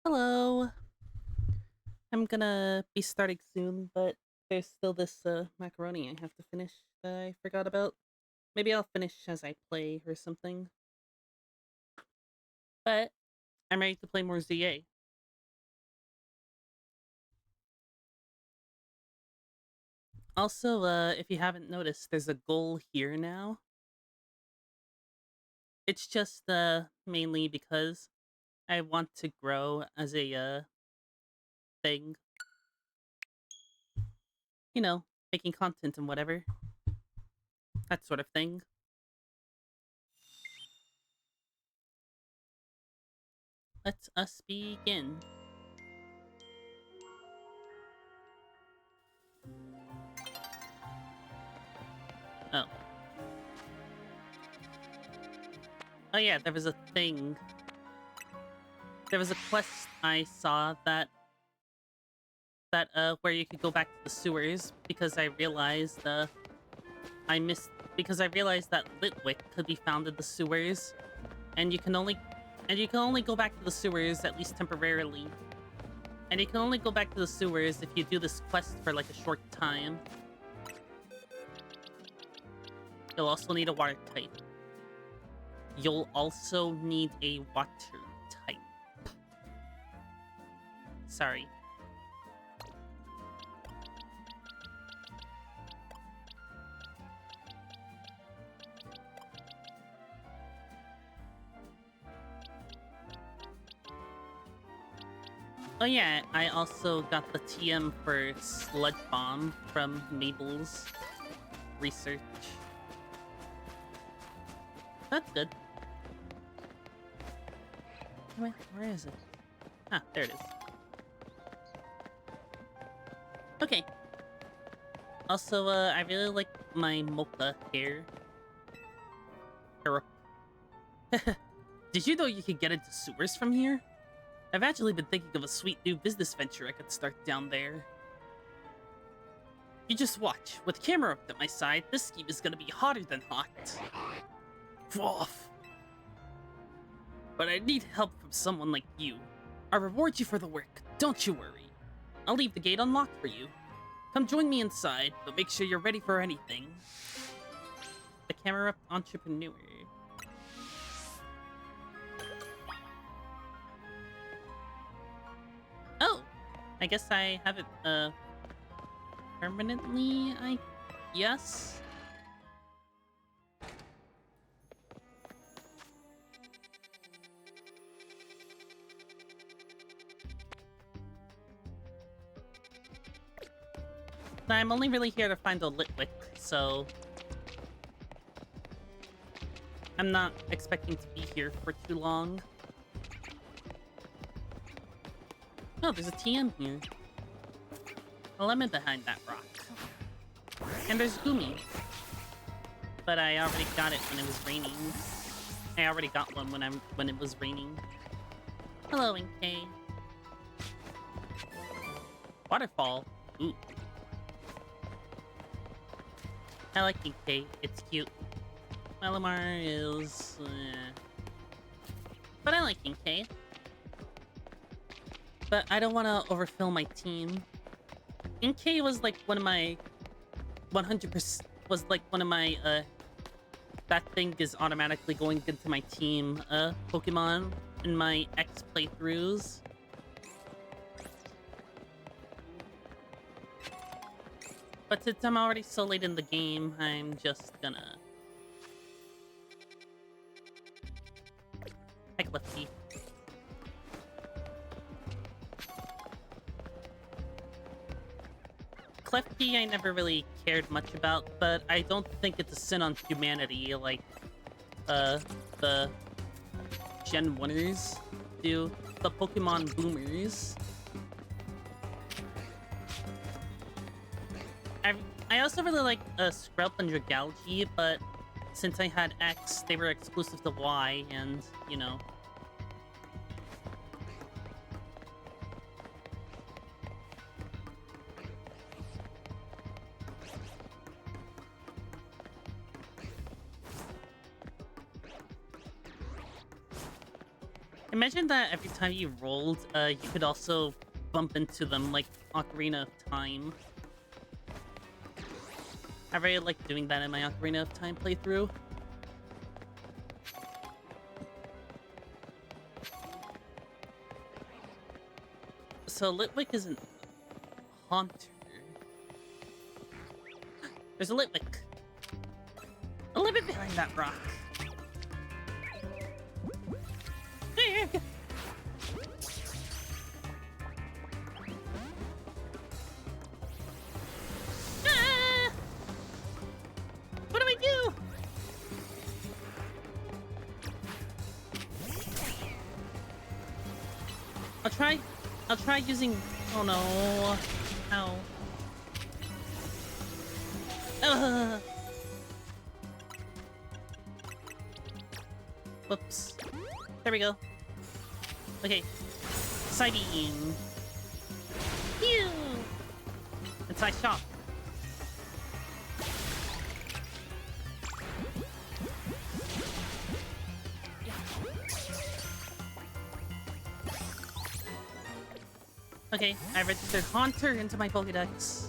Hello. I'm gonna be starting soon, but there's still this macaroni I have to finish that I forgot about. Maybe I'll finish as I play or something. But I'm ready to play more ZA. Also, if you haven't noticed, there's a goal here now. It's just mainly because I want to grow as a thing. You know, making content and whatever. That sort of thing. Let us begin. Oh. Oh yeah, there was a thing. There was a quest I saw that where you could go back to the sewers because I missed I realized that Litwick could be found in the sewers, and you can only go back to the sewers at least temporarily. And you can only go back to the sewers if you do this quest for like a short time. You'll also need a water type. You'll also need a water type. Sorry. Oh yeah, I also got the TM for Sludge Bomb from Mabel's research. That's good. Where is it? Ah, there it is. Okay. Also, I really like my mocha hair. Did you know you could get into sewers from here? I've actually been thinking of a sweet new business venture I could start down there. You just watch. With camera up at my side, this scheme is gonna be hotter than hot. Off. But I need help from someone like you. I'll reward you for the work, don't you worry. I'll leave the gate unlocked for you. Come join me inside, but make sure you're ready for anything. The camera entrepreneur. Oh! I guess I have it, permanently, I guess? I'm only really here to find a Litwick, so I'm not expecting to be here for too long. Oh, there's a TM here. A lemon behind that rock. And there's Gumi. But I already got it when it was raining. I already got one when it was raining. Hello, NK. Waterfall. Ooh. I like NK. It's cute. Malamar is... But I like NK. But I don't want to overfill my team. NK was like one of my 100% was like one of my that thing is automatically going into my team Pokemon in my X playthroughs. But since I'm already so late in the game, I'm just gonna heck Lefty. Klefki I never really cared much about, but I don't think it's a sin on humanity like the Gen 1ers do, the Pokemon boomers. I also really like Scrub and Dragalge, but since I had X, they were exclusive to Y, and, you know. Imagine that every time you rolled, you could also bump into them like Ocarina of Time. I really like doing that in my Ocarina of Time playthrough. So Litwick isn't a haunter. There's a Litwick. A little bit behind that rock. Ah! What do I do? I'll try using... Oh no. Ow. Whoops. There we go. Okay. Side beam. Phew! Inside shop. Okay, I registered Haunter into my Pokédex.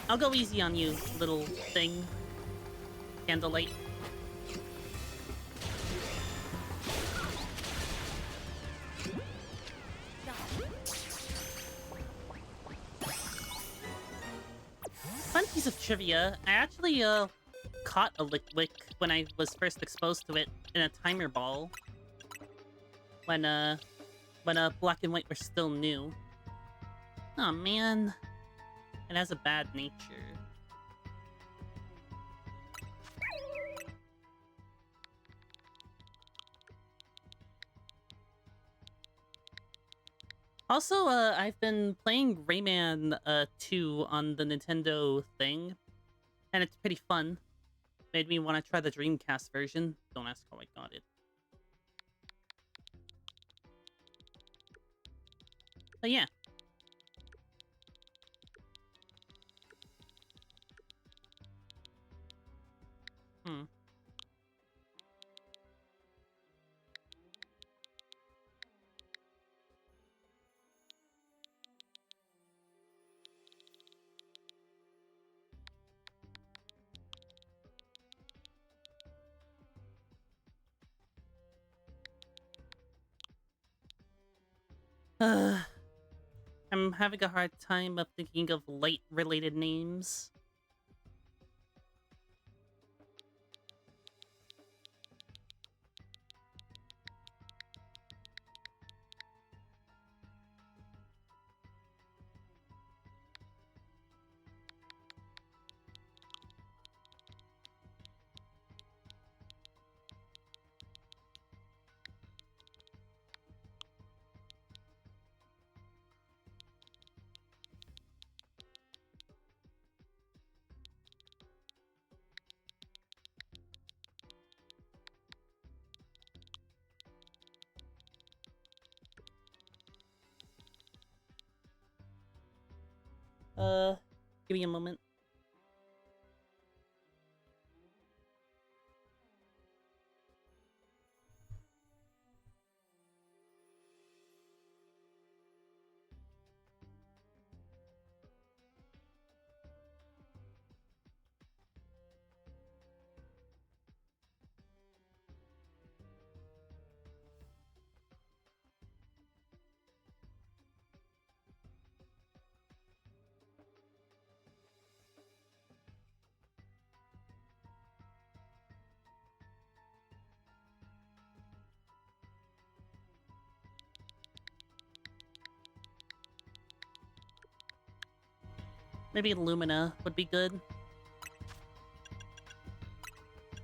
I'll go easy on you, little thing. Candlelight. Fun piece of trivia. I actually, caught a Litwick when I was first exposed to it in a timer ball. When Black and White were still new. Oh man. It has a bad nature. Also, I've been playing Rayman 2 on the Nintendo thing, and it's pretty fun. Made me want to try the Dreamcast version. Don't ask how I got it. But yeah. Hmm. I'm having a hard time of thinking of light-related names. Give me a moment. Maybe Lumina would be good.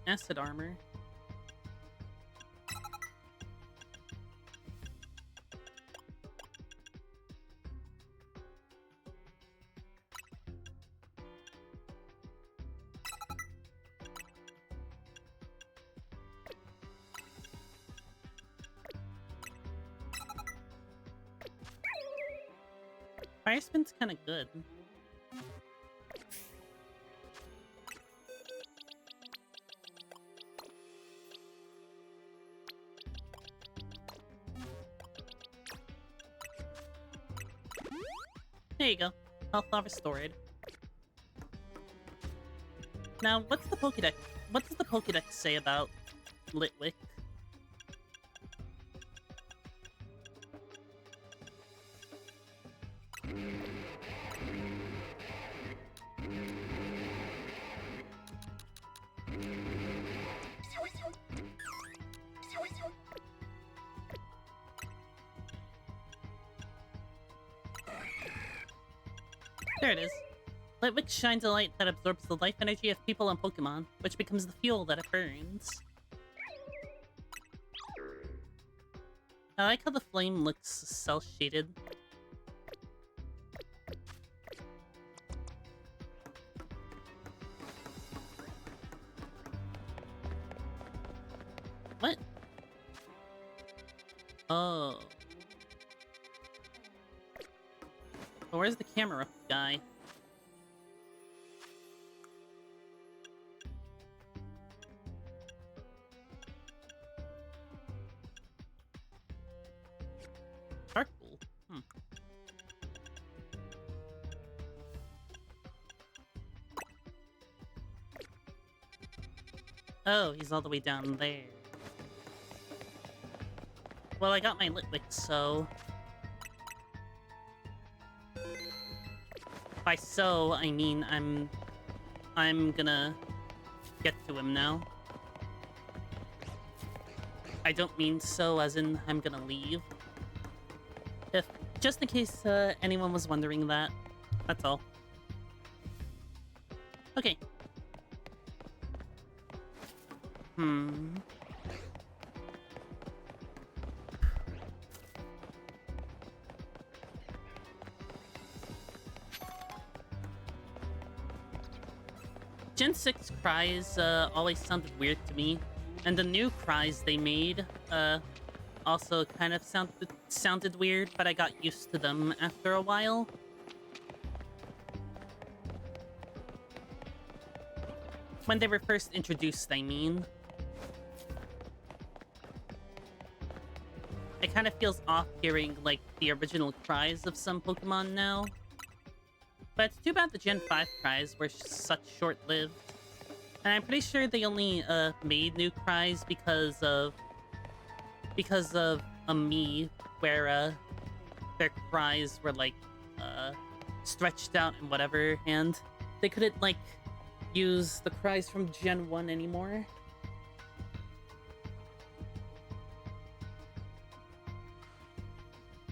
Acid armor. Fire Spin's kind of good. There you go. Health all restored. Now, what's the Pokédex? What does the Pokédex say about Litwick? There it is. Litwick shines a light that absorbs the life energy of people and Pokemon, which becomes the fuel that it burns. I like how the flame looks cel-shaded. What? Oh. But where's the camera guy? Charcoal. Oh, he's all the way down there. Well, I got my Litwick, so... By so, I mean I'm gonna get to him now. I don't mean so as in I'm gonna leave. Just in case anyone was wondering that. That's all. Okay. Gen 6 cries always sounded weird to me, and the new cries they made also kind of sounded weird, but I got used to them after a while. When they were first introduced, I mean. It kind of feels off hearing, like, the original cries of some Pokemon now. But it's too bad the Gen 5 cries were such short-lived. And I'm pretty sure they only made new cries because of a me, where their cries were like stretched out and whatever, and they couldn't like use the cries from Gen 1 anymore.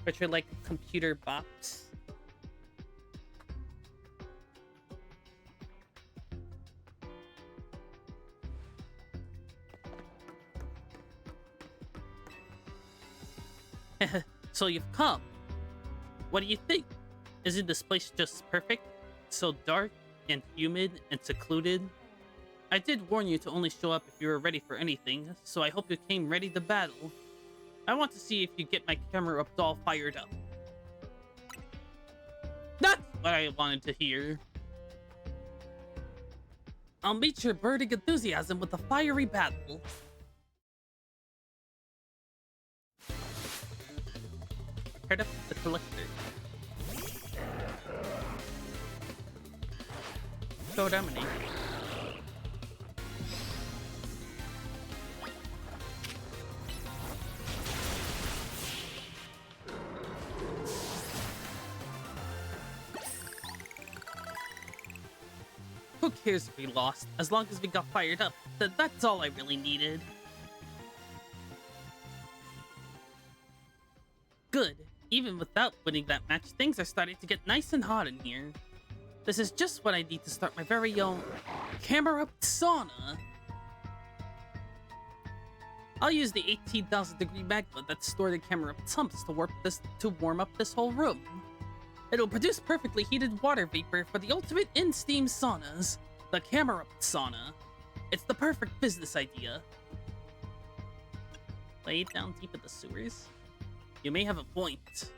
Which are like computer bots. So you've come. What do you think? Isn't this place just perfect? So dark and humid and secluded? I did warn you to only show up if you were ready for anything, so I hope you came ready to battle. I want to see if you get my camera up all fired up. That's what I wanted to hear. I'll meet your burning enthusiasm with a fiery battle. Heard up the collector. Go dominate. Who cares if we lost? As long as we got fired up, that's all I really needed. Good. Even without winning that match, things are starting to get nice and hot in here. This is just what I need to start my very own camera sauna. I'll use the 18,000 degree magma that's stored in camera pumps to warm up this whole room. It'll produce perfectly heated water vapor for the ultimate in-steam saunas, the camera sauna. It's the perfect business idea. Way down deep in the sewers? You may have a point.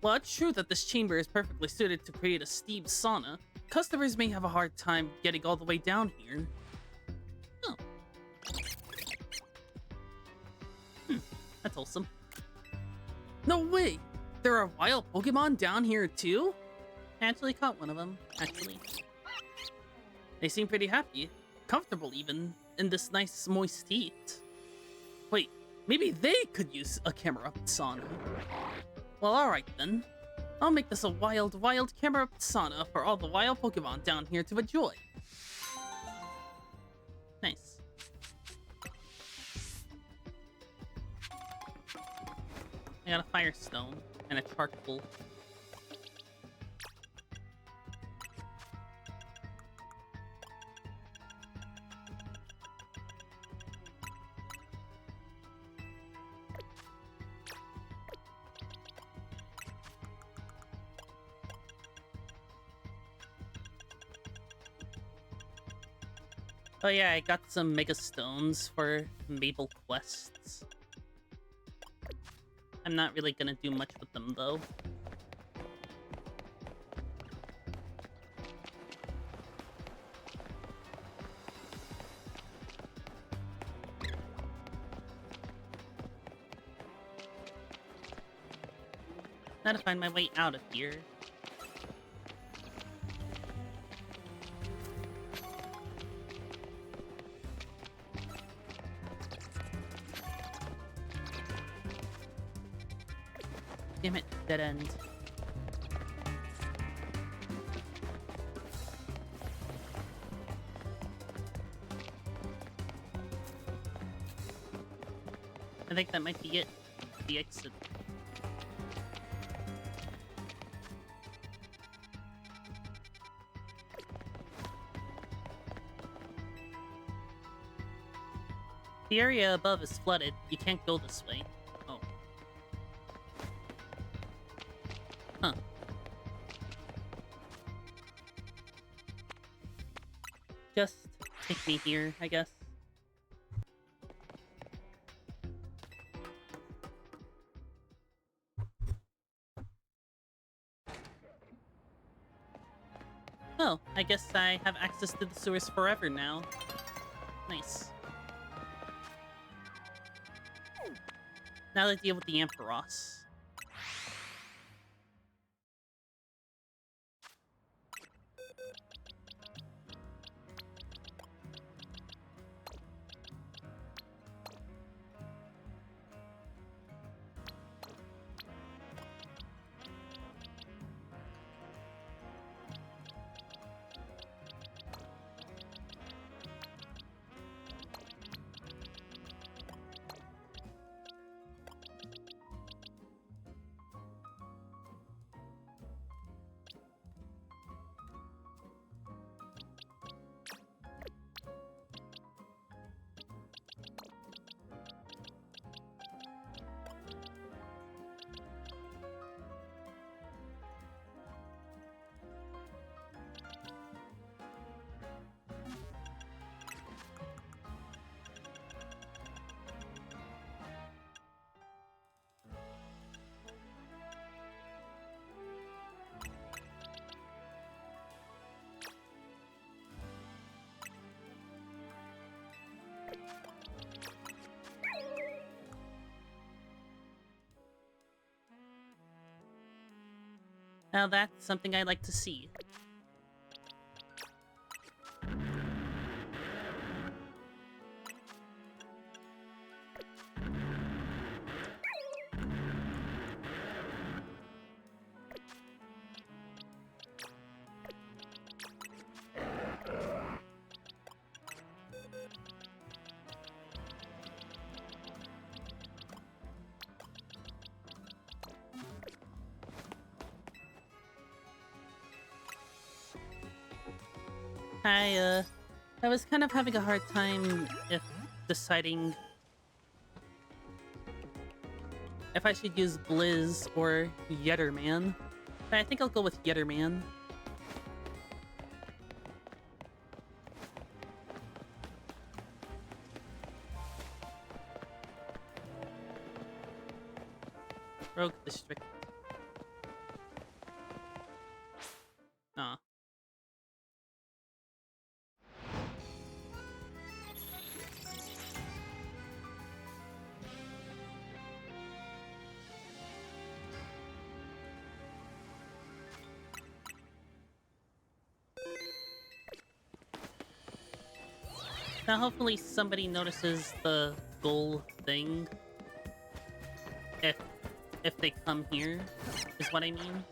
While it's true that this chamber is perfectly suited to create a steam sauna, customers may have a hard time getting all the way down here. Oh. That's wholesome. No way! There are wild Pokemon down here too? I actually caught one of them, actually. They seem pretty happy. Comfortable, even, in this nice, moist heat. Wait, maybe they could use a camera-up sauna. Well, alright then. I'll make this a wild, wild camera-up sauna for all the wild Pokemon down here to enjoy. Nice. I got a Firestone and a charcoal. Oh yeah, I got some Mega Stones for Maple quests. I'm not really gonna do much with them, though. Gotta find my way out of here. Damn it, dead end. I think that might be it. The exit. The area above is flooded. You can't go this way. Oh. Huh. Just take me here, I guess. Oh, I guess I have access to the sewers forever now. Nice. Now to deal with the Ampharos. Now that's something I like to see. I was kind of having a hard time deciding if I should use Blizz or Yetterman. But I think I'll go with Yetterman. Rogue District. Aw. Now hopefully somebody notices the goal thing. If they come here, is what I mean.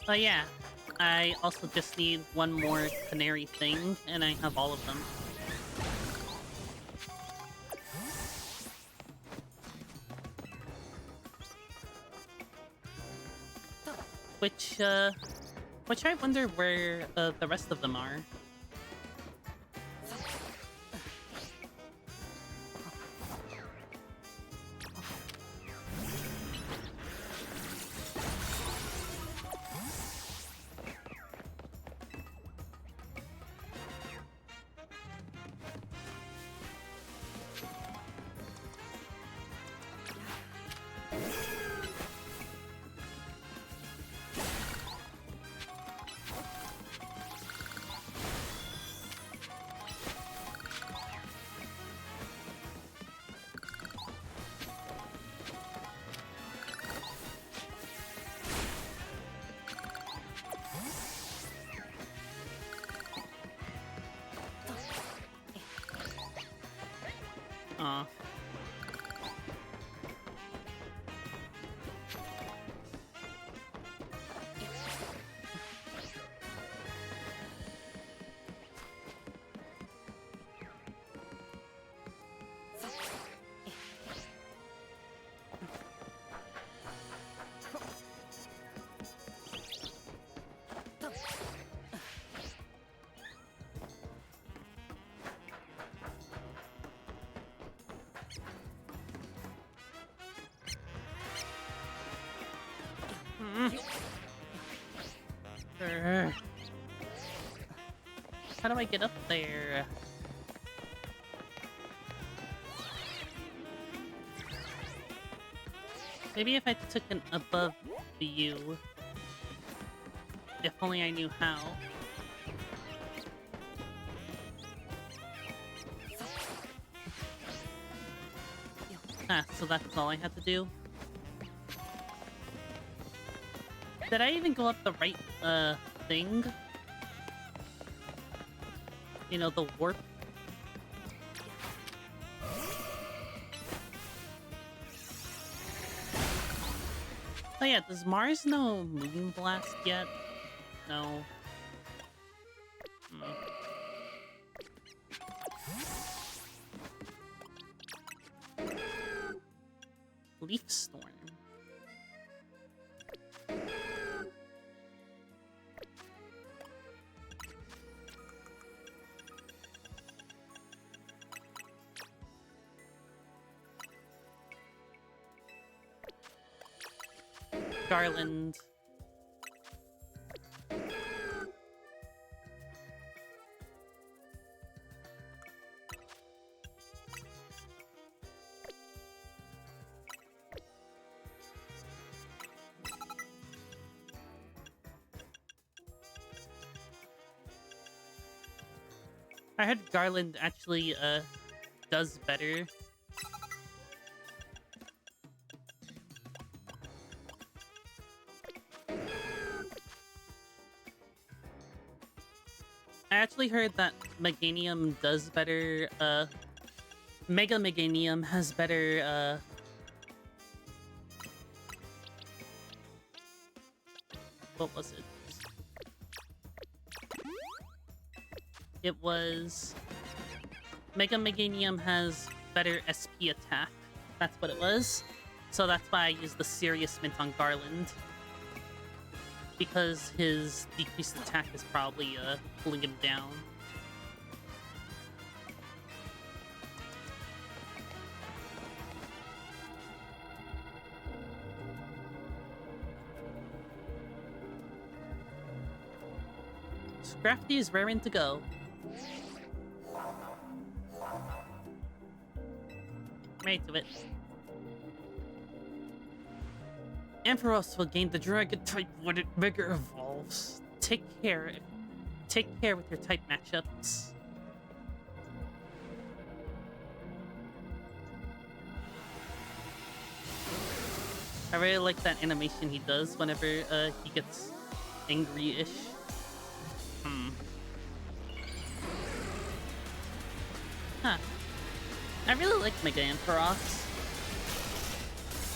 But yeah, I also just need one more canary thing, and I have all of them. Which I wonder where the rest of them are. Aw. How do I get up there? Maybe if I took an above view. If only I knew how. Ah, so that's all I had to do? Did I even go up the right, thing? You know, the warp? Oh yeah, does Mars know Moon Blast yet? No. Leaf Storm. Garland. I heard Garland actually does better. I actually heard that Meganium does better, Mega Meganium has better, what was it? It was... Mega Meganium has better SP attack. That's what it was. So that's why I used the Serious Mint on Garland. Because his decreased attack is probably pulling him down. Scrafty is raring to go. Right to it. Ampharos will gain the Dragon type when it Vigor evolves. Take care with your type matchups. I really like that animation he does whenever he gets angry-ish. Huh. I really like Mega Ampharos.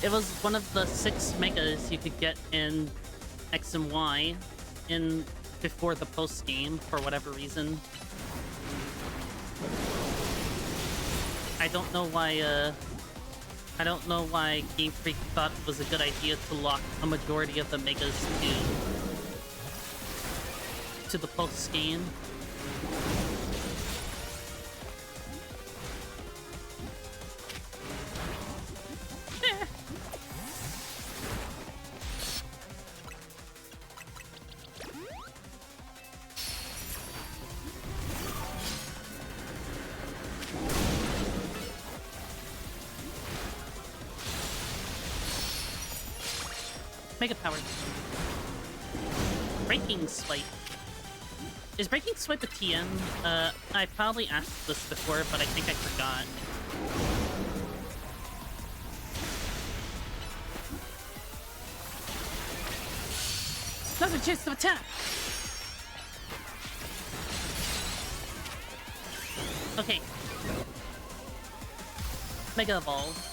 It was one of the 6 megas you could get in X and Y before the post-game for whatever reason. I don't know why Game Freak thought it was a good idea to lock a majority of the megas to the post-game. Mega Power. Breaking Swipe. Is Breaking Swipe a TM? I probably asked this before, but I think I forgot. Another chance to attack! Okay. Mega Evolve.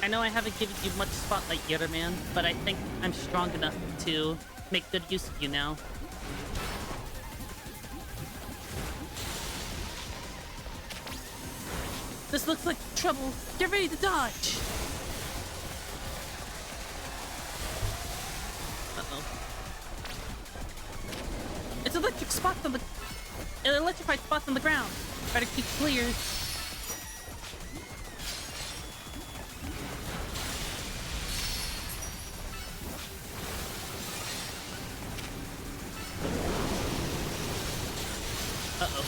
I know I haven't given you much spotlight yet, man, but I think I'm strong enough to make good use of you now. This looks like trouble. Get ready to dodge! Uh-oh. It's electric spots on the... electrified spots on the ground. Better keep clear. Uh-oh.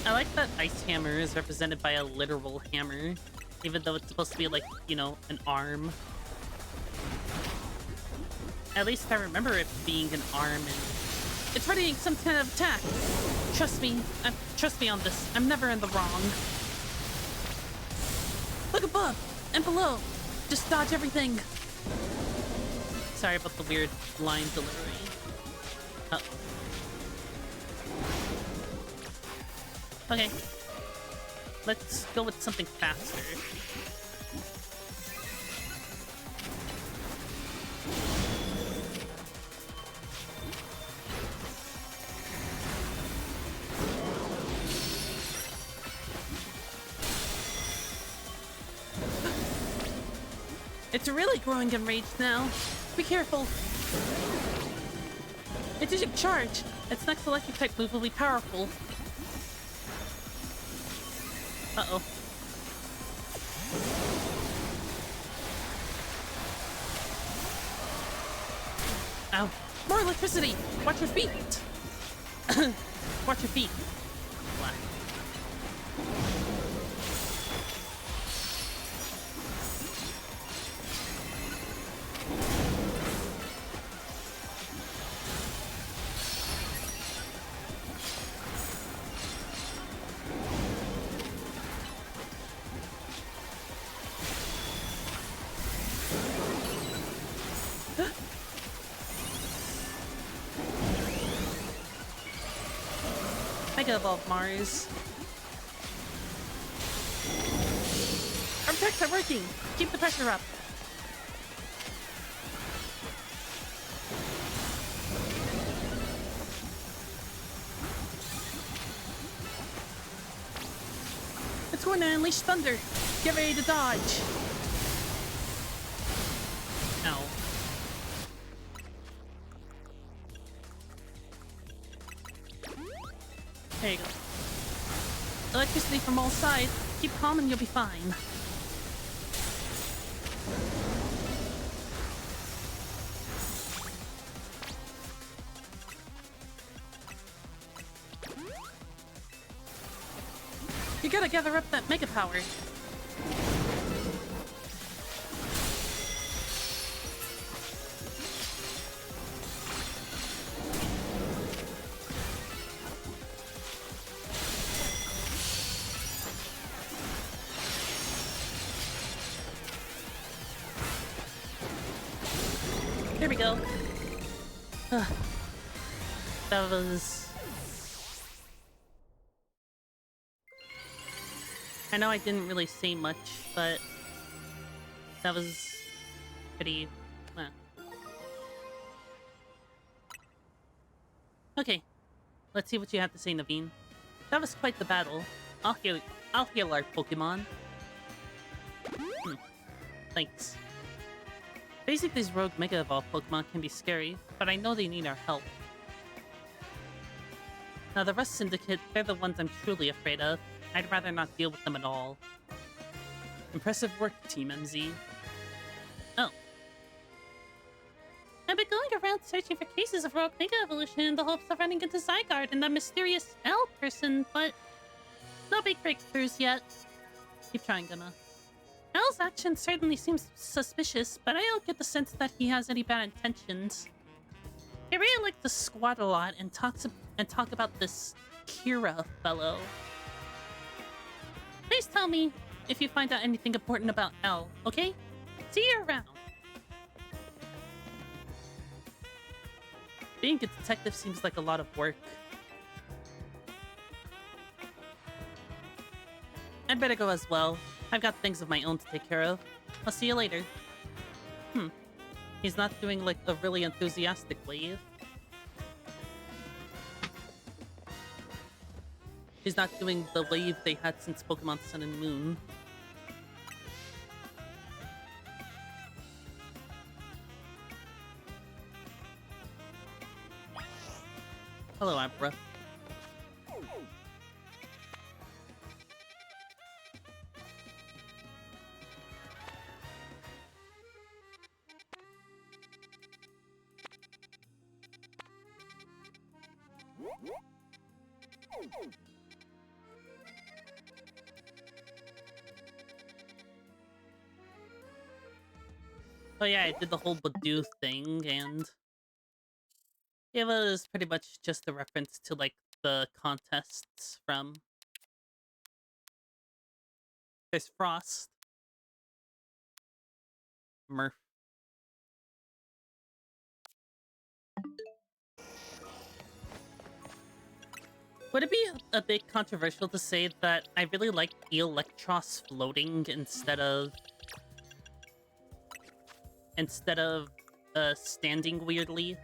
I like that Ice Hammer is represented by a literal hammer, even though it's supposed to be like, you know, an arm. At least I remember it being an arm, and it's readying some kind of attack. Trust me on this. I'm never in the wrong. Look above and below. Just dodge everything. Sorry about the weird line delivery. Uh-oh. Okay. Let's go with something faster. It's really growing enraged now. Be careful. It's using charge. Its next electric type move will be powerful. Uh-oh. Ow. More electricity! Watch your feet! Watch your feet. Black. Mega Evolve Mars. Our attacks are working! Keep the pressure up! It's going to unleash thunder! Get ready to dodge! Ow. There you go. Electricity from all sides. Keep calm and you'll be fine. You gotta gather up that mega power. Here we go. That was... I know I didn't really say much, but that was pretty... Okay, let's see what you have to say, Naveen. That was quite the battle. I'll heal our Pokemon. Thanks. Basically, these rogue Mega Evolved Pokemon can be scary, but I know they need our help. Now the rest Syndicate, they're the ones I'm truly afraid of. I'd rather not deal with them at all. Impressive work, Team MZ. Oh. I've been going around searching for cases of rogue Mega Evolution in the hopes of running into Zygarde and that mysterious L person, but no big breakthroughs yet. Keep trying, Gunna. L's action certainly seems suspicious, but I don't get the sense that he has any bad intentions. He really likes to squat a lot and talk about this Kira fellow. Please tell me if you find out anything important about L, okay? See you around. Being a detective seems like a lot of work. I'd better go as well. I've got things of my own to take care of. I'll see you later. He's not doing like a really enthusiastic wave. He's not doing the wave they had since Pokemon Sun and Moon. Hello, Abra. Oh yeah, I did the whole Badoo thing, and it was pretty much just a reference to, like, the contests from... There's Frost. Murph. Would it be a bit controversial to say that I really like Electros floating instead of standing weirdly?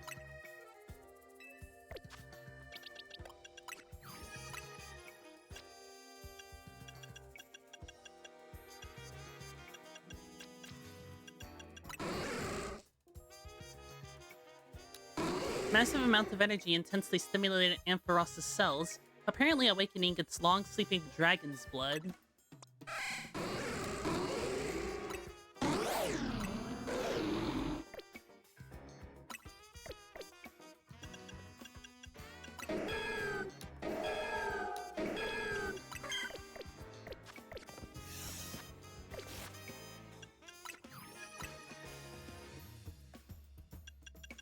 Massive amount of energy intensely stimulated Ampharos' cells, apparently awakening its long-sleeping dragon's blood.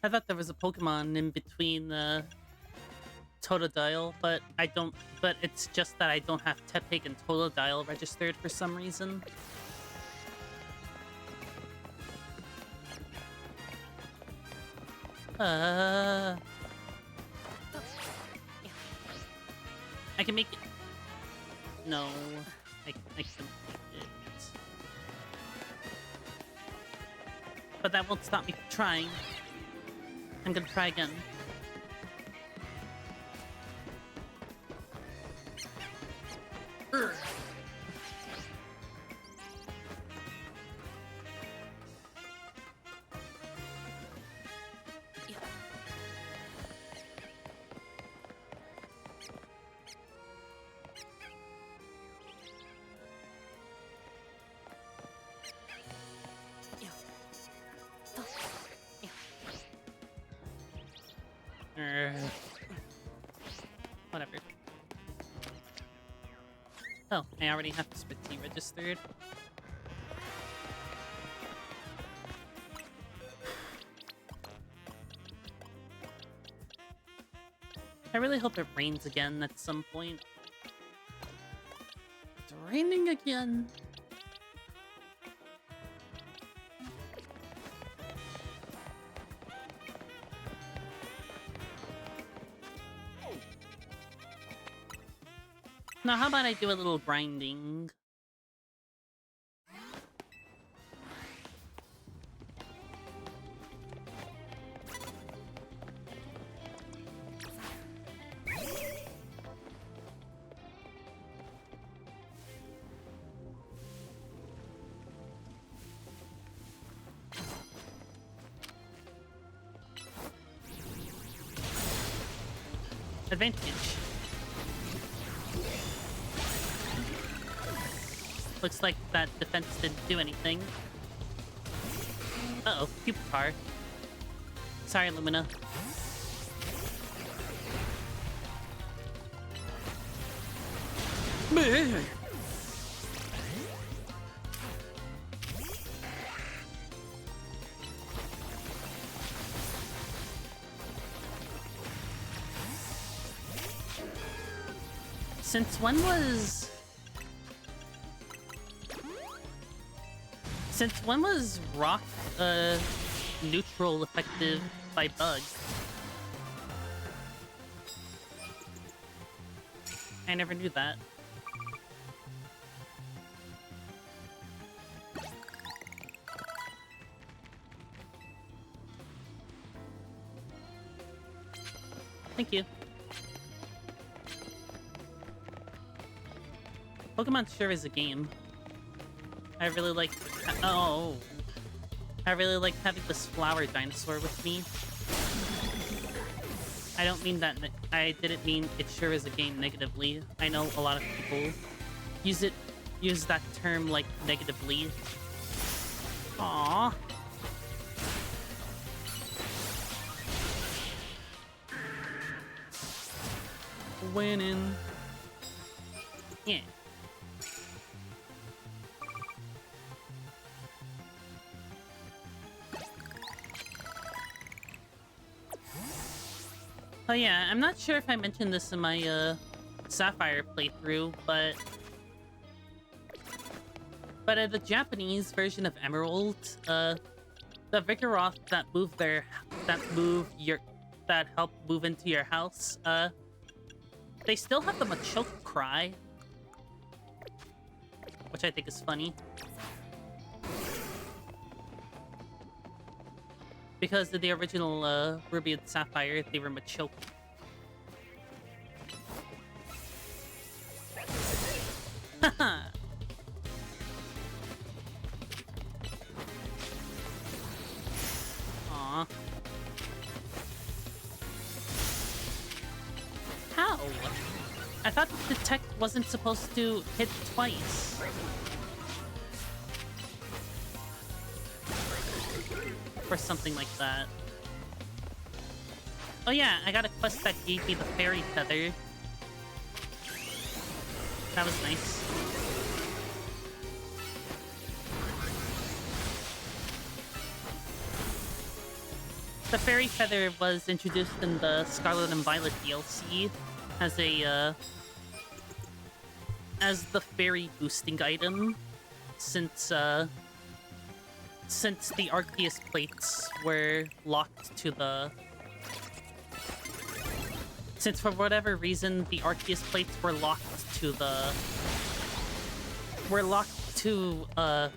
I thought there was a Pokemon in between Totodile, but I don't. But it's just that I don't have Tepig and Totodile registered for some reason. I can make it. No, I can make it. But that won't stop me from trying. I'm gonna try again. Whatever. Oh, I already have the Spitzy registered. I really hope it rains again at some point. It's raining again. Now, how about I do a little grinding? Advantage. Looks like that defense didn't do anything. Uh-oh, Pupitar. Sorry, Lumina. Since when was rock neutral effective by bug? I never knew that. Thank you. Pokemon sure is a game. I really like... Oh. I really like having this flower dinosaur with me. I don't mean that... I didn't mean it sure is a game negatively. I know a lot of people use that term, like, negatively. Aww. Winning. Yeah. Oh yeah, I'm not sure if I mentioned this in my Sapphire playthrough, but in the Japanese version of Emerald, the Vigoroth that help move into your house, they still have the Machoke cry, which I think is funny. Because in the original Ruby and Sapphire, they were Machoke. Haha! Aw. How? I thought the Detect wasn't supposed to hit twice. Or something like that. Oh yeah, I got a quest that gave me the Fairy Feather. That was nice. The Fairy Feather was introduced in the Scarlet and Violet DLC as a, as the fairy boosting item, since the Arceus plates were locked to the... Since for whatever reason the Arceus plates were locked to the... Were locked to a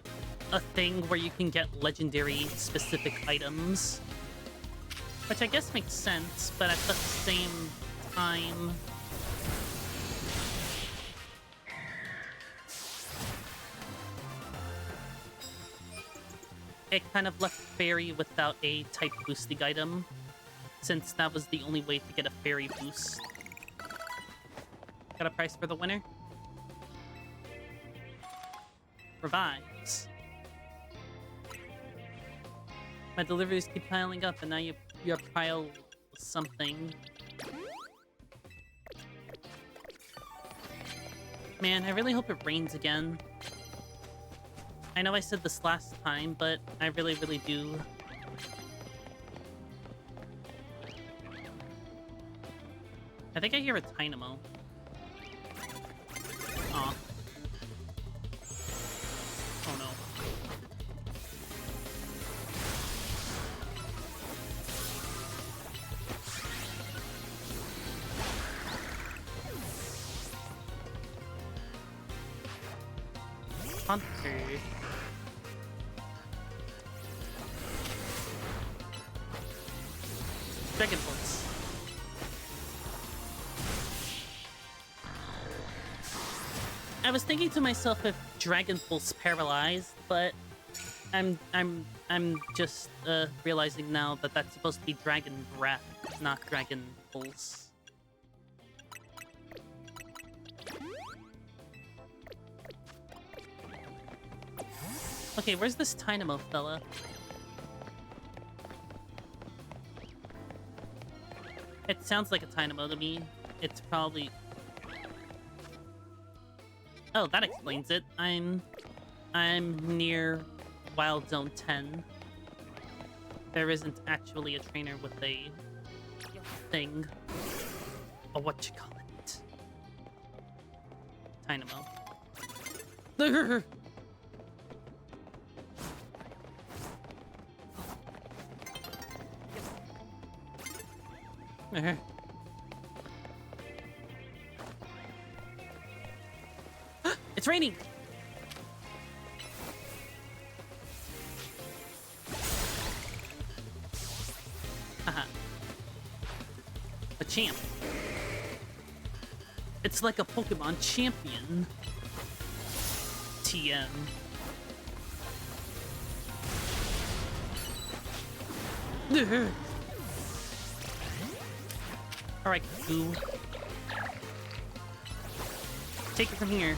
thing where you can get legendary specific items. Which I guess makes sense, but at the same time... It kind of left Fairy without a type boosting item, since that was the only way to get a Fairy boost. Got a price for the winner? Revives. My deliveries keep piling up, and now you're pile something. Man, I really hope it rains again. I know I said this last time, but I really, really do. I think I hear a Tynamo. Aw. Oh no. Hunter. Dragon Pulse. I was thinking to myself if Dragon Pulse paralyzed, but I'm just realizing now that that's supposed to be Dragon Breath, not Dragon Pulse. Okay, where's this Tynamo fella? It sounds like a Tynamo to me. It's probably... Oh, that explains it. I'm near Wild Zone 10. There isn't actually a trainer with a thing. Oh, what you call it? Tynamo. It's raining! Haha. A champ. It's like a Pokemon champion. TM. Alright, Goo. Take it from here.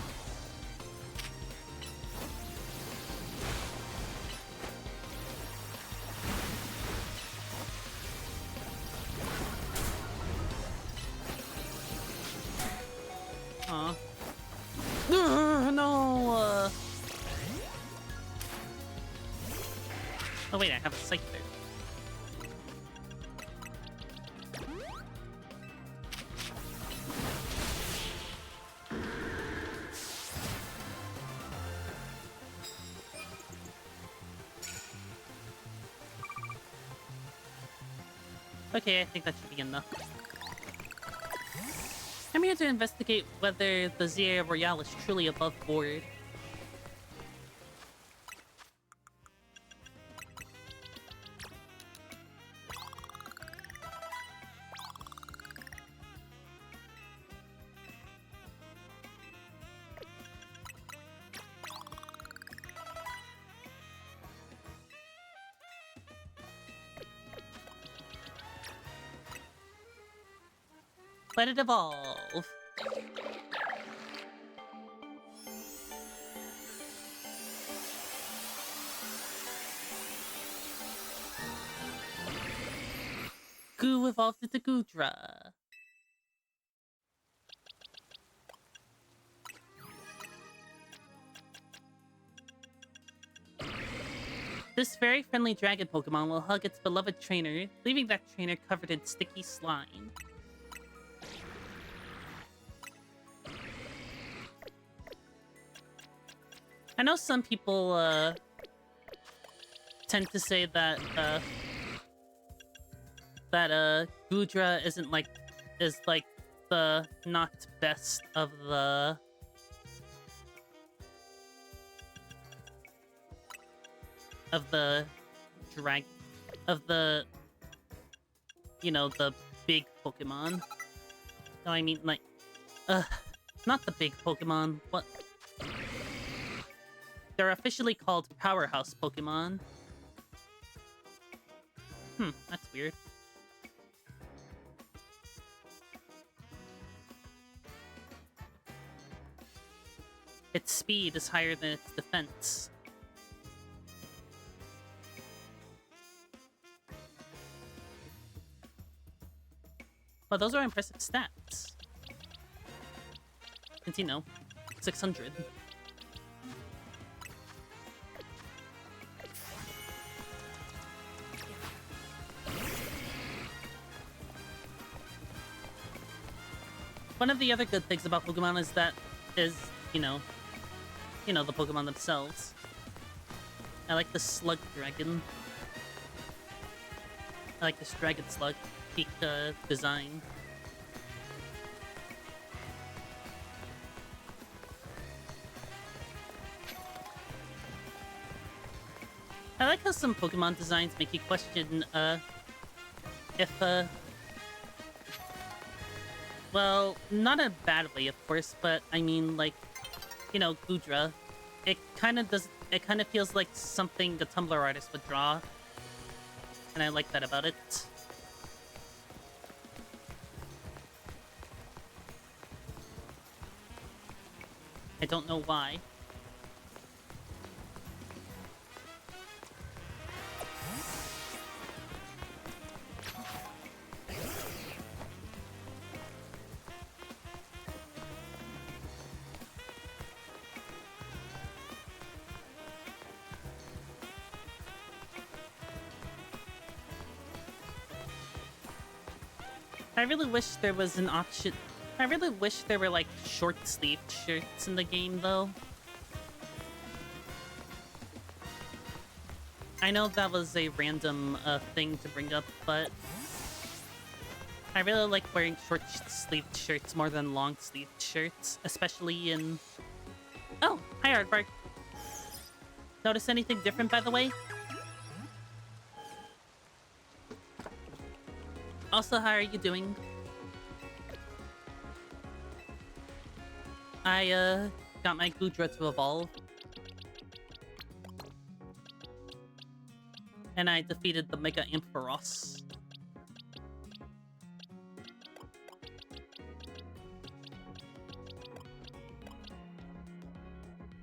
Aw. No! Oh wait, I have a Psych there. Okay, I think that should be enough. I'm here to investigate whether the Zia Royale is truly above board. Let it evolve. Goo evolved into Goodra. This very friendly dragon Pokemon will hug its beloved trainer, leaving that trainer covered in sticky slime. I know some people, tend to say that, Goodra is like the not best of the... you know, the big Pokemon. No, I mean, like, not the big Pokemon, what? They're officially called Powerhouse Pokemon. That's weird. Its speed is higher than its defense. Well, those are impressive stats. Since, you know, 600. One of the other good things about Pokemon is, you know, the Pokemon themselves. I like the Slug Dragon. I like this Dragon Slug peak design. I like how some Pokemon designs make you question, if, well, not in a bad way, of course, but I mean, like, you know, Goodra. It kind of feels like something the Tumblr artist would draw. And I like that about it. I don't know why. I really wish there was an option. I really wish there were like short-sleeved shirts in the game, though. I know that was a random thing to bring up, but I really like wearing short-sleeved shirts more than long-sleeved shirts, especially in... Oh, hi, Aardvark. Notice anything different, by the way? Also, how are you doing? I, got my Goodra to evolve. And I defeated the Mega Ampharos.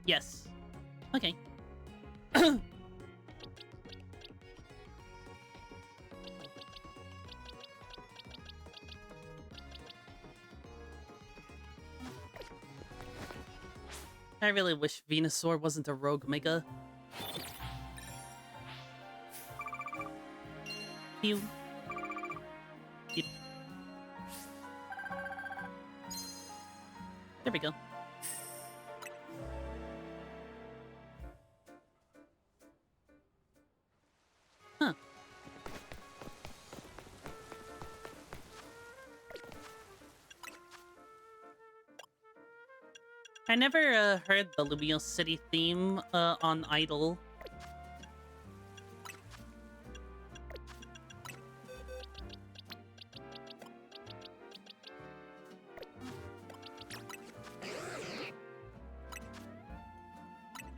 Yes. Okay. I really wish Venusaur wasn't a rogue Mega. Pew. Yep. There we go. Huh. I never heard the Lumiose City theme on Idle.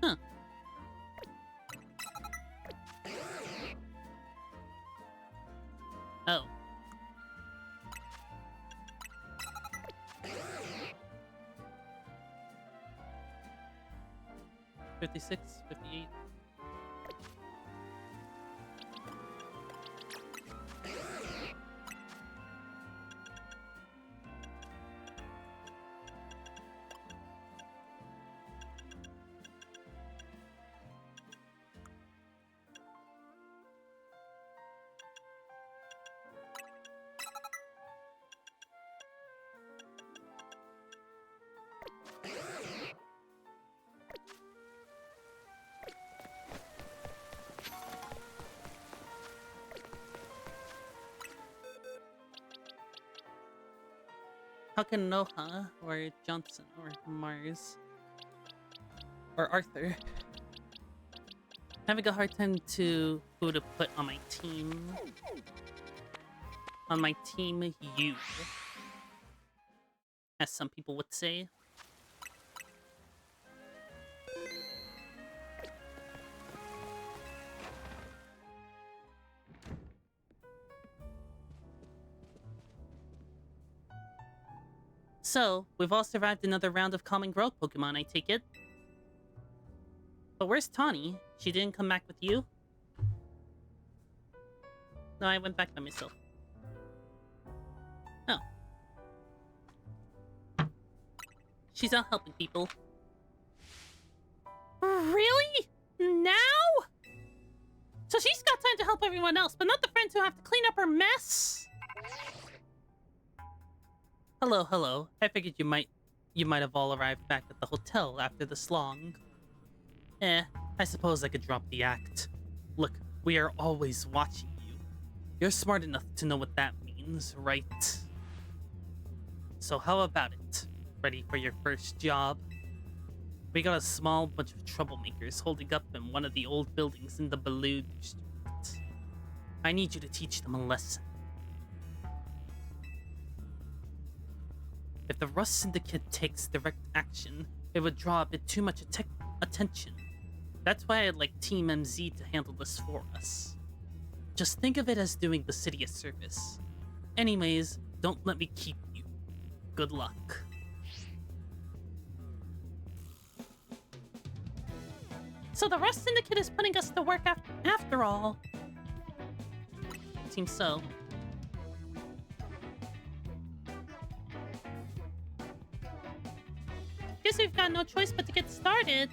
Huh. Oh. 56, 58. How can Noha or Johnson or Mars or Arthur having a hard time to who to put on my team? On my team, you, as some people would say. So, we've all survived another round of common growth Pokemon, I take it. But where's Tawny? She didn't come back with you? No, I went back by myself. Oh. She's out helping people. Really? Now? So she's got time to help everyone else, but not the friends who have to clean up her mess? Hello, hello. I figured you might have all arrived back at the hotel after this long. I suppose I could drop the act. Look, we are always watching you. You're smart enough to know what that means, right? So how about it? Ready for your first job? We got a small bunch of troublemakers holding up in one of the old buildings in the Balloon Street. I need you to teach them a lesson. If the Rust Syndicate takes direct action, it would draw a bit too much attention. That's why I'd like Team MZ to handle this for us. Just think of it as doing the city a service. Anyways, don't let me keep you. Good luck. So the Rust Syndicate is putting us to work after all. Seems so. Guess we've got no choice but to get started.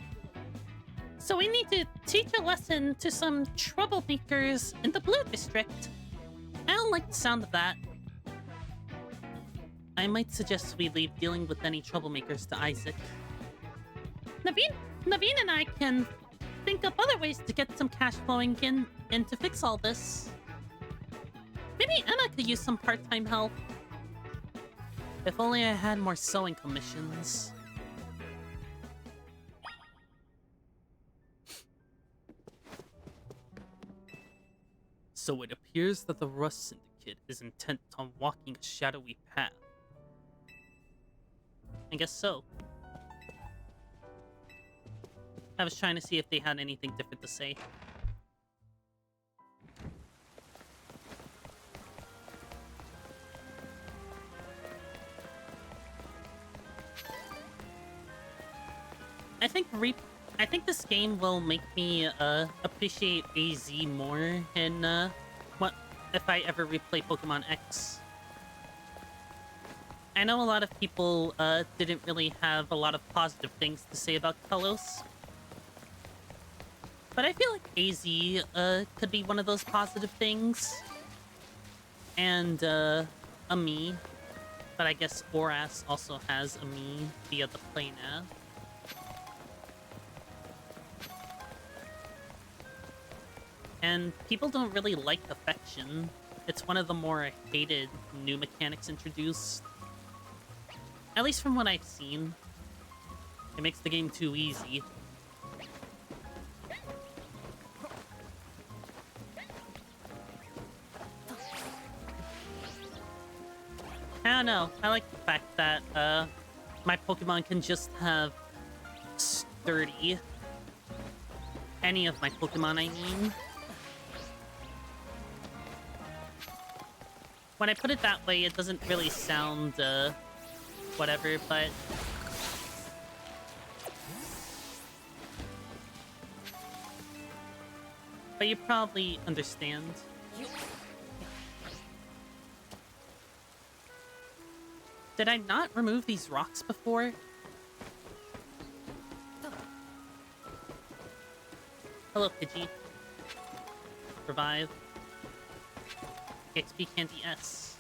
So we need to teach a lesson to some troublemakers in the Blue District. I don't like the sound of that. I might suggest we leave dealing with any troublemakers to Isaac. Naveen and I can think up other ways to get some cash flowing in and to fix all this. Maybe Emma could use some part-time help. If only I had more sewing commissions. So it appears that the Rust Syndicate is intent on walking a shadowy path. I guess so. I was trying to see if they had anything different to say. I think this game will make me appreciate AZ more in what if I ever replay Pokemon X. I know a lot of people didn't really have a lot of positive things to say about Kalos. But I feel like AZ could be one of those positive things. And Ami. But I guess Boras also has Ami via the play nav. And people don't really like Affection. It's one of the more hated new mechanics introduced. At least from what I've seen. It makes the game too easy. I don't know. I like the fact that my Pokemon can just have Sturdy. Any of my Pokemon, I mean. When I put it that way, it doesn't really sound, whatever, but... But you probably understand. Did I not remove these rocks before? Hello, Pidgey. Revive. XP Candy S.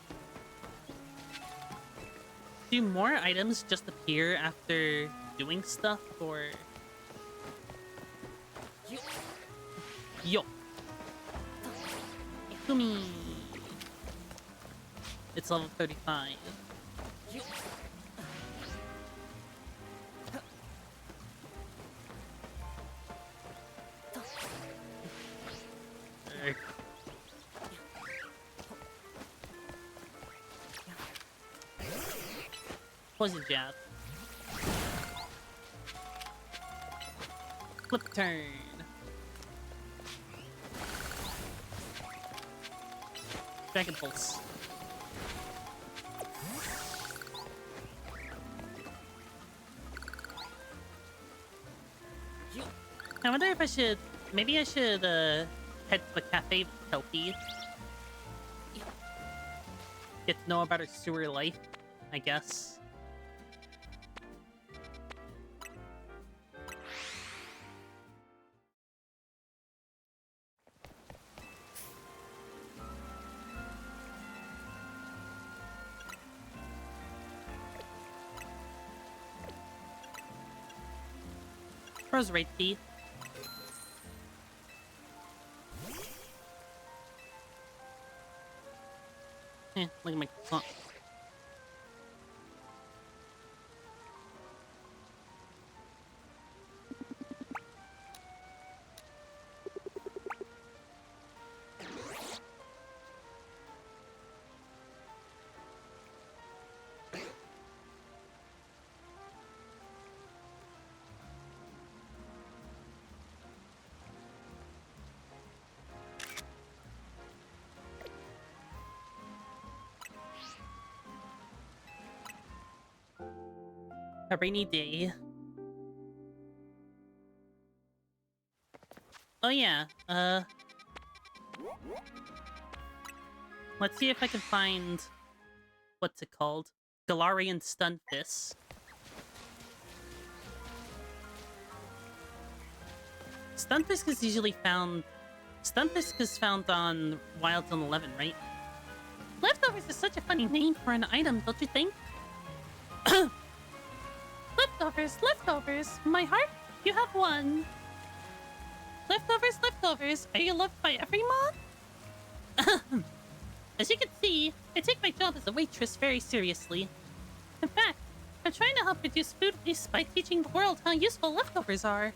Do more items just appear after doing stuff, or... Yo! Yumi! It's level 35. Poison Jab. Flip turn. Dragon Pulse. I wonder if I should... Maybe I should head to the cafe with Kelpie. Get to know about her sewer life, I guess. Roserade Tea. Look at my clock. A rainy day. Oh yeah, let's see if I can find... what's it called? Galarian Stunfisk. Stunfisk is usually found... Stunfisk is found on Wild Zone 11, right? Leftovers is such a funny name for an item, don't you think? Leftovers, leftovers. My heart, you have one. Leftovers, leftovers. Are you loved by everyone? As you can see, I take my job as a waitress very seriously. In fact, I'm trying to help reduce food waste by teaching the world how useful leftovers are.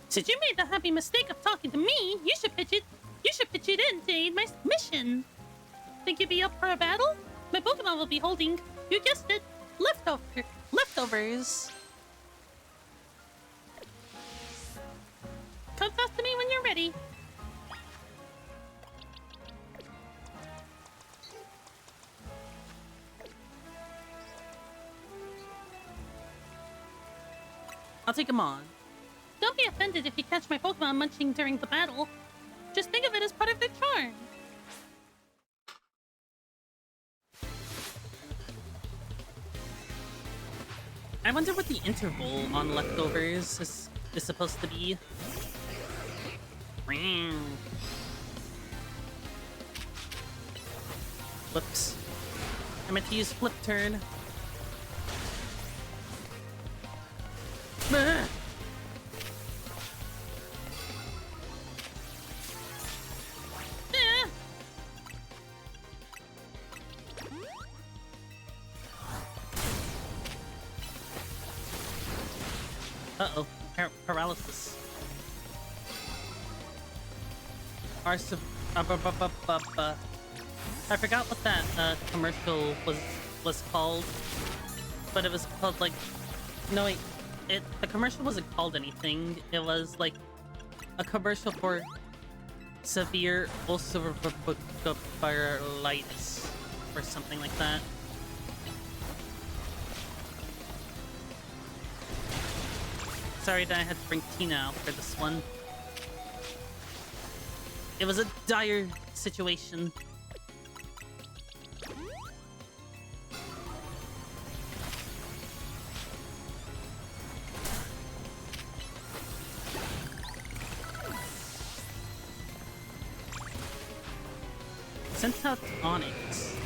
Since you made the happy mistake of talking to me, you should pitch it in to aid my mission. Think you'd be up for a battle? My Pokemon will be holding, you guessed it, leftovers. Come talk to me when you're ready. I'll take him on. Don't be offended if you catch my Pokemon munching during the battle. Just think of it as part of their charm. I wonder what the interval on leftovers is supposed to be. Whoops. I meant to use Flip Turn. Uh-oh. Paralysis. I forgot what that commercial was called. But it was called like... No wait. The commercial wasn't called anything. It was like a commercial for severe ulcerative or something like that. Sorry that I had to bring Tina out for this one. It was a dire situation. Sent out Onyx.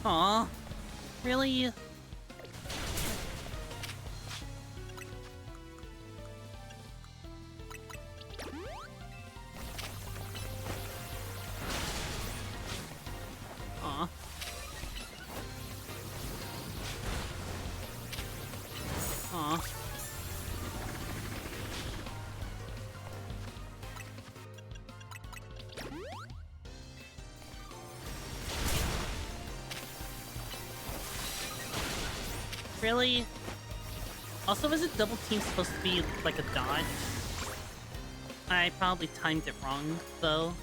Aw, really? Aw. Aw. Really? Also, is it double team supposed to be like a dodge? I probably timed it wrong, though.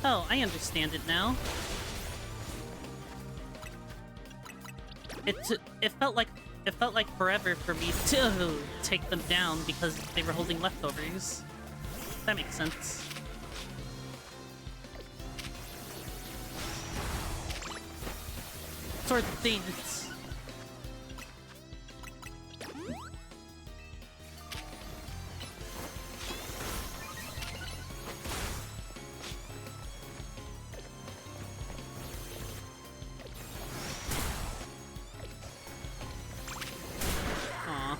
Oh, I understand it now. It felt like forever for me to take them down because they were holding leftovers. That makes sense. Sword Dance. Aw.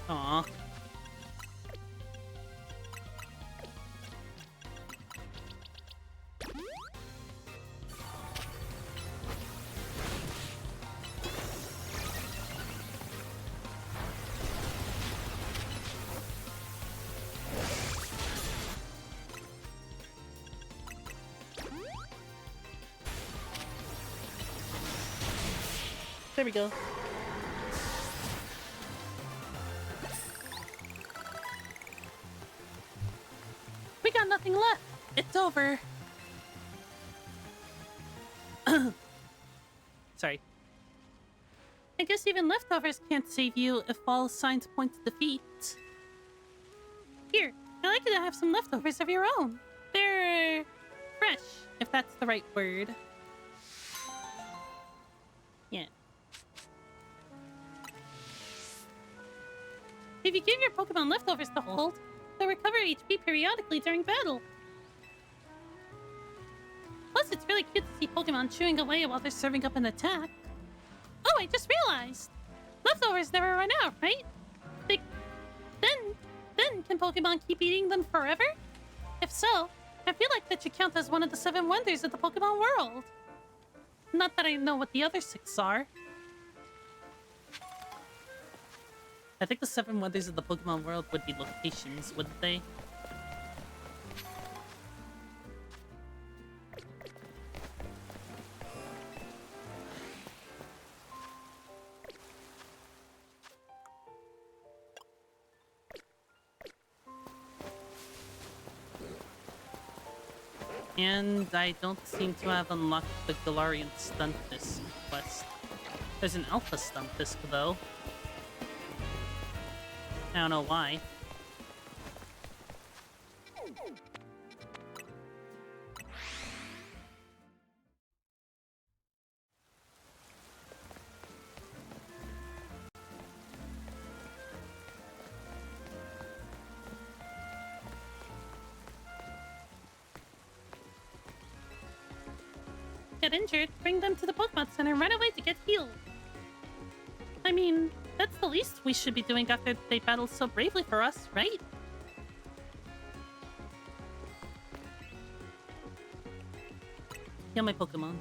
Aw. There we go. We got nothing left. It's over. Sorry. I guess even leftovers can't save you if all signs point to defeat. Here, I'd like you to have some leftovers of your own. They're fresh, if that's the right word. Yeah. If you give your Pokemon leftovers to hold, they'll recover HP periodically during battle. Plus, it's really cute to see Pokemon chewing away while they're serving up an attack. Oh, I just realized! Leftovers never run out, right? They... Then can Pokemon keep eating them forever? If so, I feel like that should count as one of the 7 wonders of the Pokemon world. Not that I know what the other 6 are. I think the 7 wonders of the Pokemon world would be locations, wouldn't they? And I don't seem to have unlocked the Galarian Stunt Disc quest. There's an Alpha Stunt Disc, though. I don't know why. Get injured, bring them to the Pokemon Center right away to get healed. I mean, that's the least we should be doing after they battled so bravely for us, right? Heal my Pokemon.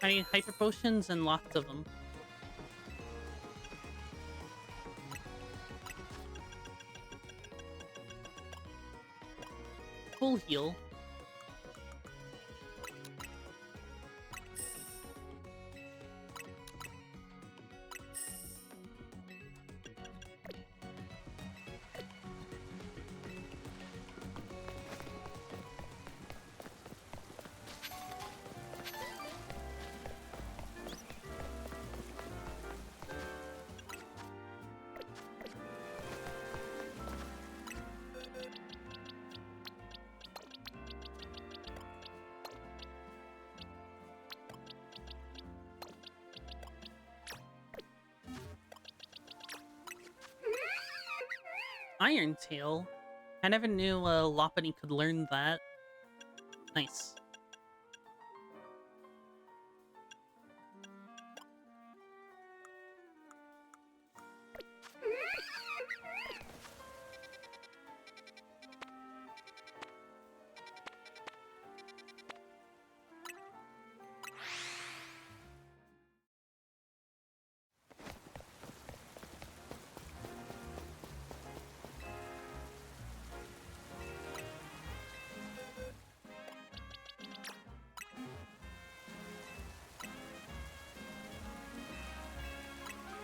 I need hyper potions and lots of them. Full heal. Iron Tail? I never knew Lopunny could learn that. Nice.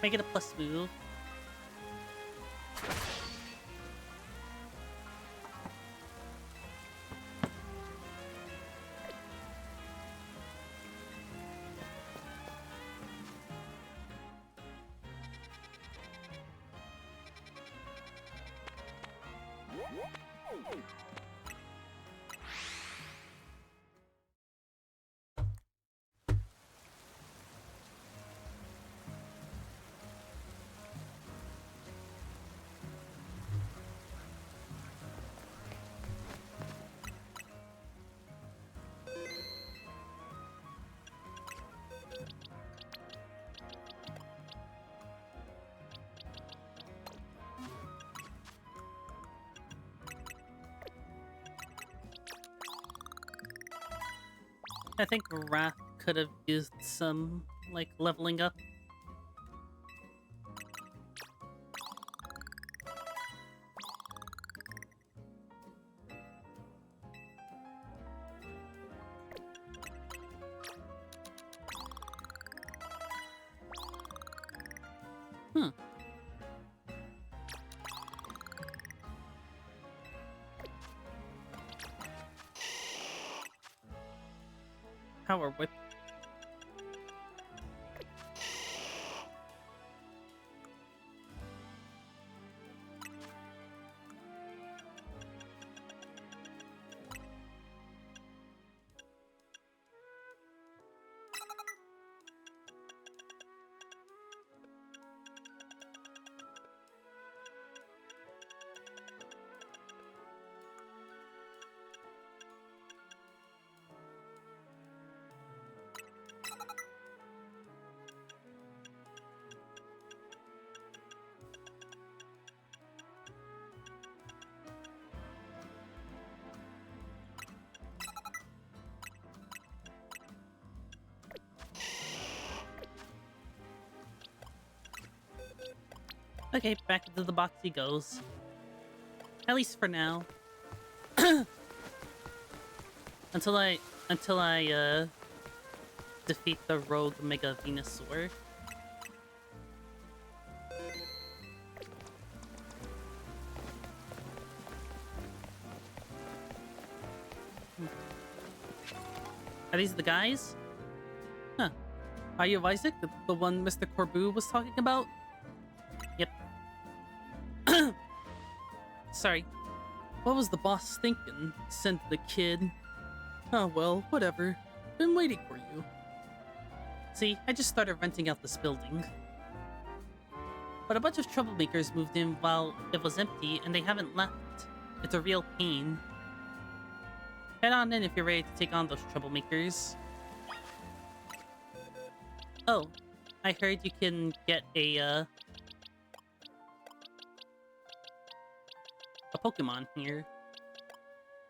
Make it a plus move. I think Wrath could have used some, like, leveling up. Hmm. Power Whip. Okay, back into the box he goes. At least for now. until I defeat the rogue Mega Venusaur. Are these the guys? Huh. Are you Isaac? The one Mr. Corbu was talking about? Yep. Sorry. What was the boss thinking? Sent the kid. Oh well, whatever. Been waiting for you. See, I just started renting out this building. But a bunch of troublemakers moved in while it was empty and they haven't left. It's a real pain. Head on in if you're ready to take on those troublemakers. Oh, I heard you can get a Pokemon here.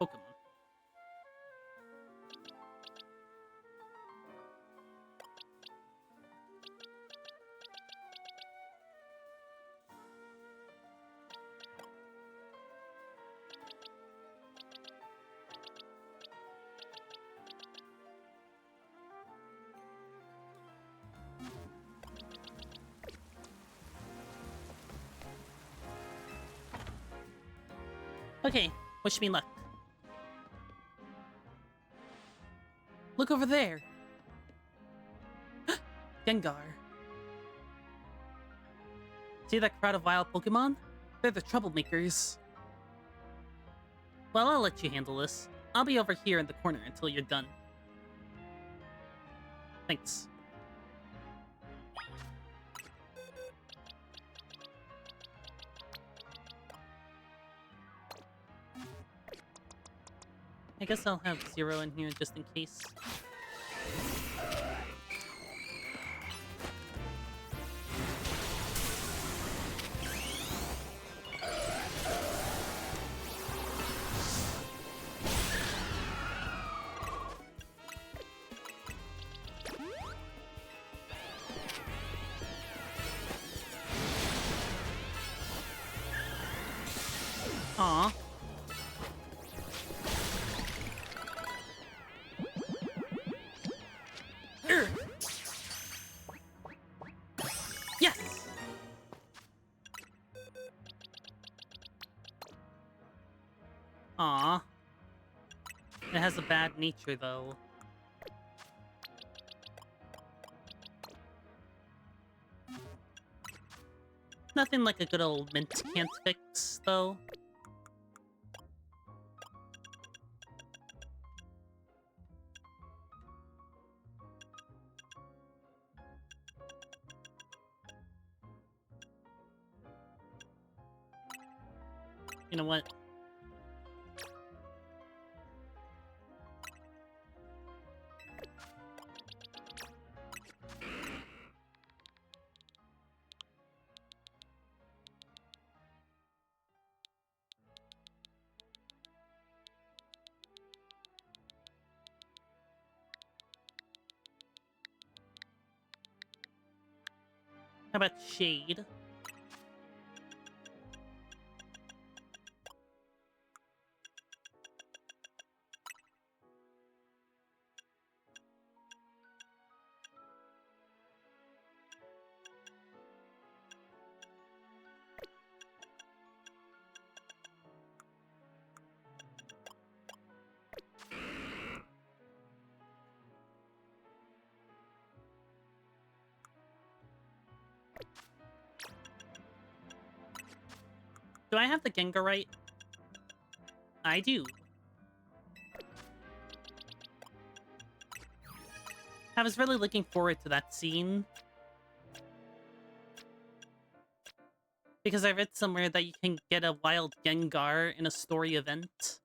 Pokemon. Okay, wish me luck. Look over there. Gengar. See that crowd of wild Pokemon? They're the troublemakers. Well, I'll let you handle this. I'll be over here in the corner until you're done. Thanks. I guess I'll have Zero in here just in case. Aw. Yes! Aw. It has a bad nature, though. Nothing like a good old mint can't fix, though. You know what? How about Shade? Do I have the Gengar right? I do. I was really looking forward to that scene. Because I read somewhere that you can get a wild Gengar in a story event.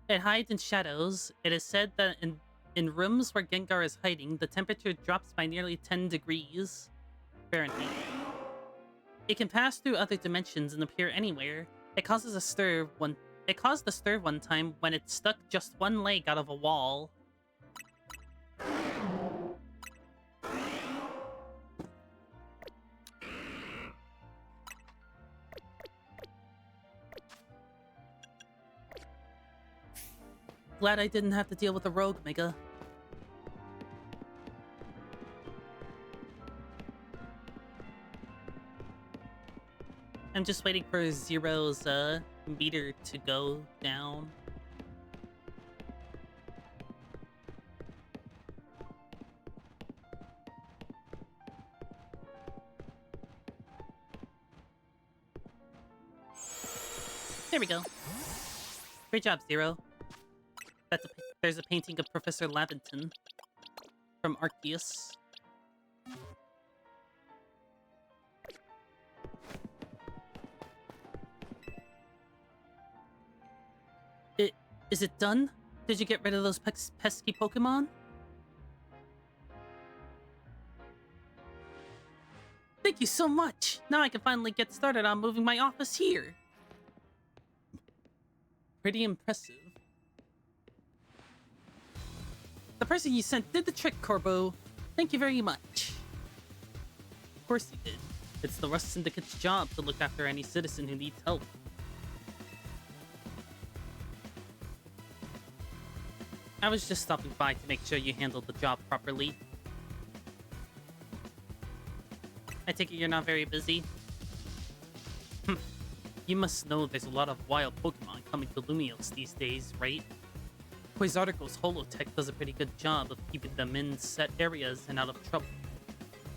It hides in shadows. It is said that in rooms where Gengar is hiding, the temperature drops by nearly 10 degrees Fahrenheit. It can pass through other dimensions and appear anywhere. It caused a stir one time when it stuck just one leg out of a wall. Glad I didn't have to deal with a rogue, Mega. I'm just waiting for Zero's meter to go down. There we go. Great job, Zero. There's a painting of Professor Laventon from Arceus. Is it done? Did you get rid of those pesky Pokemon? Thank you so much! Now I can finally get started on moving my office here! Pretty impressive. The person you sent did the trick, Corbo. Thank you very much. Of course he did. It's the Rust Syndicate's job to look after any citizen who needs help. I was just stopping by to make sure you handled the job properly. I take it you're not very busy? You must know there's a lot of wild Pokemon coming to Lumiose these days, right? Quasarticle's Holotech does a pretty good job of keeping them in set areas and out of trouble.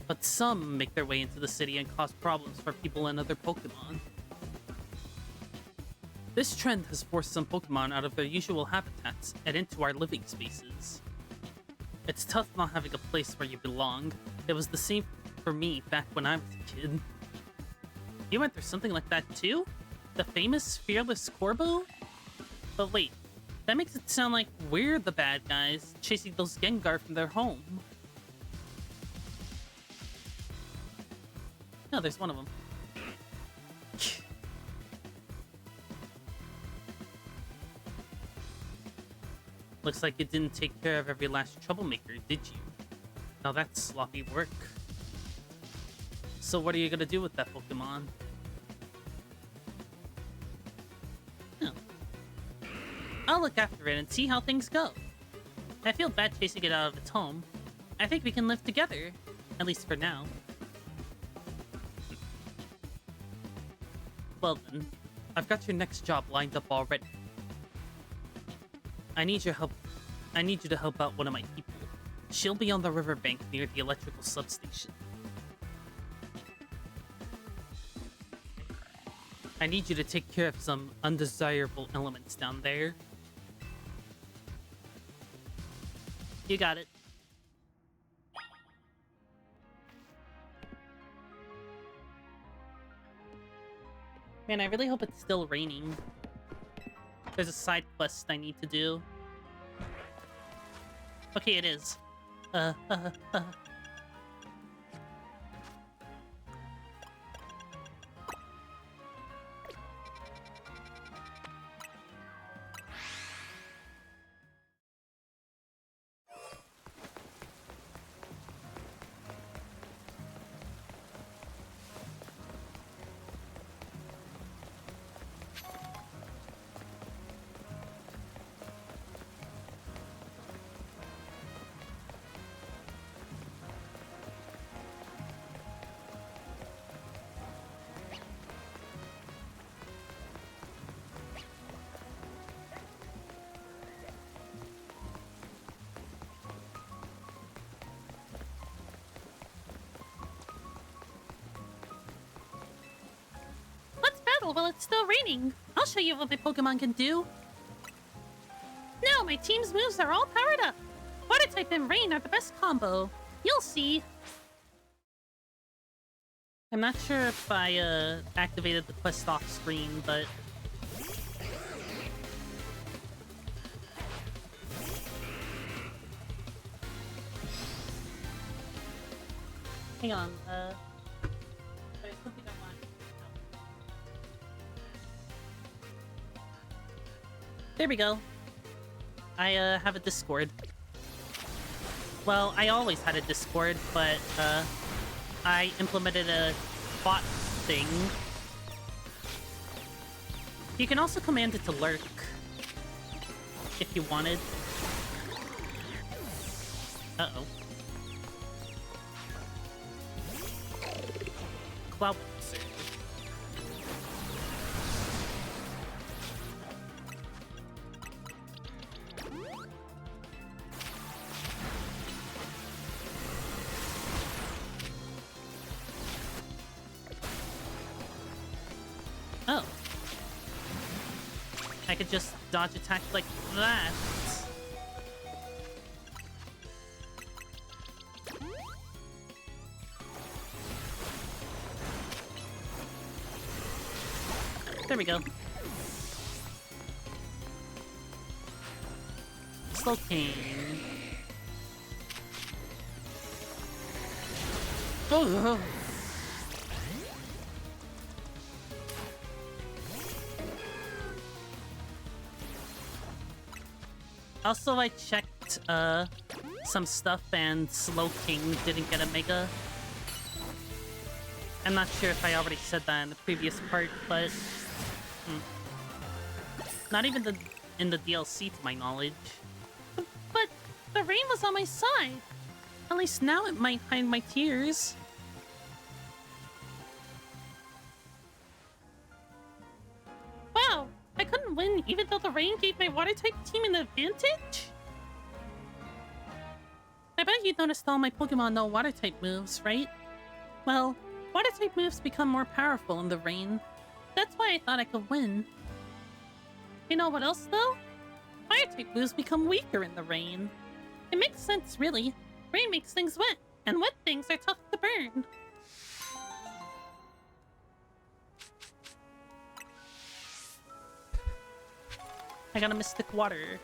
But some make their way into the city and cause problems for people and other Pokemon. This trend has forced some Pokemon out of their usual habitats and into our living spaces. It's tough not having a place where you belong. It was the same for me back when I was a kid. You went through something like that too? The famous Fearless Corbo? But wait, that makes it sound like we're the bad guys chasing those Gengar from their home. No, there's one of them. Looks like you didn't take care of every last troublemaker, did you? Now that's sloppy work. So what are you gonna do with that Pokemon? Oh. I'll look after it and see how things go. I feel bad chasing it out of its home. I think we can live together, at least for now. Well then, I've got your next job lined up already. I need your help. I need you to help out one of my people. She'll be on the riverbank near the electrical substation. I need you to take care of some undesirable elements down there. You got it. Man, I really hope it's still raining. There's a side quest I need to do. Okay, it is. battle while it's still raining. I'll show you what my Pokemon can do. Now my team's moves are all powered up. Water type and rain are the best combo. You'll see. I'm not sure if I activated the quest off screen, but... Hang on, there's something I want. There we go. I have a Discord. Well, I always had a Discord, but I implemented a bot thing. You can also command it to lurk if you wanted. Uh-oh. Cloud Surge. Oh. I could just dodge attack like that. There we go. Slowking. Oh. Also, I checked some stuff and Slowking didn't get a Mega. I'm not sure if I already said that in the previous part, but... Not even in the DLC, to my knowledge. But the rain was on my side. At least now it might hide my tears. Wow, I couldn't win even though the rain gave my water-type team an advantage? I bet you noticed all my Pokemon know water-type moves, right? Well, water-type moves become more powerful in the rain. That's why I thought I could win. You know what else, though? Fire-type moves become weaker in the rain. It makes sense, really. Rain makes things wet, and wet things are tough to burn. I got a Mystic Water.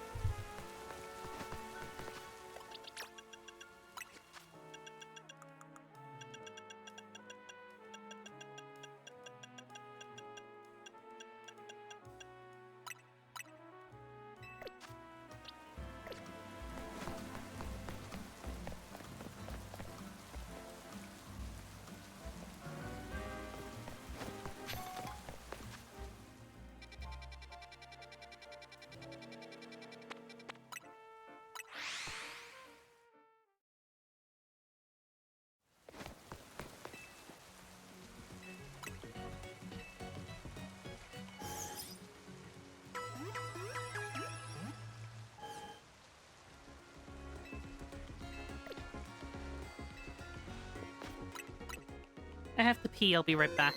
I have to pee, I'll be right back.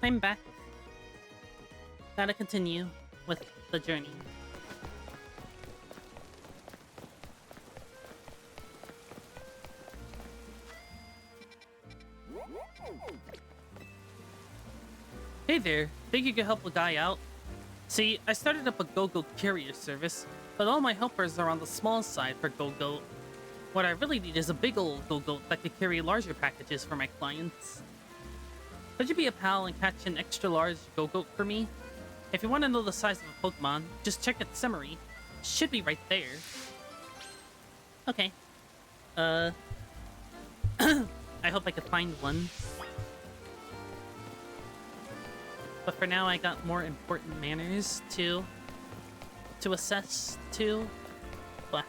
I'm back. Gotta continue with the journey. Hey there, think you could help a guy out? See, I started up a GoGo courier service, but all my helpers are on the small side for GoGo. What I really need is a big old GoGo that could carry larger packages for my clients. Could you be a pal and catch an extra large GoGo for me? If you want to know the size of a Pokemon, just check its summary. Should be right there. Okay. I hope I could find one. But for now, I got more important manners to assess too. Blah.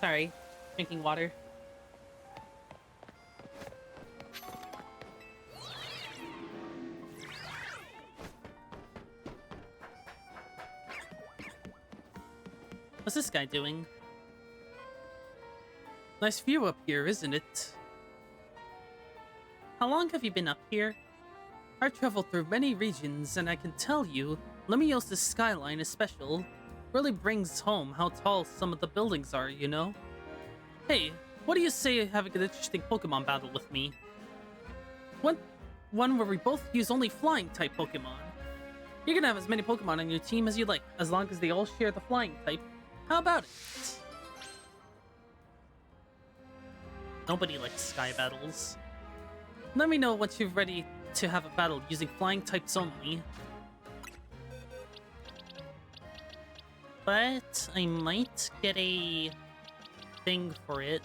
Sorry, drinking water. What's this guy doing? Nice view up here, isn't it? How long have you been up here? I've traveled through many regions, and I can tell you, Lemmios' skyline is special. Really brings home how tall some of the buildings are, you know? Hey, what do you say having an interesting Pokemon battle with me? One where we both use only flying-type Pokemon. You can have as many Pokemon on your team as you like, as long as they all share the flying type. How about it? Nobody likes sky battles. Let me know once you're ready to have a battle using flying types only. But I might get a thing for it.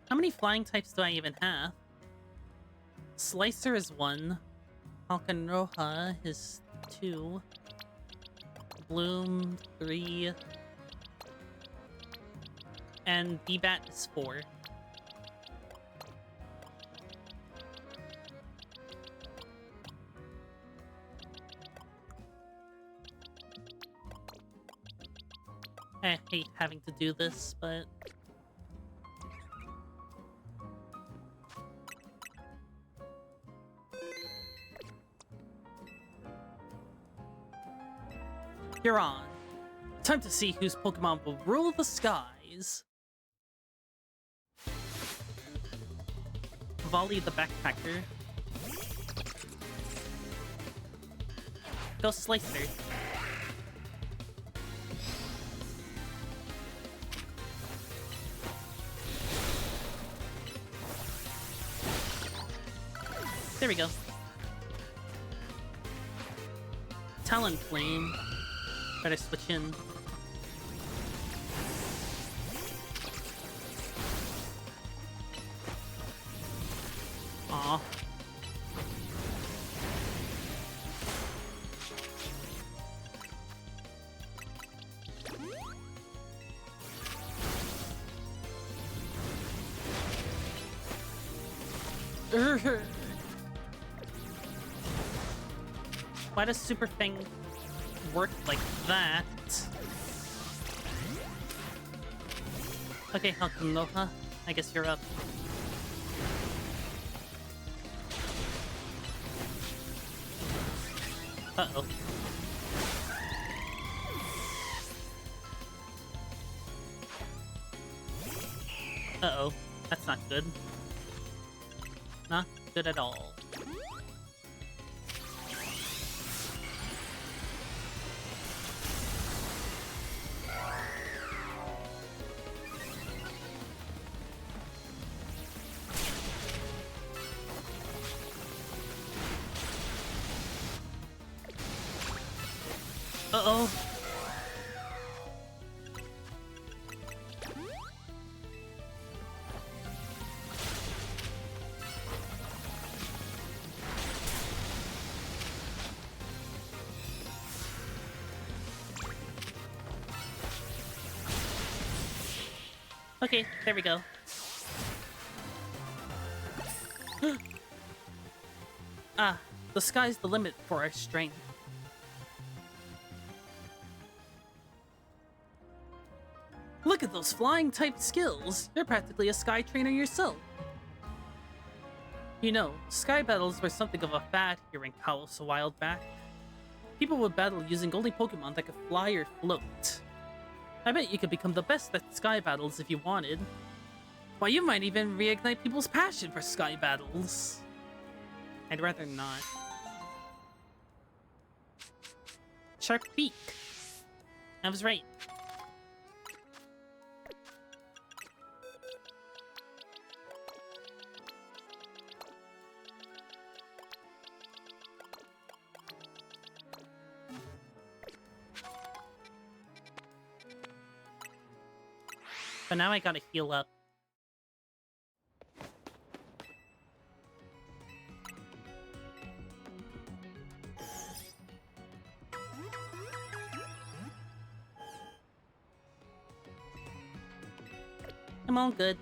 How many flying types do I even have? Slicer is 1. Falconroha is 2. Bloom 3. And Bebat is 4. I hate having to do this, but... You're on. Time to see whose Pokemon will rule the skies. Volley the Backpacker. Go Slicer. There we go. Talonflame. Better switch in. Aw. Why does Super Fang work like that? Okay, Halkunoha, I guess you're up. Uh-oh. Uh-oh. That's not good. Not good at all. Uh-oh. Okay, there we go. Ah, the sky's the limit for our strength. Look at those flying type skills. You're practically a Sky Trainer yourself. You know, Sky battles were something of a fad here in Kalos a while back. People would battle using only Pokemon that could fly or float. I bet you could become the best at Sky battles if you wanted. Why, you might even reignite people's passion for Sky battles. I'd rather not. Shark Peak. I was right. But now I gotta heal up. I'm all good.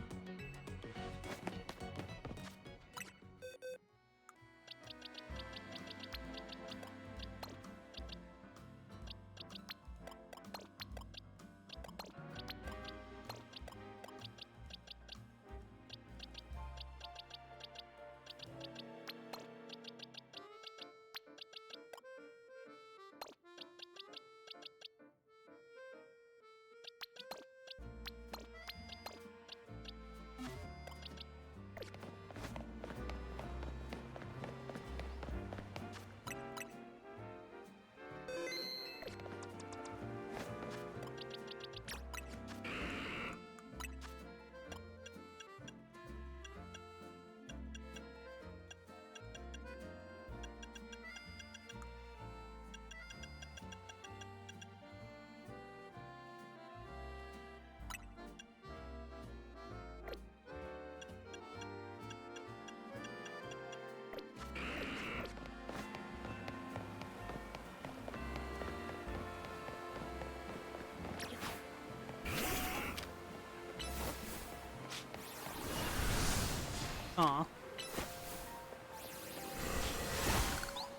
Aw.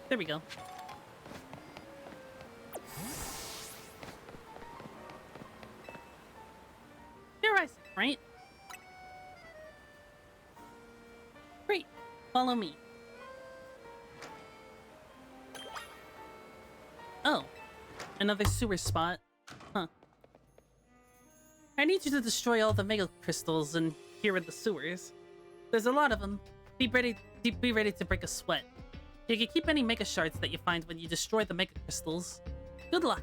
There we go. You're right? Great. Follow me. Oh. Another sewer spot. Huh. I need you to destroy all the Mega Crystals in here in the sewers. There's a lot of them. Be ready to break a sweat. You can keep any Mega Shards that you find when you destroy the Mega Crystals. Good luck.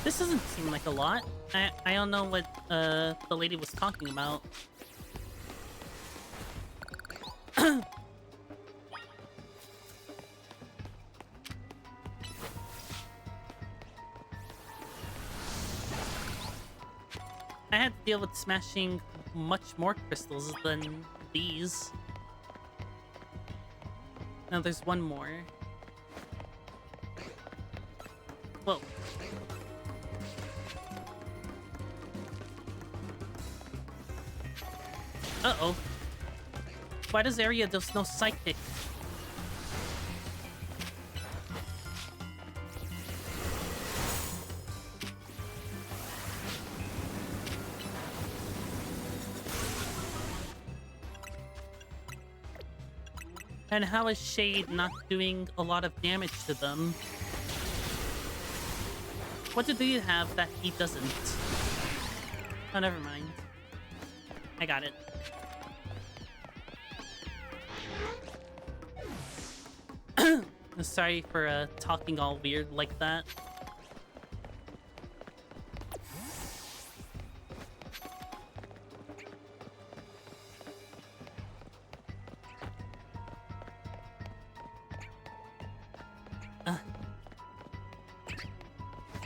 This doesn't seem like a lot. I don't know what the lady was talking about. I had to deal with smashing much more crystals than these. Now there's one more. Whoa. Uh-oh. Why does Ariados know Psychic? And how is Shade not doing a lot of damage to them? What do you have that he doesn't? Oh, never mind. I got it. Sorry for talking all weird like that.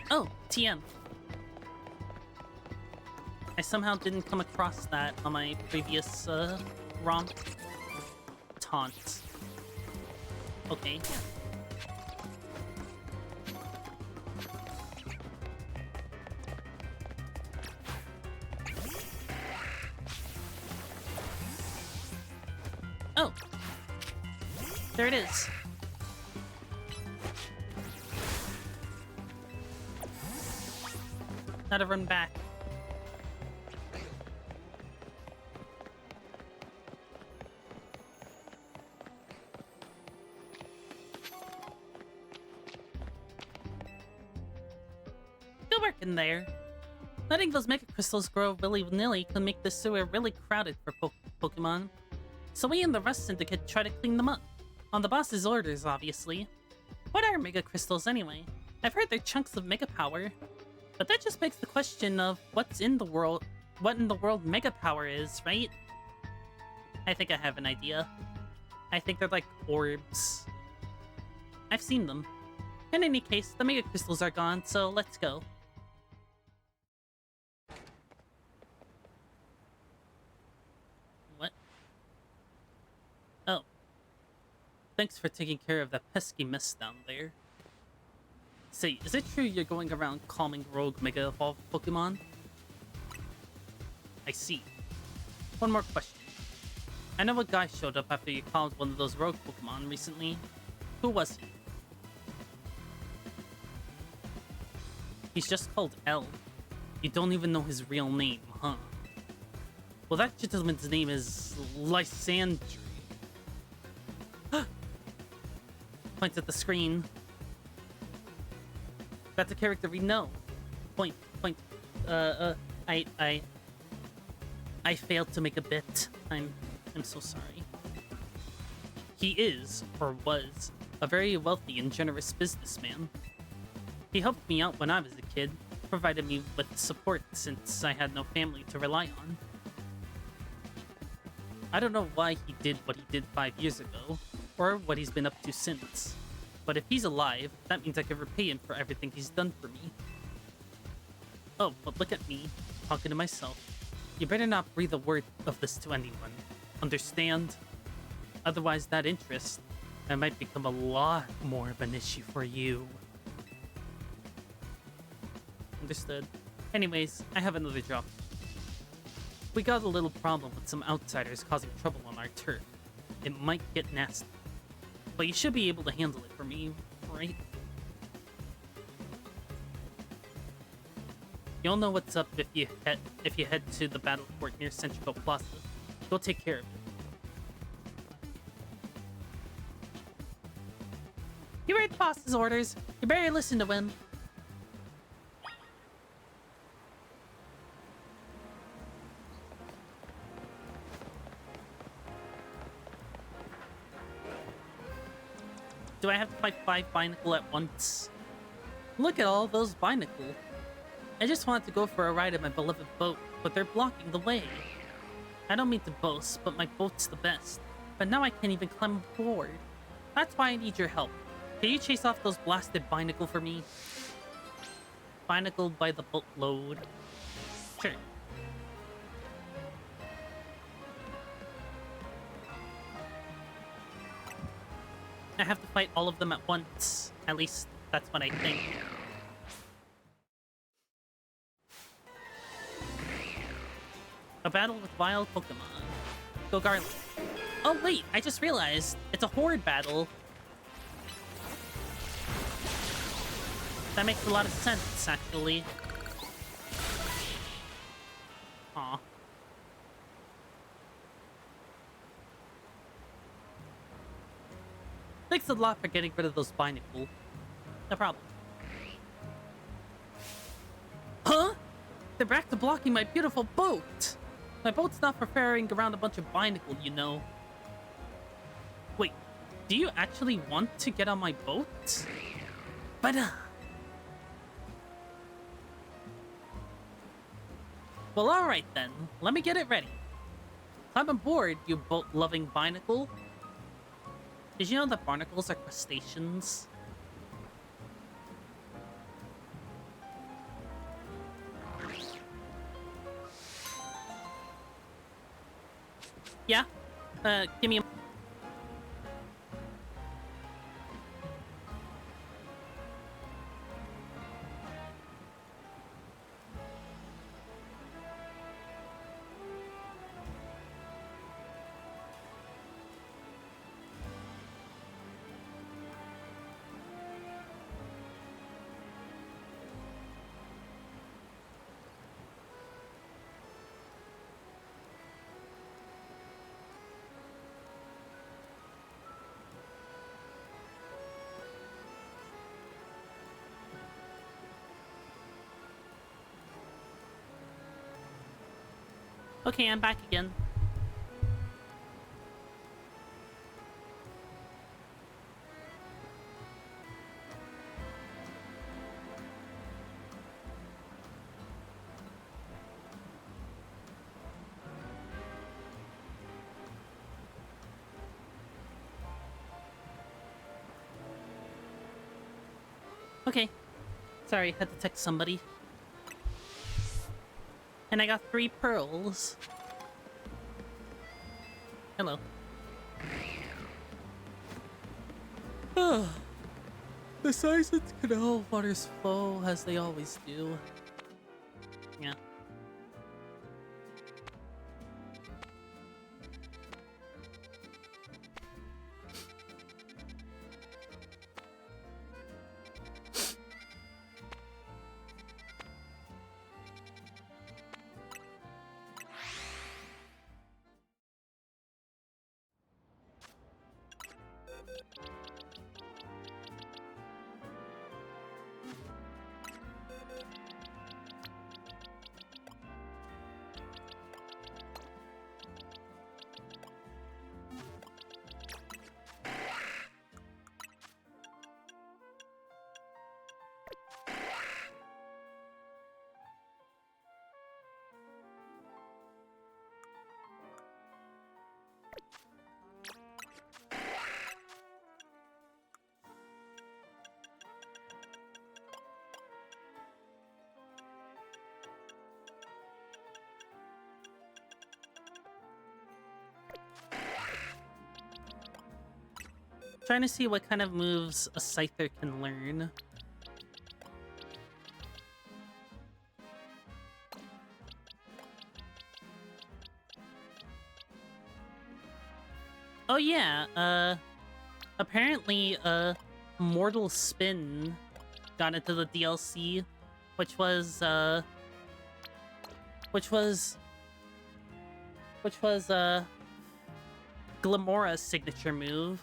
Oh, TM. I somehow didn't come across that on my previous ROM. Taunt. Okay. Oh. There it is. Now to run back. Good work in there. Letting those Mega Crystals grow willy-nilly can make the sewer really crowded for Pokemon. So we and the rest Syndicate try to clean them up. On the boss's orders, obviously. What are Mega Crystals anyway? I've heard they're chunks of Mega Power. But that just begs the question of what in the world Mega Power is, right? I think I have an idea. I think they're like orbs. I've seen them. In any case, the Mega Crystals are gone, so let's go. What? Oh. Thanks for taking care of that pesky mess down there. Say, is it true you're going around calming rogue Mega Evolved Pokemon? I see. One more question. I know a guy showed up after you calmed one of those rogue Pokemon recently. Who was he? He's just called L. You don't even know his real name, huh? Well, that gentleman's name is Lysandre. Points at the screen. That's a character we know. Point. I failed to make a bit. I'm so sorry. He is, or was, a very wealthy and generous businessman. He helped me out when I was a kid, provided me with support since I had no family to rely on. I don't know why he did what he did 5 years ago, or what he's been up to since. But if he's alive, that means I can repay him for everything he's done for me. Oh, but look at me, talking to myself. You better not breathe a word of this to anyone. Understand? Otherwise, that interest, that might become a lot more of an issue for you. Understood. Anyways, I have another job. We got a little problem with some outsiders causing trouble on our turf. It might get nasty. But you should be able to handle it for me, right? You'll know what's up if you head to the battle fort near Centrico Plaza. Go take care of it. You heard the boss's orders. You better listen to him. Do I have to fight 5 Binacle at once? Look at all those Binacle. I just wanted to go for a ride in my beloved boat, but they're blocking the way. I don't mean to boast, but my boat's the best. But now I can't even climb aboard. That's why I need your help. Can you chase off those blasted Binacle for me? Binacle by the boatload. Sure. I have to fight all of them at once. At least, that's what I think. A battle with wild Pokemon. Go Garlic. Oh wait, I just realized. It's a horde battle. That makes a lot of sense, actually. Aw. Thanks a lot for getting rid of those binacles. No problem. Huh? They're back to blocking my beautiful boat! My boat's not for ferrying around a bunch of binacles, you know. Wait, do you actually want to get on my boat? But well, alright then. Let me get it ready. Climb aboard, you boat-loving binacle. Did you know that barnacles are crustaceans? Yeah? Give me a... Okay, I'm back again. Okay. Sorry, had to text somebody. And I got 3 pearls. Hello. The Seison's canal waters flow as they always do. Yeah. Trying to see what kind of moves a Scyther can learn. Oh yeah, apparently, Mortal Spin got into the DLC, which was Glamora's signature move.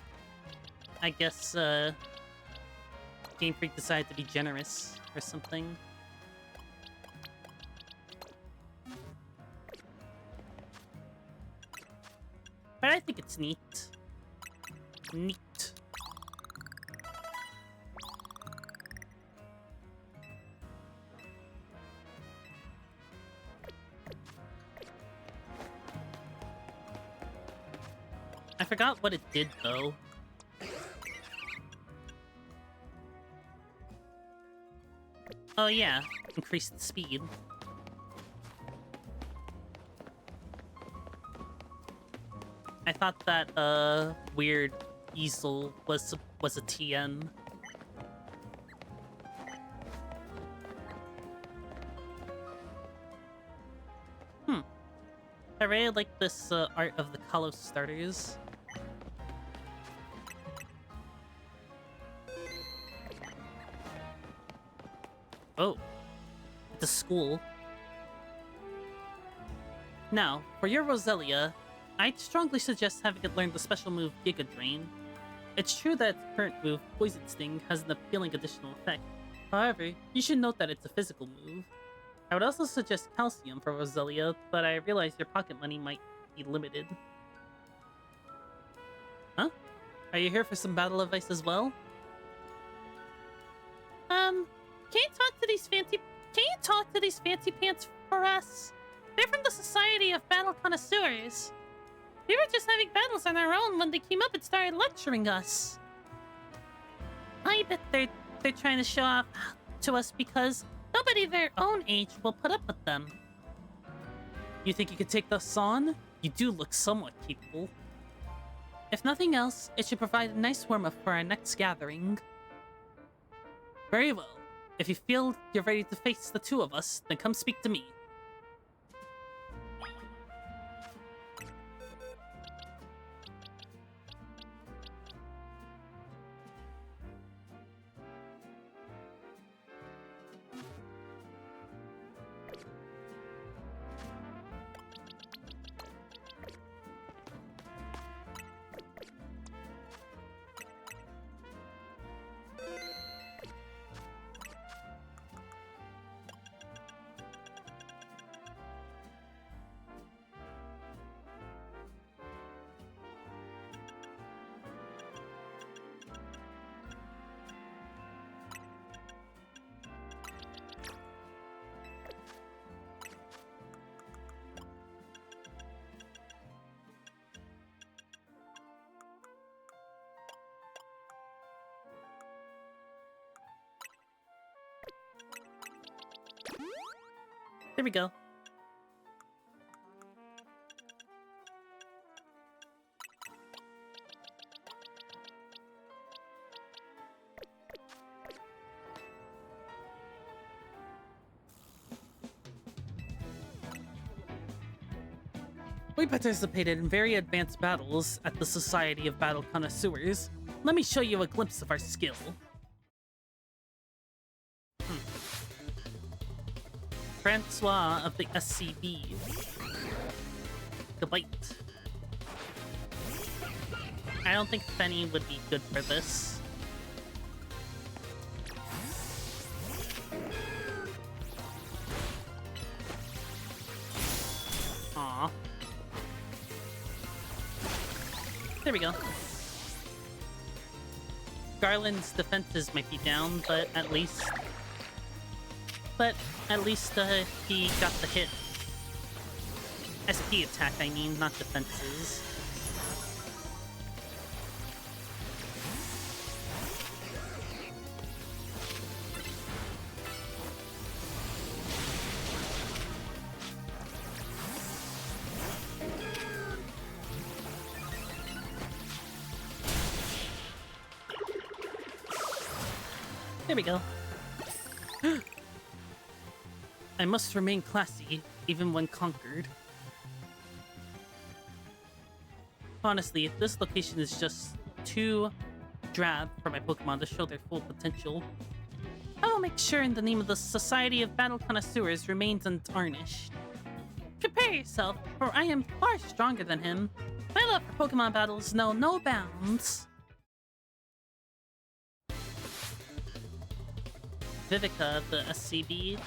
I guess, Game Freak decided to be generous or something. But I think it's neat. Neat. I forgot what it did, though. Oh yeah, increased speed. I thought that weird easel was a TM. I really like this art of the Kalos starters. Oh, it's a school. Now, for your Roselia, I'd strongly suggest having it learn the special move Giga Drain. It's true that its current move, Poison Sting, has an appealing additional effect. However, you should note that it's a physical move. I would also suggest Calcium for Roselia, but I realize your pocket money might be limited. Huh? Are you here for some battle advice as well? Can you talk to these fancy pants for us? They're from the Society of Battle Connoisseurs. We were just having battles on our own when they came up and started lecturing us. I bet they're trying to show off to us because nobody their own age will put up with them. You think you could take us on? You do look somewhat capable. If nothing else, it should provide a nice warm-up for our next gathering. Very well. If you feel you're ready to face the two of us, then come speak to me. There we go. We participated in very advanced battles at the Society of Battle Connoisseurs. Let me show you a glimpse of our skill. Francois of the SCB. The bite. I don't think Fenny would be good for this. Aww. There we go. Garland's defenses might be down, but at least he got the hit. SP attack, I mean, not defenses. There we go. I must remain classy, even when conquered. Honestly, if this location is just too drab for my Pokemon to show their full potential, I will make sure in the name of the Society of Battle Connoisseurs remains untarnished. Prepare yourself, for I am far stronger than him. My love for Pokemon battles know no bounds. Vivica of the SCB.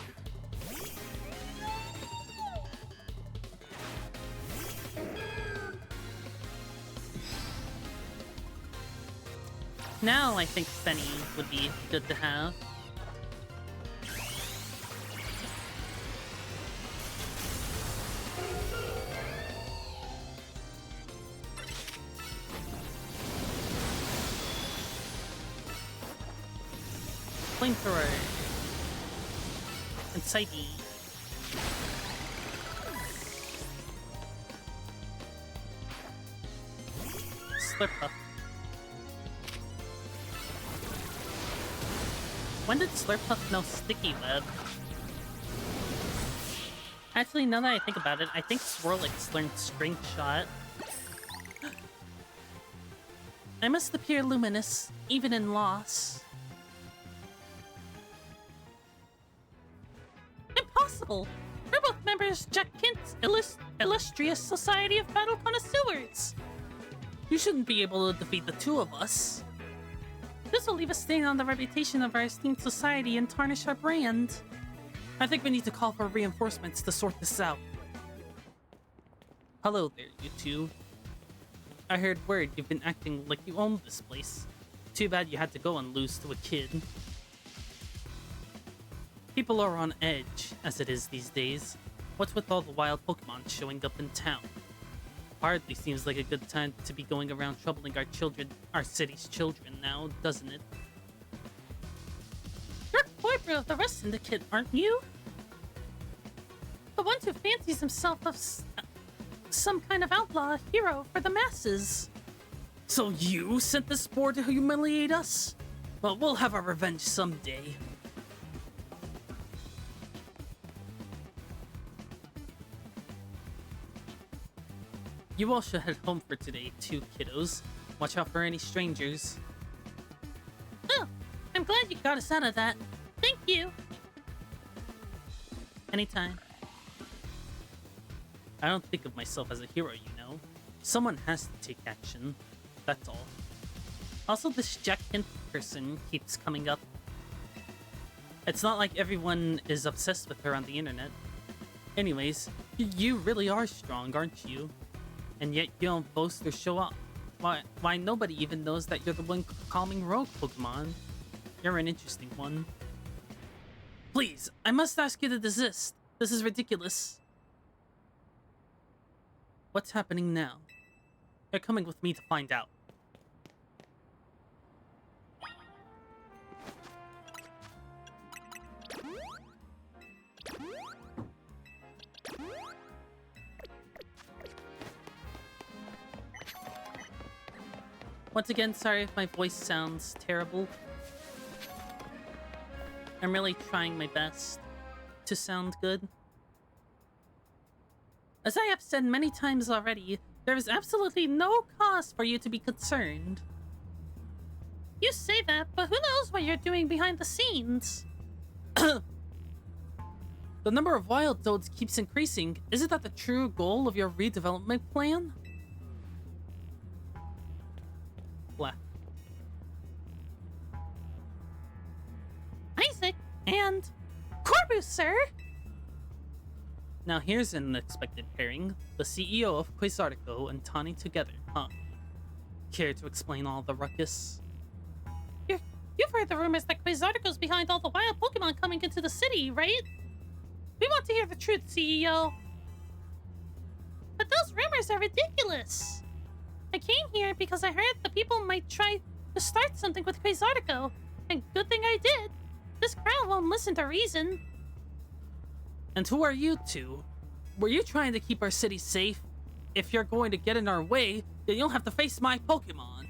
Now I think Fenny would be good to have. Flamethrower. And Psyche. Slurpuff. When did Slurpuff know Sticky Web? Actually, now that I think about it, I think Swirlix learned Strength Shot. I must appear luminous, even in loss. Impossible! We're both members Jack Kent's illustrious Society of Battle Connoisseurs! You shouldn't be able to defeat the two of us. This will leave a stain on the reputation of our esteemed society and tarnish our brand. I think we need to call for reinforcements to sort this out. Hello there, you two. I heard word you've been acting like you own this place. Too bad you had to go and lose to a kid. People are on edge, as it is these days. What's with all the wild Pokemon showing up in town? Hardly seems like a good time to be going around troubling our city's children now, doesn't it? You're Koibra of the Rest Syndicate, aren't you? The one who fancies himself of some kind of outlaw hero for the masses. So you sent this boar to humiliate us? Well, we'll have our revenge someday. You all should head home for today, too, kiddos. Watch out for any strangers. Oh, I'm glad you got us out of that. Thank you. Anytime. I don't think of myself as a hero, you know. Someone has to take action. That's all. Also, this Jack Kent person keeps coming up. It's not like everyone is obsessed with her on the internet. Anyways, you really are strong, aren't you? And yet you don't boast or show off. Why nobody even knows that you're the one calming rogue Pokemon? You're an interesting one. Please, I must ask you to desist. This is ridiculous. What's happening now? You're coming with me to find out. Once again, sorry if my voice sounds terrible. I'm really trying my best to sound good. As I have said many times already, there is absolutely no cause for you to be concerned. You say that, but who knows what you're doing behind the scenes? The number of wild toads keeps increasing. Isn't that the true goal of your redevelopment plan? Black. Isaac and Corbu, sir! Now here's an unexpected pairing. The CEO of Quasartico and Tawny together, huh? Care to explain all the ruckus? You've heard the rumors that Quasartico's behind all the wild Pokemon coming into the city, right? We want to hear the truth, CEO. But those rumors are ridiculous. I came here because I heard the people might try to start something with Quasartico, and good thing I did. This crowd won't listen to reason. And who are you two? Were you trying to keep our city safe? If you're going to get in our way, then you'll have to face my Pokemon.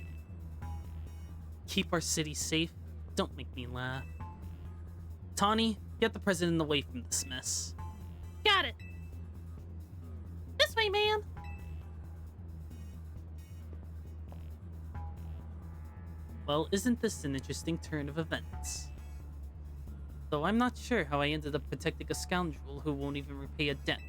Keep our city safe? Don't make me laugh. Tawny, get the president away from this mess. Got it. This way, man. Well, isn't this an interesting turn of events? Though I'm not sure how I ended up protecting a scoundrel who won't even repay a debt.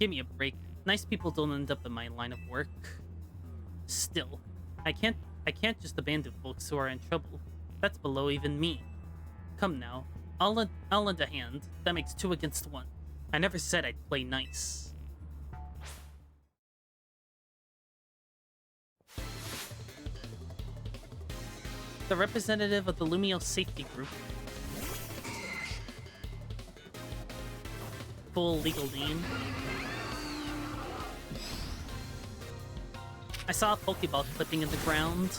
Give me a break. Nice people don't end up in my line of work. Still, I can't just abandon folks who are in trouble. That's below even me. Come now, I'll lend a hand. That makes 2 against 1. I never said I'd play nice. The representative of the Lumio Safety Group. Full legal name. I saw a Pokeball clipping in the ground.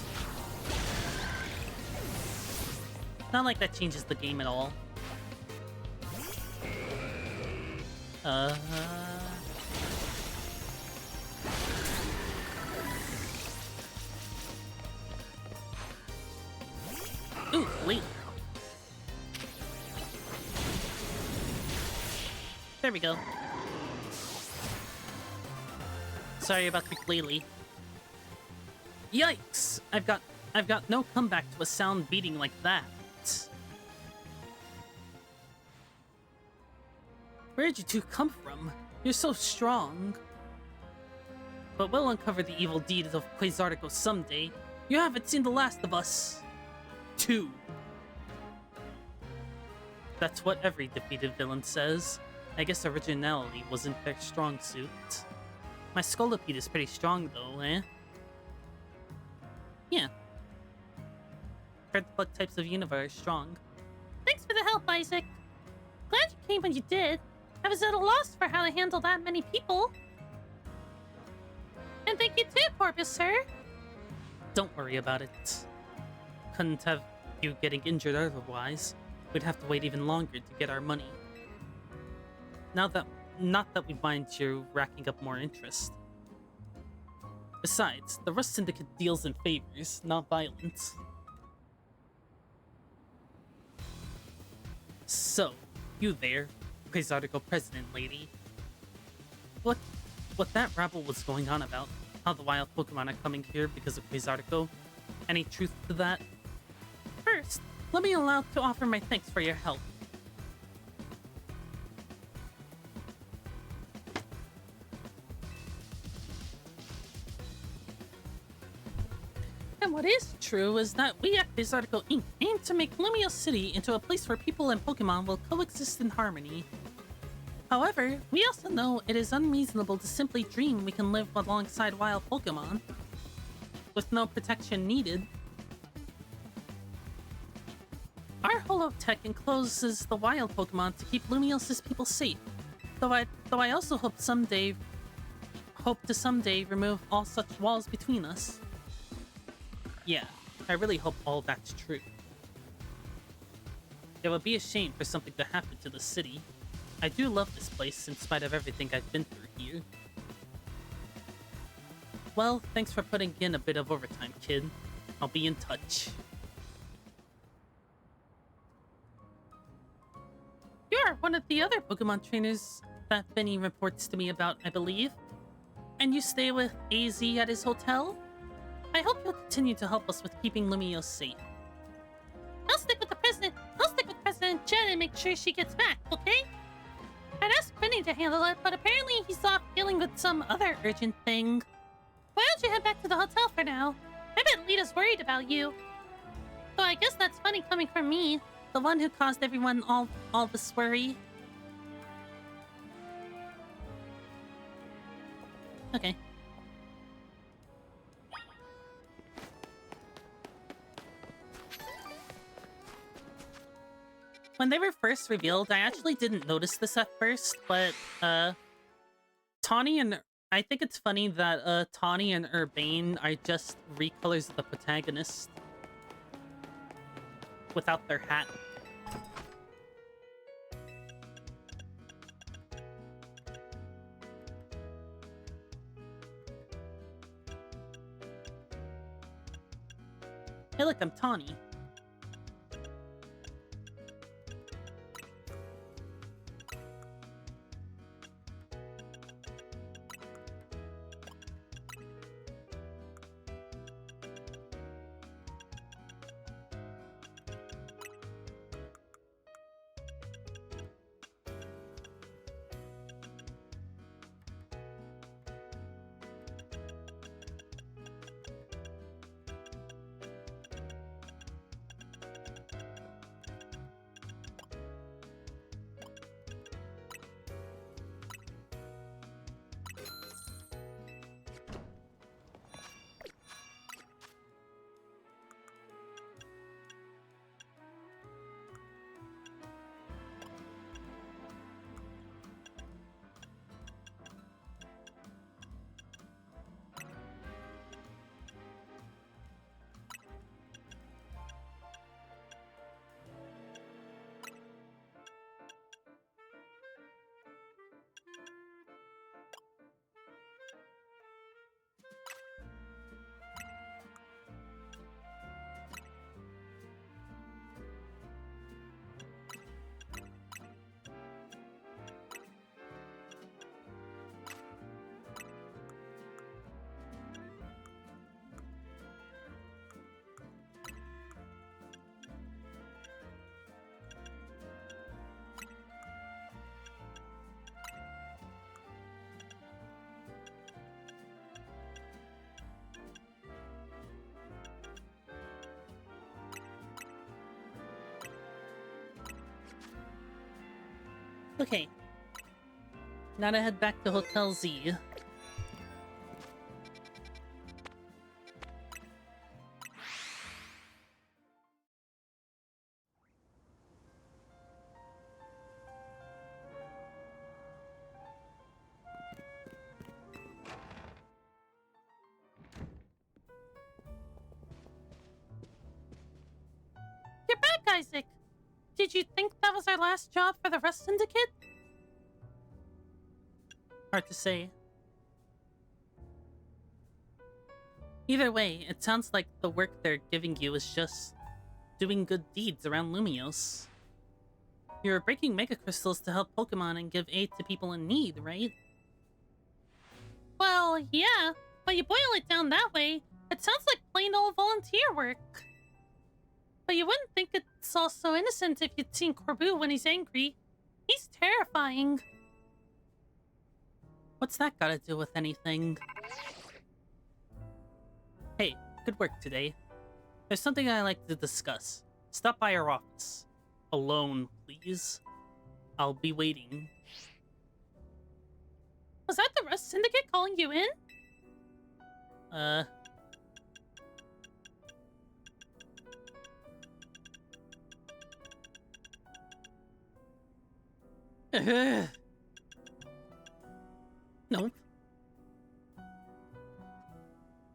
Not like that changes the game at all. Ooh, wait. There we go. Sorry about Ukulele. Yikes! I've got no comeback to a sound beating like that. Where'd you two come from? You're so strong. But we'll uncover the evil deeds of Quasartico someday. You haven't seen the last of us. 2. That's what every defeated villain says. I guess originality wasn't their strong suit. My Scolipede is pretty strong though, eh? Yeah. Heard the bug types of Unova are strong. Thanks for the help, Isaac. Glad you came when you did. I was at a loss for how to handle that many people. And thank you too, Corvus, sir. Don't worry about it. Couldn't have you getting injured otherwise. We'd have to wait even longer to get our money. Not that we mind you racking up more interest. Besides, the Rust Syndicate deals in favors, not violence. So, you there, Quasartico President Lady. What that rabble was going on about? How the wild Pokemon are coming here because of Quasartico? Any truth to that? First, let me allow to offer my thanks for your help. And what is true is that we at Quasartico Inc. aim to make Lumiose City into a place where people and Pokemon will coexist in harmony. However, we also know it is unreasonable to simply dream we can live alongside wild Pokemon, with no protection needed. Our Holotech encloses the wild Pokemon to keep Lumiose's people safe, though I also hope to someday remove all such walls between us. Yeah, I really hope all that's true. It would be a shame for something to happen to the city. I do love this place in spite of everything I've been through here. Well, thanks for putting in a bit of overtime, kid. I'll be in touch. You're one of the other Pokemon trainers that Benny reports to me about, I believe. And you stay with AZ at his hotel? I hope you'll continue to help us with keeping Lumiose safe. I'll stick with President Jen and make sure she gets back, okay? I'd asked Benny to handle it, but apparently he's off dealing with some other urgent thing. Why don't you head back to the hotel for now? I bet Lita's worried about you. Though I guess that's funny coming from me, the one who caused everyone all this worry. Okay. When they were first revealed, I actually didn't notice this at first, but, Tawny and... I think it's funny that, Tawny and Urbane are just recolors of the protagonist. Without their hat. Hey look, I'm Tawny. Okay. Now to head back to Hotel Z. You're back, Isaac! Did you think that was our last job for the Rust Syndicate? Hard to say. Either way, it sounds like the work they're giving you is just doing good deeds around Lumios. You're breaking Mega Crystals to help Pokemon and give aid to people in need, right? Well, yeah, but you boil it down that way, it sounds like plain old volunteer work. But you wouldn't think it's all so innocent if you'd seen Corbu when he's angry. He's terrifying. What's that gotta do with anything? Hey, good work today. There's something I'd like to discuss. Stop by our office. Alone, please. I'll be waiting. Was that the Rust Syndicate calling you in? Nope.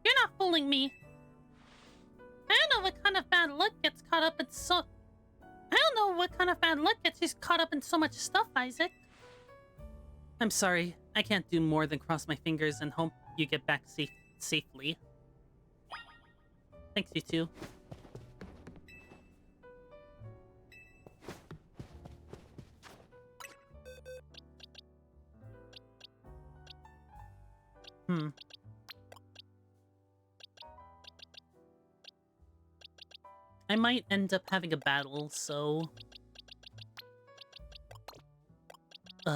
You're not fooling me. I don't know what kind of bad luck gets caught up in so... I don't know what kind of bad luck gets you caught up in so much stuff, Isaac. I'm sorry. I can't do more than cross my fingers and hope you get back safely. Thanks, you two. I might end up having a battle, so... You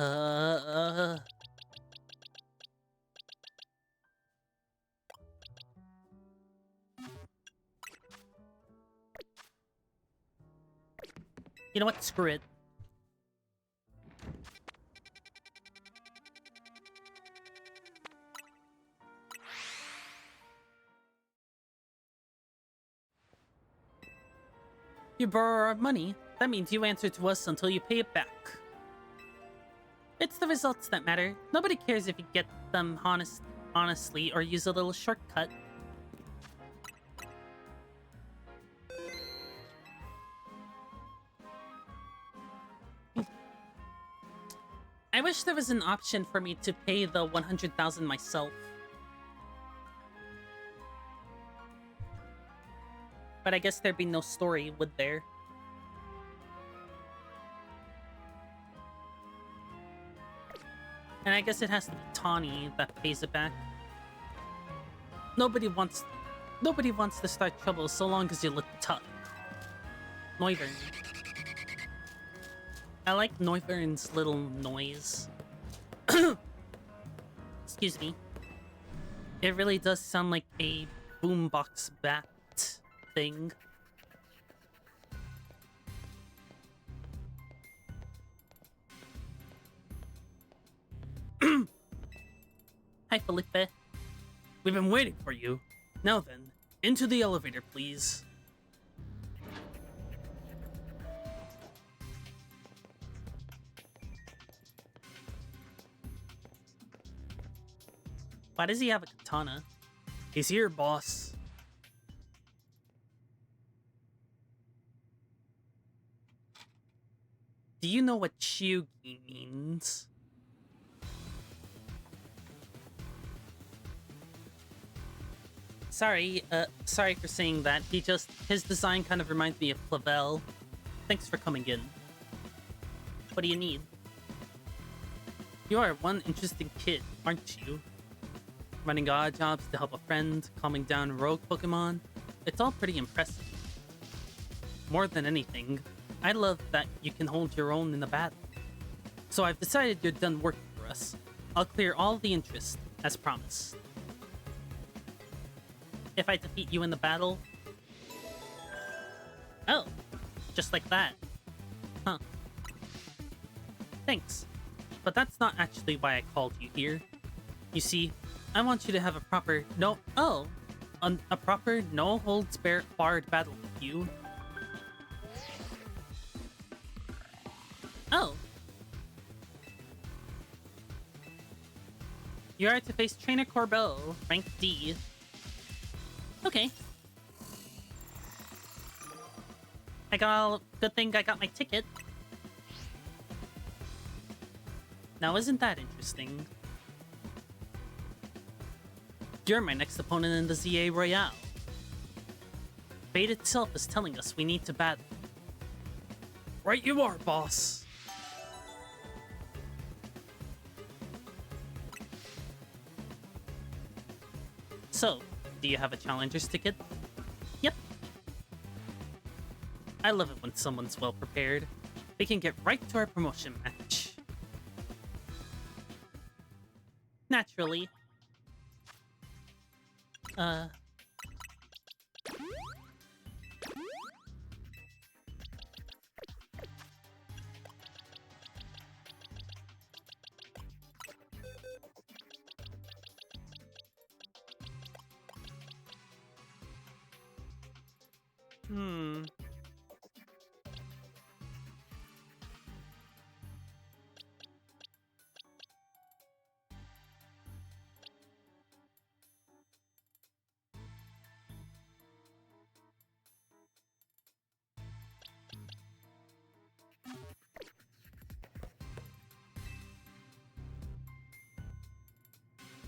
know what? Screw it. You borrow our money. That means you answer to us until you pay it back. It's the results that matter. Nobody cares if you get them honestly or use a little shortcut. I wish there was an option for me to pay the 100,000 myself. But I guess there'd be no story, would there? And I guess it has to be Tawny that pays it back. Nobody wants to start trouble so long as you look tough. Noivern. I like Noivern's little noise. Excuse me. It really does sound like a boombox bat thing. Hi, Felipe. We've been waiting for you. Now then, into the elevator, please. Why does he have a katana? He's here, boss. Do you know what Chugi means? Sorry for saying that. His design kind of reminds me of Clavel. Thanks for coming in. What do you need? You are one interesting kid, aren't you? Running odd jobs to help a friend, calming down rogue Pokemon. It's all pretty impressive. More than anything, I love that you can hold your own in the battle. So I've decided you're done working for us. I'll clear all the interest, as promised. If I defeat you in the battle... Oh, just like that. Huh. Thanks. But that's not actually why I called you here. You see, I want you to have a proper a proper no-holds-barred battle with you. Oh. You are to face Trainer Corbeau, rank D. Okay. Good thing I got my ticket. Now isn't that interesting? You're my next opponent in the ZA Royale. Fate itself is telling us we need to battle. Right you are, boss. So, do you have a challenger's ticket? Yep. I love it when someone's well prepared. We can get right to our promotion match. Naturally.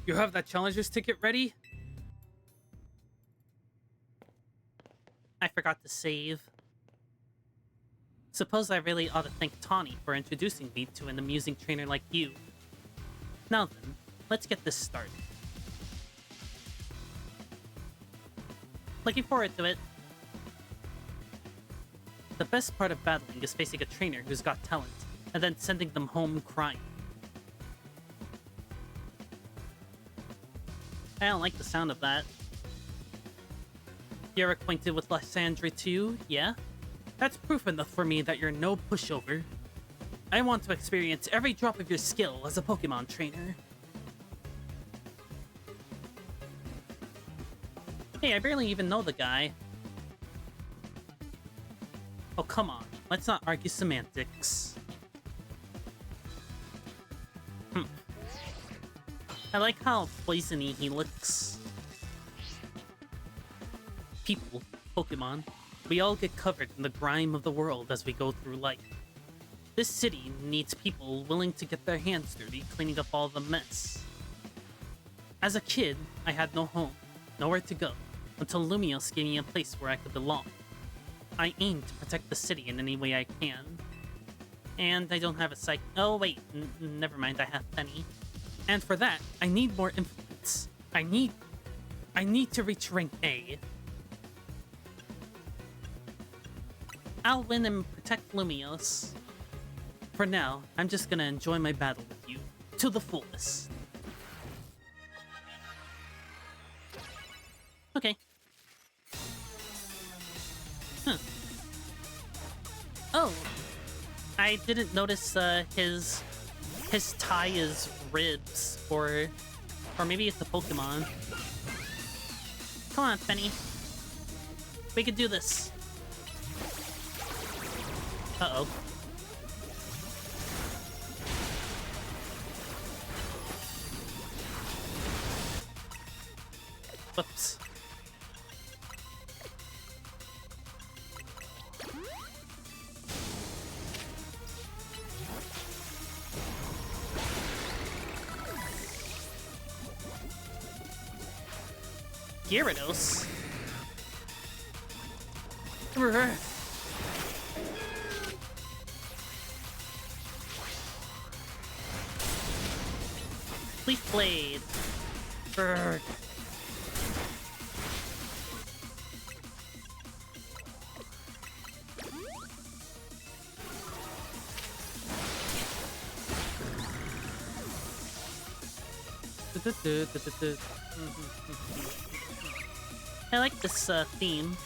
You have that challenger's ticket ready? I forgot to save. Suppose I really ought to thank Tawny for introducing me to an amusing trainer like you. Now then, let's get this started. Looking forward to it. The best part of battling is facing a trainer who's got talent, and then sending them home crying. I don't like the sound of that. You're acquainted with Lysandre too, yeah? That's proof enough for me that you're no pushover. I want to experience every drop of your skill as a Pokemon trainer. Hey, I barely even know the guy. Oh, come on. Let's not argue semantics. I like how poisony he looks. People, Pokemon, we all get covered in the grime of the world as we go through life. This city needs people willing to get their hands dirty cleaning up all the mess. As a kid, I had no home, nowhere to go, until Lumiose gave me a place where I could belong. I aim to protect the city in any way I can. And I don't have a psych- oh wait, never mind, I have Penny. And for that, I need more influence. I need to reach rank A. I'll win and protect Lumiose. For now, I'm just gonna enjoy my battle with you to the fullest. Okay. Huh. Oh, I didn't notice his tie is ribs, or maybe it's a Pokemon. Come on, Penny. We could do this. Uh-oh. Whoops. Gyarados? Leaf Blade. Brr. I like this theme.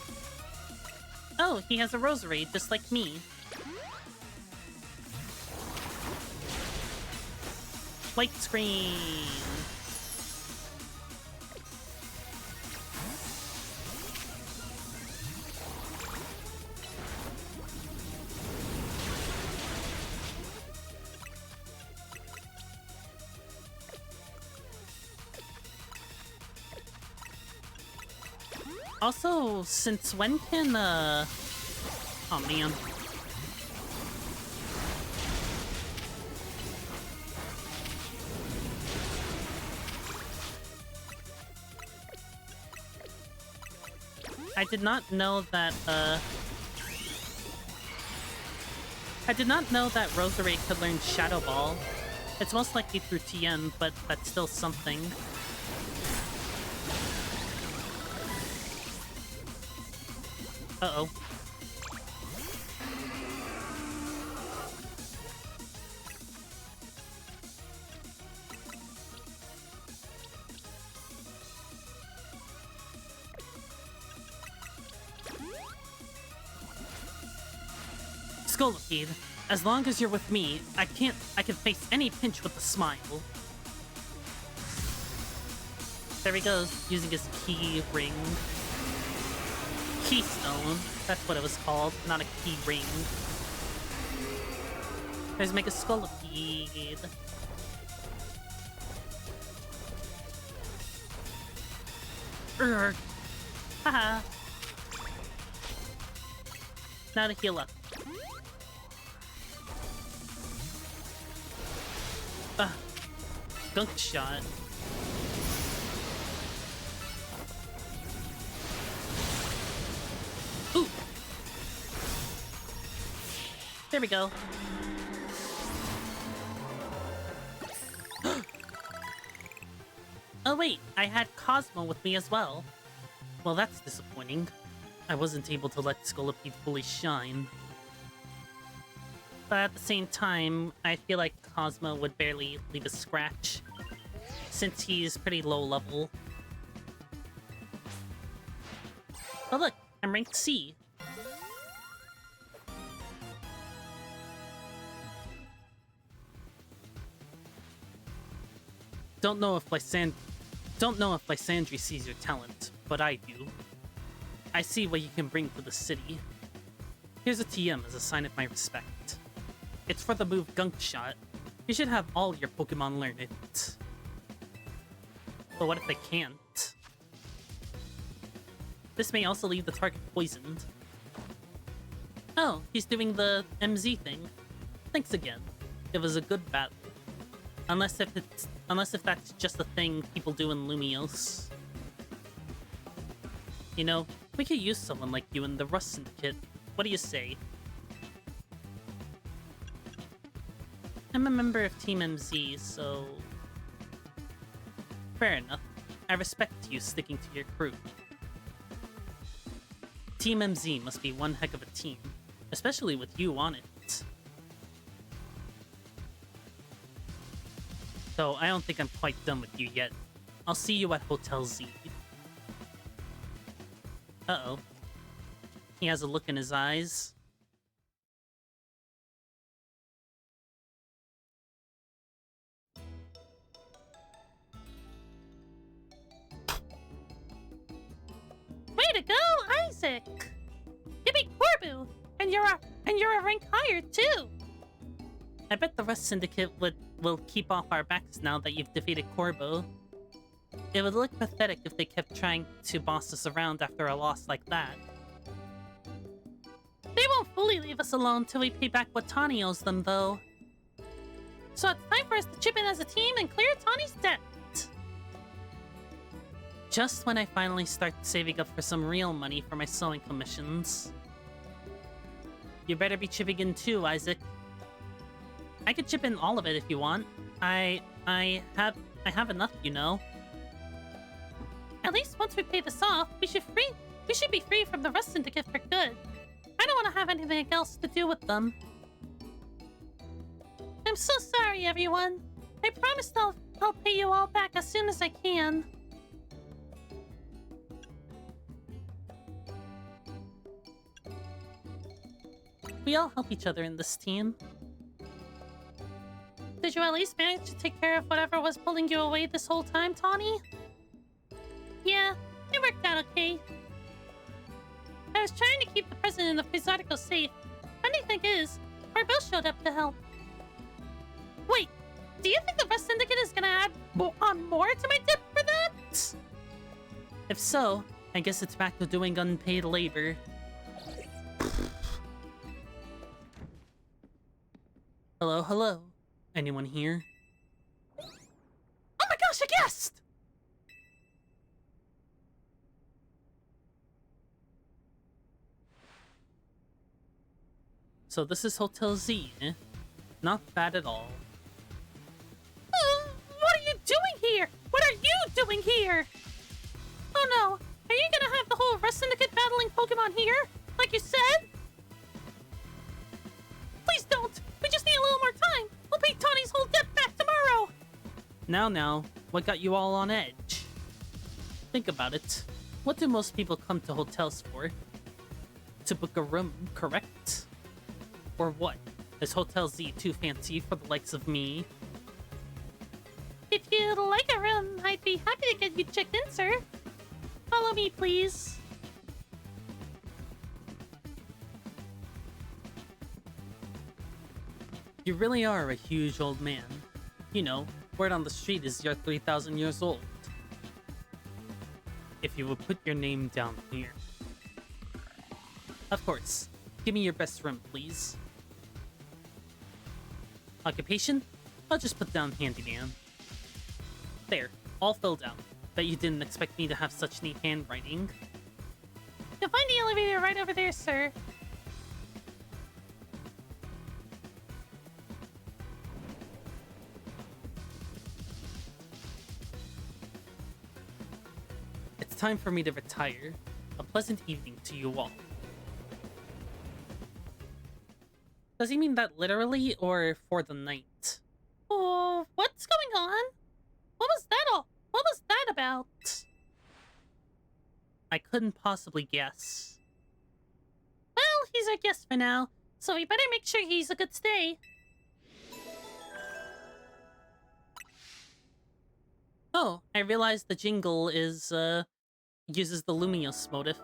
Oh, he has a rosary just like me. White screen! Also, since when can, oh man. I did not know that, I did not know that Roserade could learn Shadow Ball. It's most likely through TM, but that's still something. Uh-oh. Scolipede, as long as you're with me, I can face any pinch with a smile. There he goes, using his key ring. Keystone, that's what it was called, not a key ring. There's Mega Scolipede. Urgh. Haha. Now to heal up. Gunk shot. Ooh. There we go. Oh wait, I had Cosmo with me as well. Well, that's disappointing. I wasn't able to let Scolipede fully shine. But at the same time, I feel like Cosmo would barely leave a scratch, since he's pretty low level. Oh look, I'm ranked C. Don't know if Lysandre sees your talent, but I do. I see what you can bring to the city. Here's a TM as a sign of my respect. It's for the move Gunk Shot. You should have all your Pokemon learn it. But what if they can't? This may also leave the target poisoned. Oh, he's doing the MZ thing. Thanks again. It was a good battle. Unless if that's just a thing people do in Lumiose. You know, we could use someone like you in the Rust Syndicate. What do you say? I'm a member of Team MZ, so... Fair enough. I respect you sticking to your crew. Team MZ must be one heck of a team, especially with you on it. Though I don't think I'm quite done with you yet. I'll see you at Hotel Z. Uh-oh. He has a look in his eyes. Way to go, Isaac! You beat Corbu! And you're a rank higher too! I bet the Rust Syndicate will keep off our backs now that you've defeated Corbo. It would look pathetic if they kept trying to boss us around after a loss like that. They won't fully leave us alone till we pay back what Tawny owes them, though. So it's time for us to chip in as a team and clear Tawny's debt. Just when I finally start saving up for some real money for my sewing commissions. You better be chipping in too, Isaac. I could chip in all of it if you want. I have enough, you know. At least once we pay this off, we should be free from the Rust Syndicate for good. I don't want to have anything else to do with them. I'm so sorry, everyone. I promise I'll pay you all back as soon as I can. We all help each other in this team. Did you at least manage to take care of whatever was pulling you away this whole time, Tawny? Yeah, it worked out okay. I was trying to keep the president of Pizartico safe. Funny thing is, our Bill showed up to help. Wait, do you think the Rust Syndicate is gonna add on more to my tip for that? If so, I guess it's back to doing unpaid labor. Hello, hello. Anyone here? Oh my gosh, a guest! So this is Hotel Z, eh? Not bad at all. What are you doing here? What are you doing here? Oh no, are you gonna have the whole Rust Syndicate battling Pokemon here? Like you said? Please don't! We just need a little more time! We'll pay Tawny's whole debt back tomorrow! Now, what got you all on edge? Think about it. What do most people come to hotels for? To book a room, correct? Or what? Is Hotel Z too fancy for the likes of me? If you'd like a room, I'd be happy to get you checked in, sir. Follow me, please. You really are a huge old man. You know, word on the street is you're 3,000 years old. If you would put your name down here. Of course. Give me your best room, please. Occupation? I'll just put down handyman. There, all filled out. Bet you didn't expect me to have such neat handwriting. You'll find the elevator right over there, sir. It's time for me to retire. A pleasant evening to you all. Does he mean that literally or for the night? Oh, what's going on? What was that all? What was that about? I couldn't possibly guess. Well, he's our guest for now, so we better make sure he's a good stay. Oh, I realized the jingle is, uses the Lumiose motif.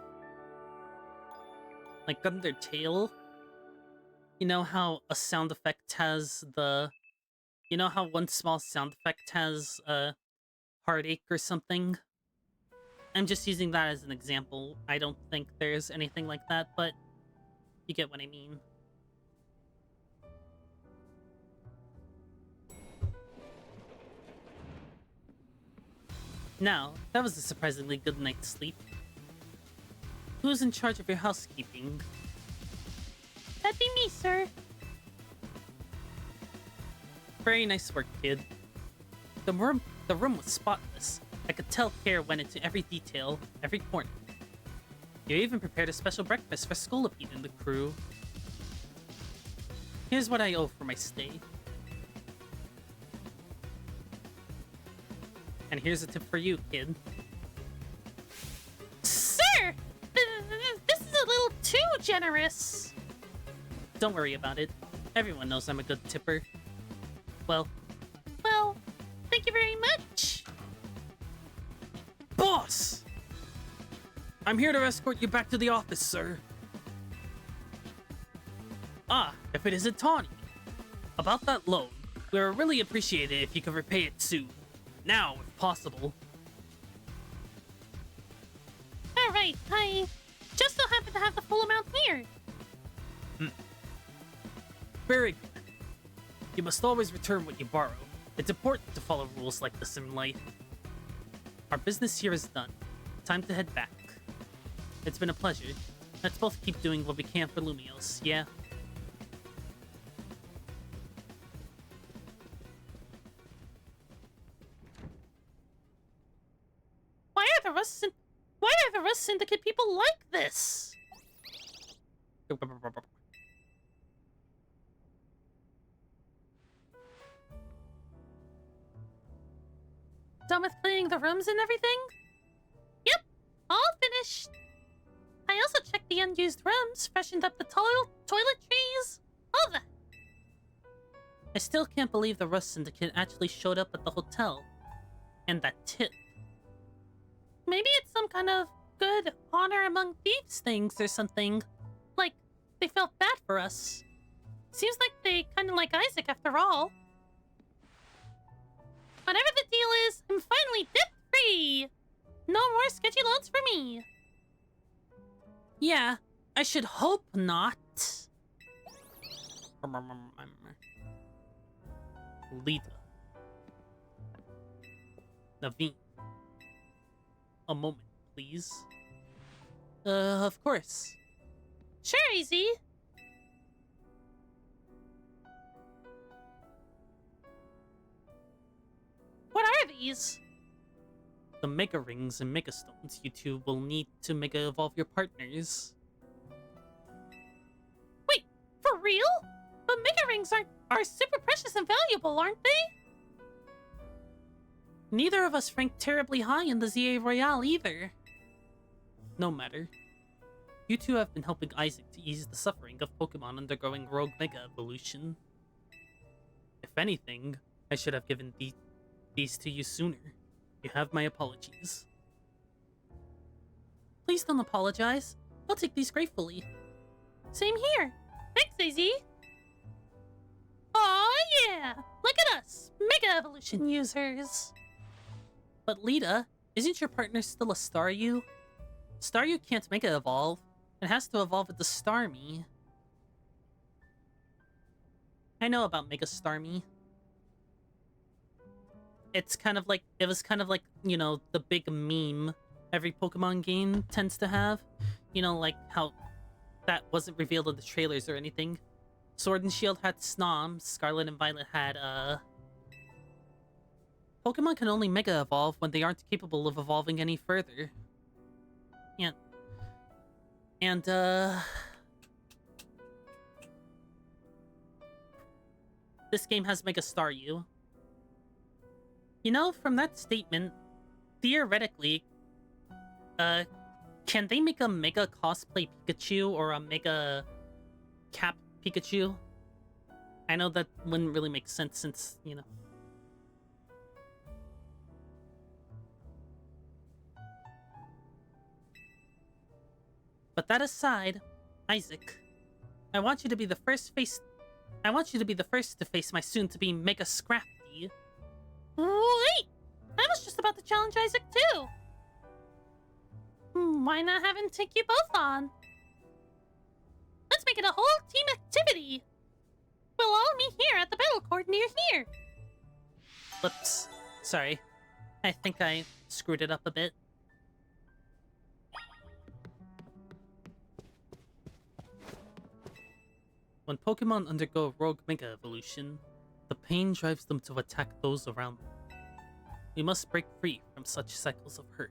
Like Undertale. You know how a sound effect has the... You know how one small sound effect has, heartache or something? I'm just using that as an example. I don't think there's anything like that, but you get what I mean. Now, that was a surprisingly good night's sleep. Who's in charge of your housekeeping? That'd be me, sir. Very nice work, kid. The room was spotless. I could tell care went into every detail, every corner. You even prepared a special breakfast for Scolipede and the crew. Here's what I owe for my stay. And here's a tip for you, kid. Sir! This is a little too generous. Don't worry about it. Everyone knows I'm a good tipper. Well, thank you very much. Boss! I'm here to escort you back to the office, sir. Ah, if it isn't Tawny. About that loan, we would really appreciate it if you could repay it soon. Now, if possible. Alright, I just so happen to have the full amount here. Very good. You must always return what you borrow. It's important to follow rules like this in life. Our business here is done. Time to head back. It's been a pleasure. Let's both keep doing what we can for Lumiose, yeah? Why are the Rust Syndicate people like this? Done with cleaning the rooms and everything? Yep, all finished. I also checked the unused rooms, freshened up the toiletries, all that. I still can't believe the Rust Syndicate actually showed up at the hotel. And that tip. Maybe it's some kind of good honor among thieves things or something. Like, they felt bad for us. Seems like they kind of like Isaac after all. Whatever the deal is, I'm finally debt-free! No more sketchy loans for me! Yeah, I should hope not. Lita. Naveen. A moment, please. Of course. Sure, Easy. What are these? The Mega Rings and Mega Stones you two will need to Mega Evolve your partners. Wait, for real? But Mega Rings are super precious and valuable, aren't they? Neither of us ranked terribly high in the ZA Royale either. No matter. You two have been helping Isaac to ease the suffering of Pokemon undergoing Rogue Mega Evolution. If anything, I should have given these to you sooner. You have my apologies. Please don't apologize. I'll take these gratefully. Same here. Thanks, AZ. Aw, yeah! Look at us, Mega Evolution users. But Lita, isn't your partner still a Staryu? Staryu can't Mega Evolve. It has to evolve with the Starmie. I know about Mega Starmie. It was kind of like, you know, the big meme every Pokemon game tends to have. You know, like how that wasn't revealed in the trailers or anything. Sword and Shield had Snom, Scarlet and Violet had, Pokemon can only Mega Evolve when they aren't capable of evolving any further. And, this game has Mega Staryu. You know, from that statement, theoretically, can they make a Mega Cosplay Pikachu or a Mega Cap Pikachu? I know that wouldn't really make sense since, you know. But that aside, Isaac, I want you to be the first to face my soon-to-be Mega Scrafty. Wait! I was just about to challenge Isaac too! Why not have him take you both on? Let's make it a whole team activity! We'll all meet here at the battle court near here! Whoops. Sorry. I think I screwed it up a bit. When Pokemon undergo Rogue Mega Evolution, the pain drives them to attack those around them. We must break free from such cycles of hurt.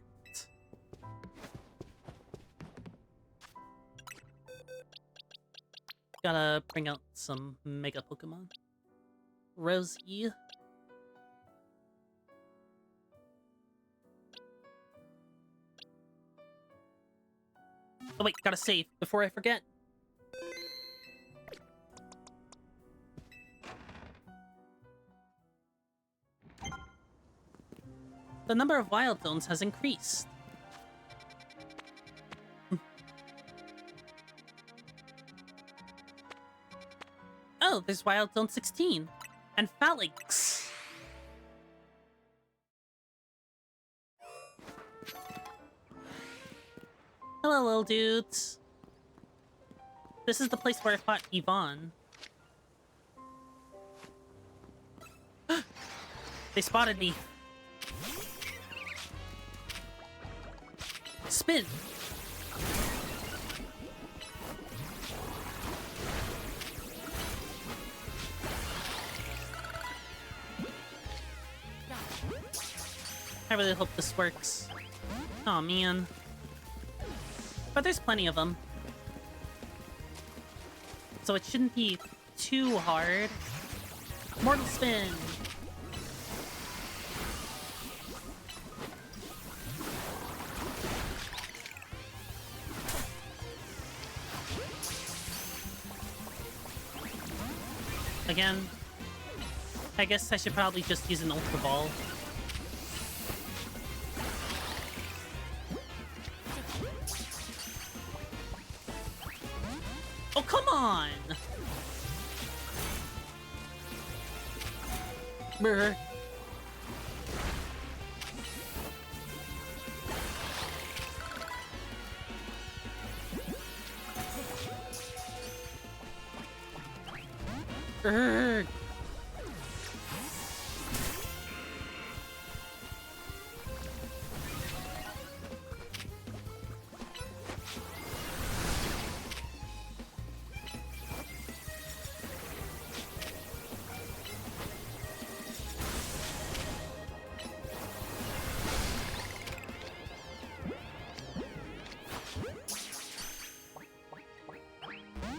Gotta bring out some Mega Pokemon. Rosie. Oh wait, gotta save before I forget. The number of Wild Zones has increased. Oh, there's Wild Zone 16. And Phalanx. Hello, little dudes. This is the place where I fought Yvonne. They spotted me. Spin! I really hope this works. Aw, man. But there's plenty of them. So it shouldn't be too hard. Mortal Spin! Again. I guess I should probably just use an Ultra Ball. Oh, come on! Brr. Urgh.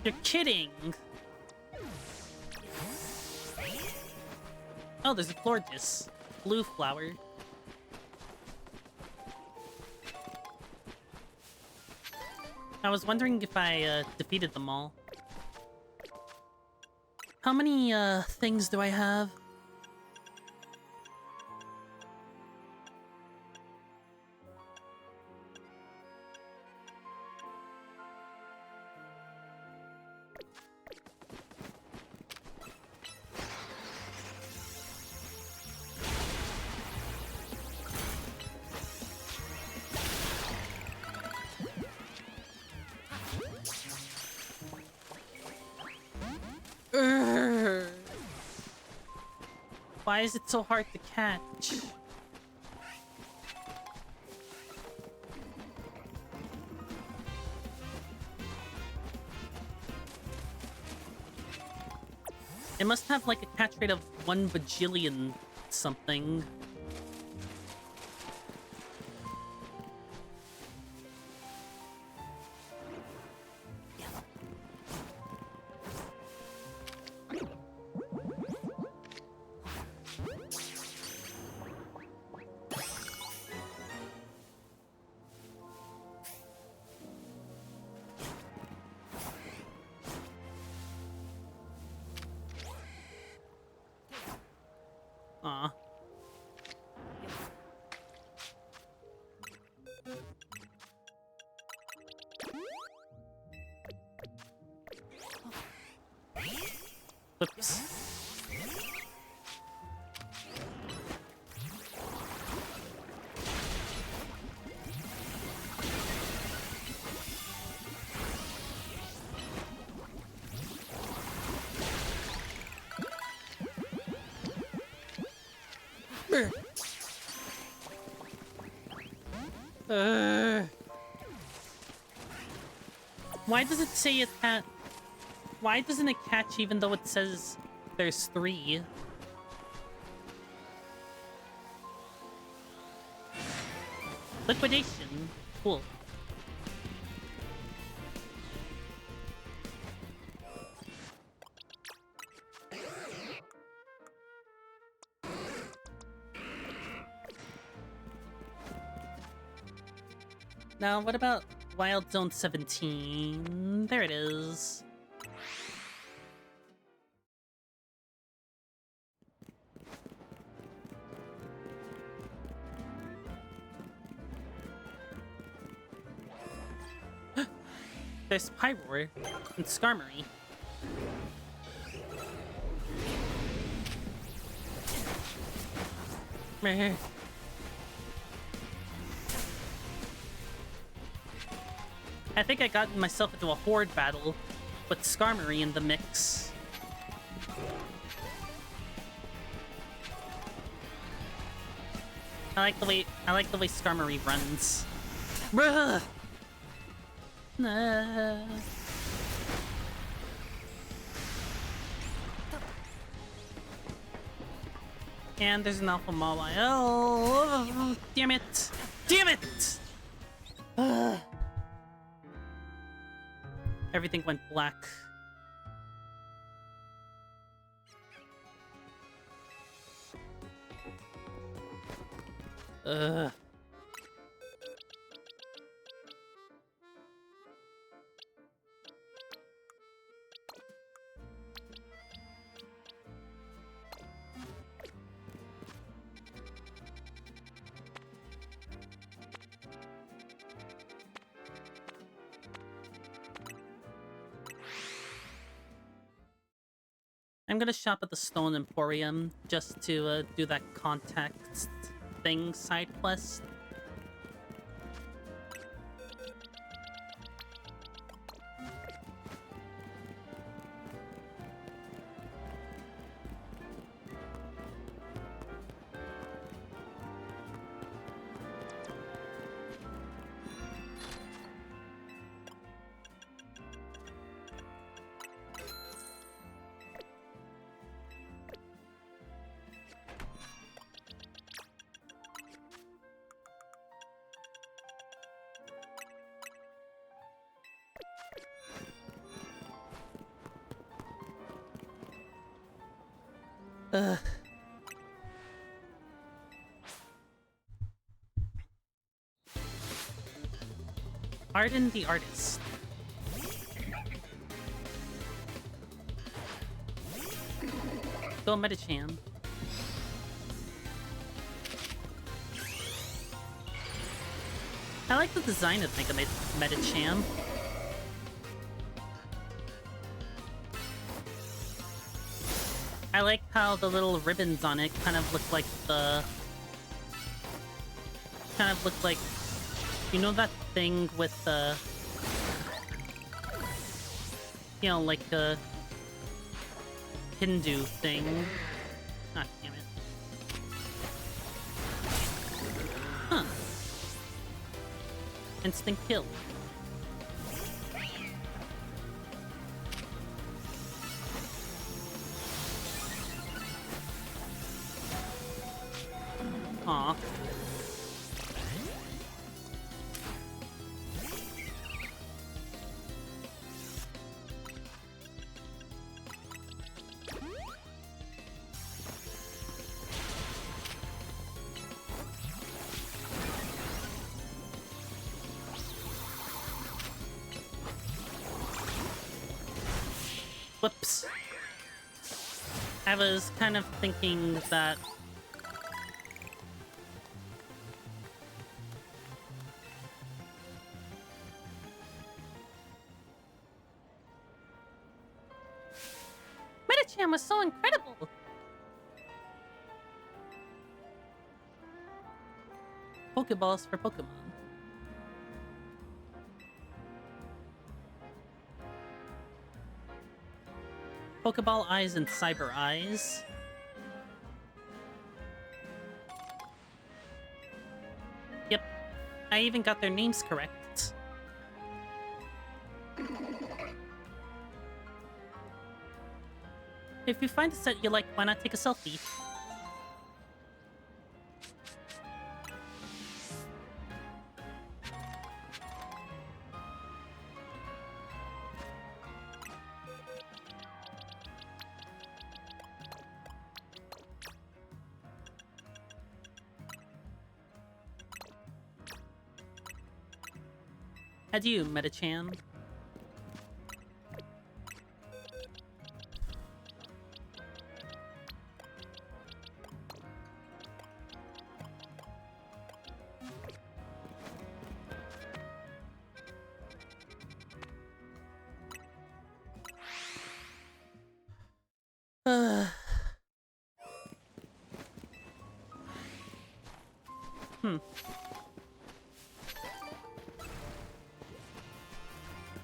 You're kidding! Oh, there's a Florges. Blue flower. I was wondering if I defeated them all. How many things do I have? Urgh. Why is it so hard to catch? It must have like a catch rate of 1 bajillion something. Aw. Whoops. Brr. Why does it say it can't? Why doesn't it catch even though it says there's 3? Liquidation. Cool. Now, what about Wild Zone 17? There it is. There's Pyroar and Skarmory. Meh. I think I got myself into a horde battle with Skarmory in the mix. I like the way Skarmory runs. Bruh. Nah. And there's an Alpha Mawile. Oh, damn it! Damn it! Everything went black. Ugh. I'm gonna shop at the Stone Emporium just to do that context thing side quest. Ugh. Arden the Artist. Go Medicham. I like the design of Mega Medicham. I like how the little ribbons on it kind of look like you know that thing with the like a Hindu thing. Ah, damn it. Huh. Instant kill. Aw. Whoops. I was kind of thinking that Medicham was so incredible! Pokeballs for Pokemon. Pokeball Eyes and Cyber Eyes. Yep, I even got their names correct. If you find a set you like, why not take a selfie? Adieu, Medicham.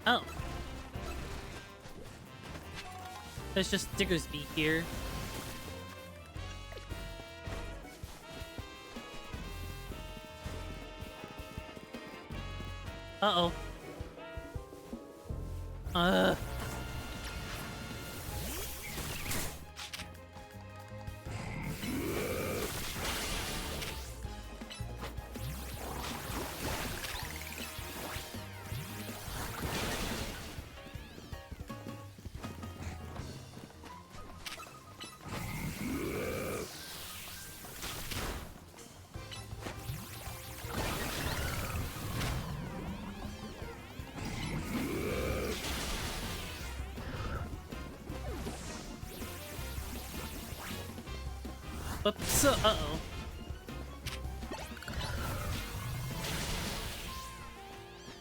Oh. There's just Diggersby here. Uh-oh. Oops, uh-oh.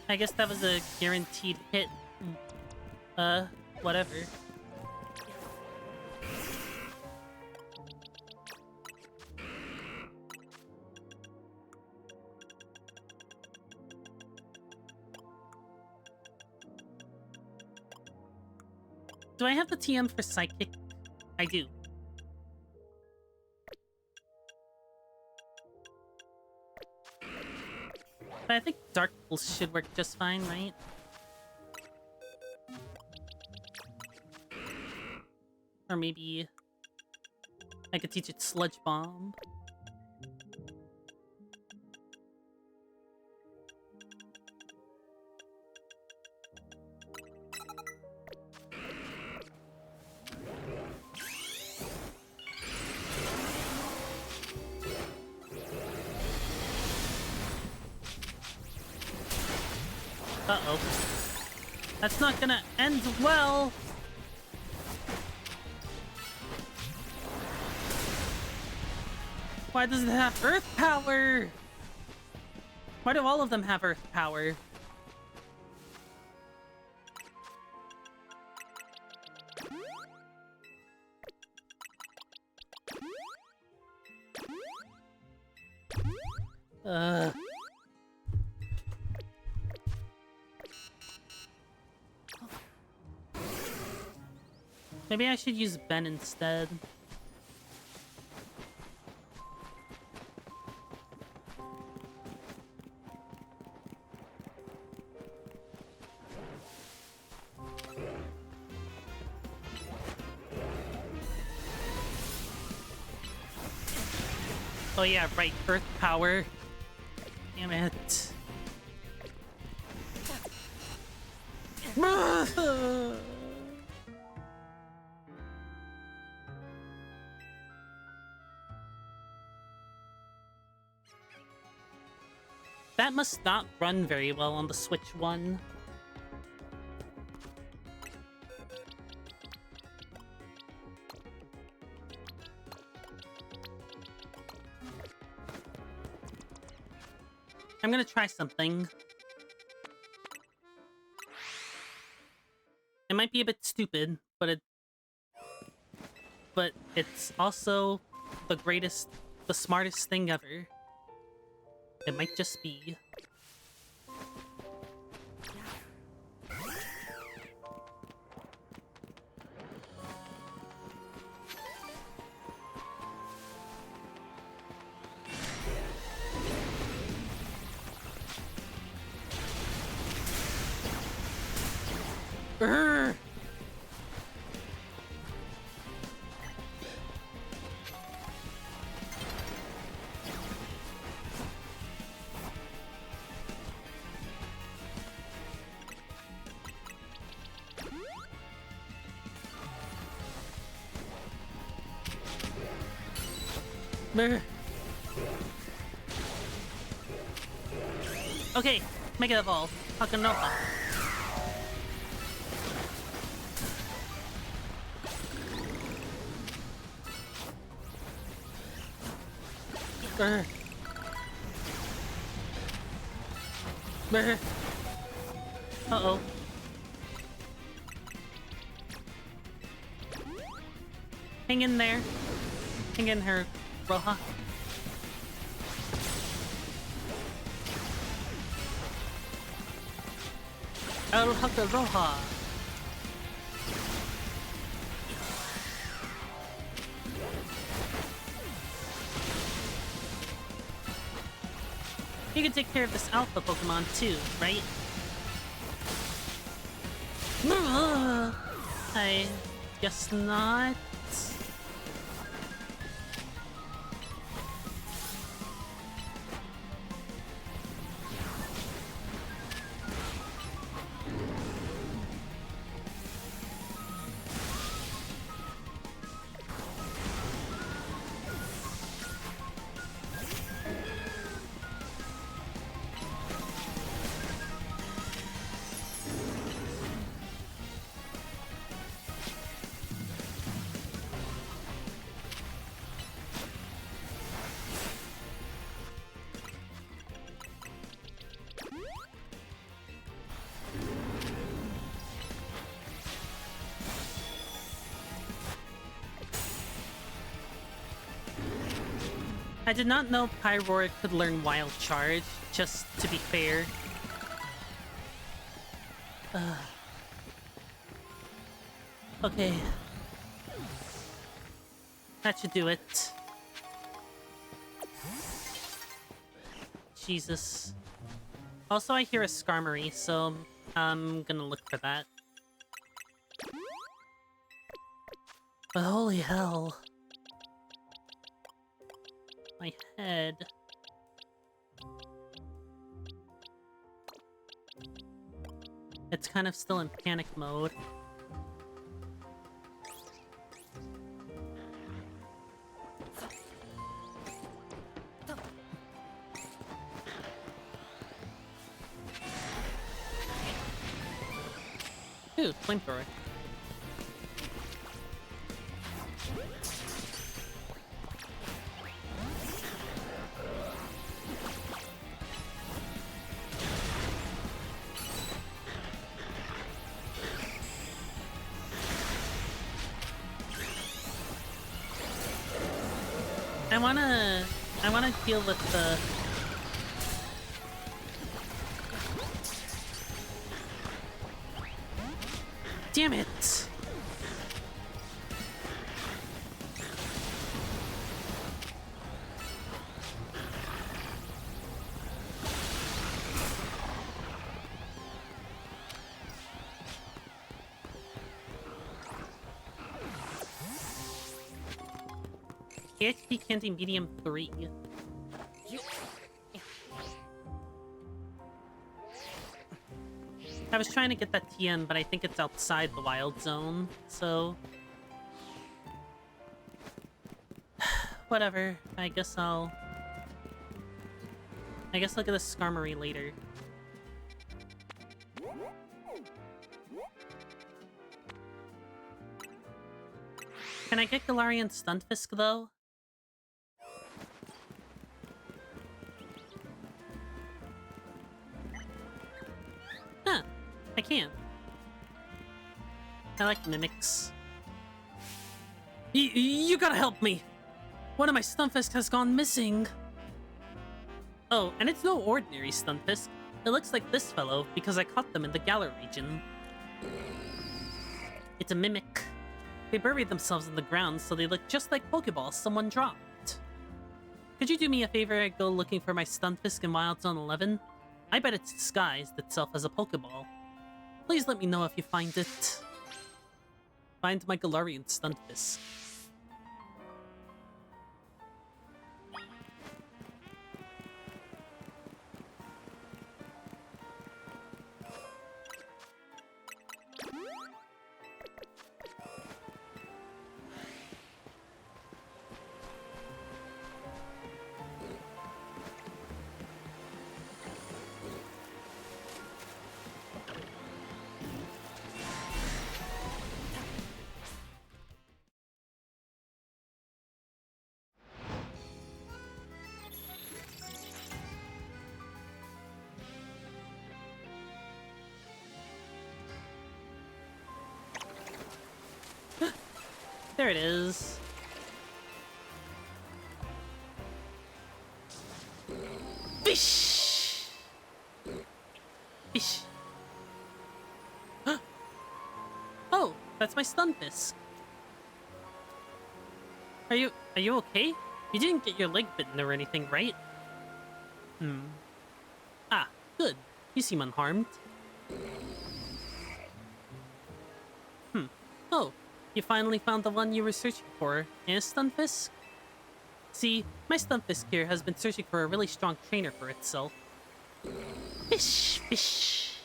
I guess that was a guaranteed hit. Whatever. Do I have the TM for Psychic? I do. But I think Dark Pulse should work just fine, right? Or maybe I could teach it Sludge Bomb. Uh-oh. That's not gonna end well! Why does it have Earth Power? Why do all of them have Earth Power? Maybe I should use Ben instead. Oh yeah, right, Earth Power. Damn it. That must not run very well on the Switch one. I'm gonna try something. It might be a bit stupid, but it's also the greatest, the smartest thing ever. It might just be. Urgh. Urgh. Okay, make it evolve. Fucking no. Uh-oh. Hang in there. Hang in her, Roja. El Haka Roja. You can take care of this alpha Pokemon too, right? I guess not. I did not know Pyroar could learn Wild Charge, just to be fair. Okay. That should do it. Jesus. Also, I hear a Skarmory, so I'm gonna look for that. But holy hell. My head. It's kind of still in panic mode. Ooh, flamethrower. I wanna deal with the... Damn it! HP Candy Medium 3. I was trying to get that TM, but I think it's outside the wild zone, so... Whatever. I guess I'll get a Skarmory later. Can I get Galarian Stunfisk, though? Huh. I can. I like Mimics. You gotta help me! One of my Stunfisk has gone missing! Oh, and it's no ordinary Stunfisk. It looks like this fellow because I caught them in the Galar region. It's a Mimic. They buried themselves in the ground so they look just like Pokeballs someone dropped. Could you do me a favor and go looking for my Stunfisk in Wild Zone 11? I bet it's disguised itself as a Pokeball. Please let me know if you find it. Find my Galarian Stunfisk. There it is. Fish! Fish. Oh, that's my Stunfisk. Are you okay? You didn't get your leg bitten or anything, right? Ah, good. You seem unharmed. Oh, you finally found the one you were searching for, eh, Stunfisk? See, my Stunfisk here has been searching for a really strong trainer for itself. Fish, fish.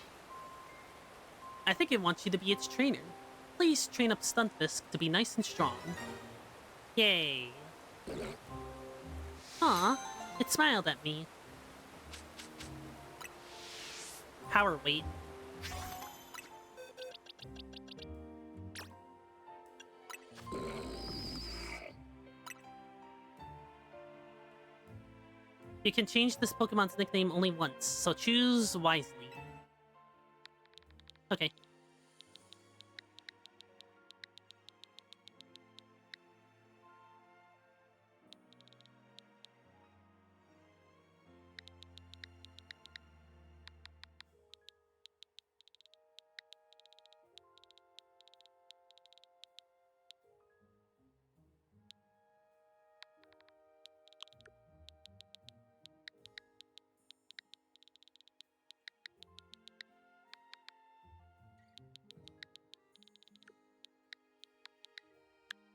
I think it wants you to be its trainer. Please train up Stunfisk to be nice and strong. Yay. Aw, it smiled at me. Power weight. You can change this Pokemon's nickname only once, so choose wisely. Okay.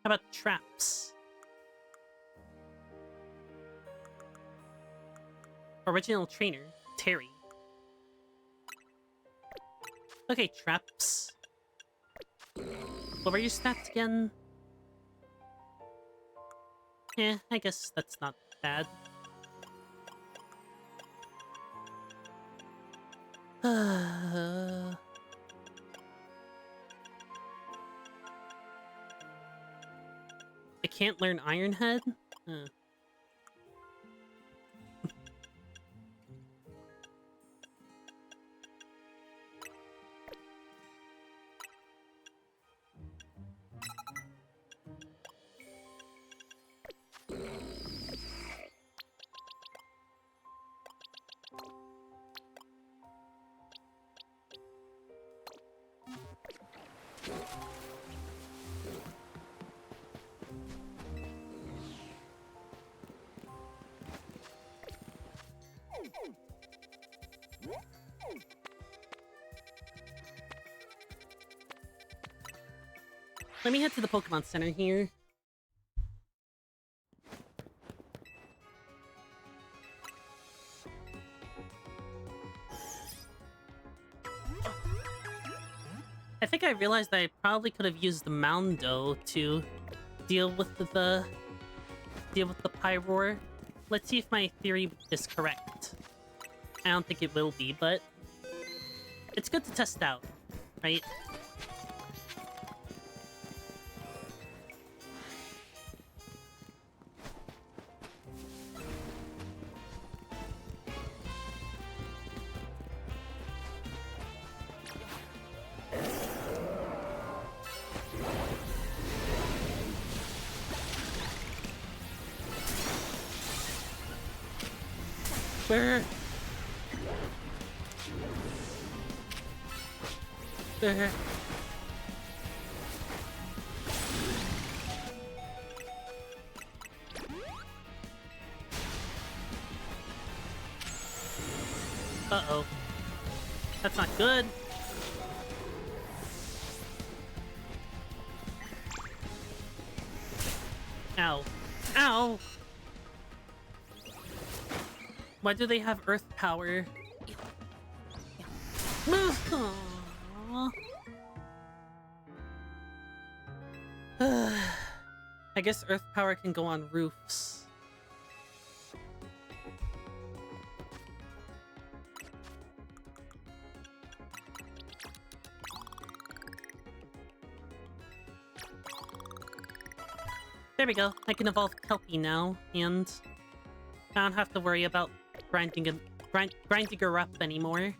How about traps? Original trainer, Terry. Okay, traps. What were your stats again? Eh, I guess that's not bad. I can't learn Iron Head? Huh. Let me head to the Pokemon Center here. I think I realized that I probably could have used the Moundo to deal with the Pyroar. Let's see if my theory is correct. I don't think it will be, but it's good to test out, right? Brr. Brr. Uh-oh. That's not good. Ow. Ow! Why do they have earth power? I guess earth power can go on roofs. There we go. I can evolve Kelpie now, and I don't have to worry about grinding her up anymore.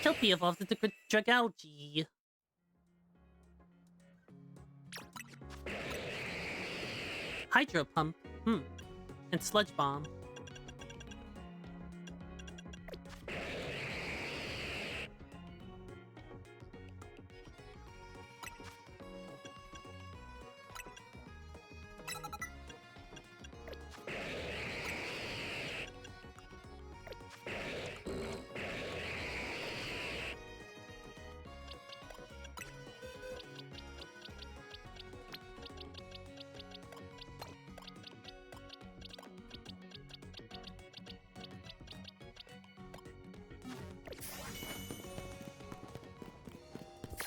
Kelpie evolved into Dragalge. Hydro Pump. And Sludge Bomb.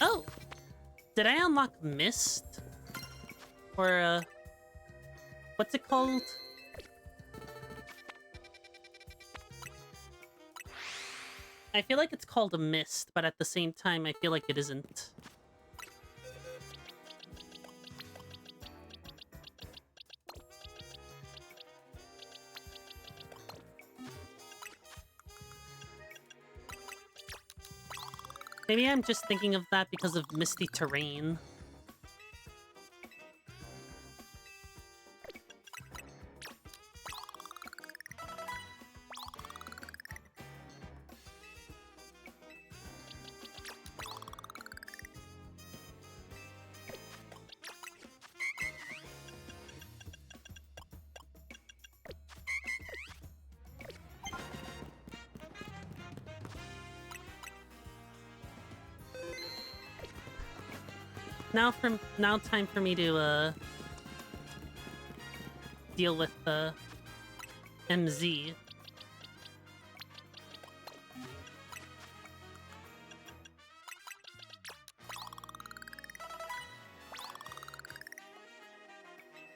Oh! Did I unlock Mist? Or, what's it called? I feel like it's called a Mist, but at the same time, I feel like it isn't. Maybe I'm just thinking of that because of misty terrain. Now time for me to deal with MZ.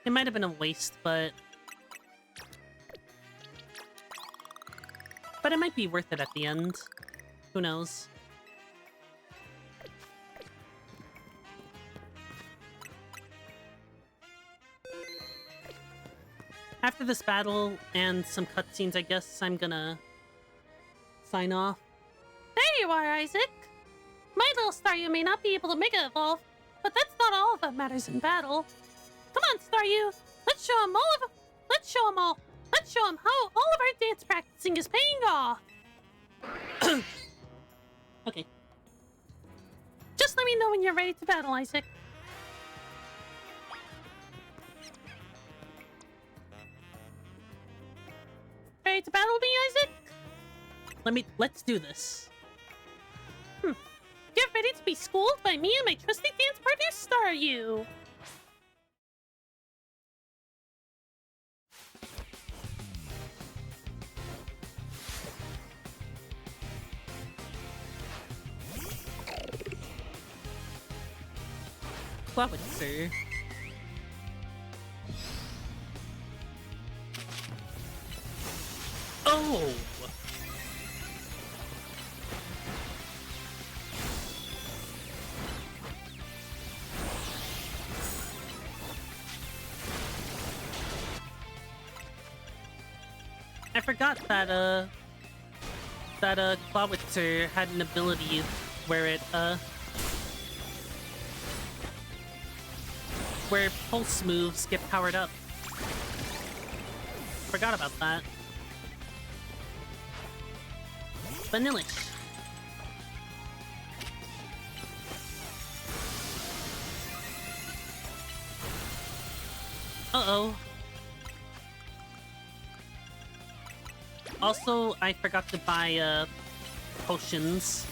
It might have been a waste, but it might be worth it at the end. Who knows? After this battle and some cutscenes, I guess I'm gonna sign off. There you are, Isaac. My little Staryu may not be able to Mega Evolve, but that's not all that matters in battle. Come on, Staryu. Let's show him how all of our dance practicing is paying off. Okay. Just let me know when you're ready to battle, Isaac. Ready to battle me, Isaac? Let's do this. Get ready to be schooled by me and my trusty dance partner, Staryu. Clawitzer. Oh! I forgot that Clawitzer had an ability where where pulse moves get powered up. Forgot about that. Vanillish. Uh-oh. Also, I forgot to buy, potions.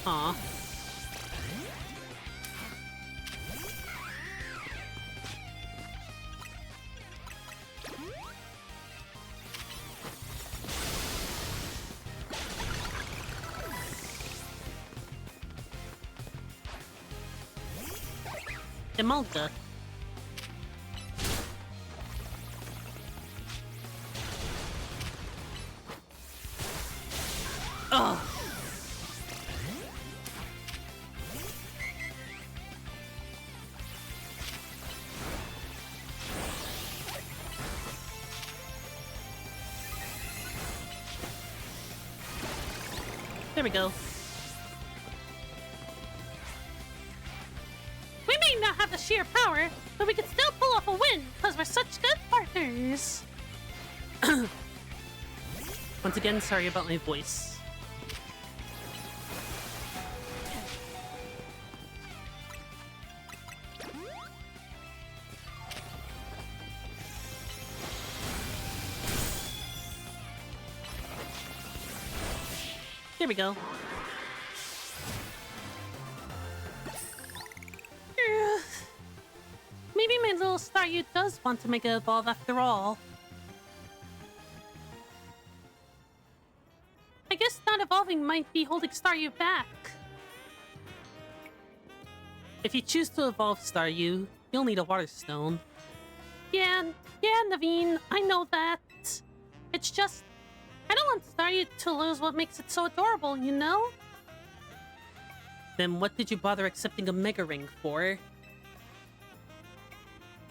Aw. Emolga. Ugh. There we go. We may not have the sheer power, but we can still pull off a win because we're such good partners. Once again, sorry about my voice. Here we go. Maybe my little Staryu does want to Mega Evolve after all. I guess not evolving might be holding Staryu back. If you choose to evolve Staryu, you'll need a Water Stone. Yeah, Naveen, I know that. It's just, I don't want Staryu to lose what makes it so adorable, you know? Then what did you bother accepting a Mega Ring for?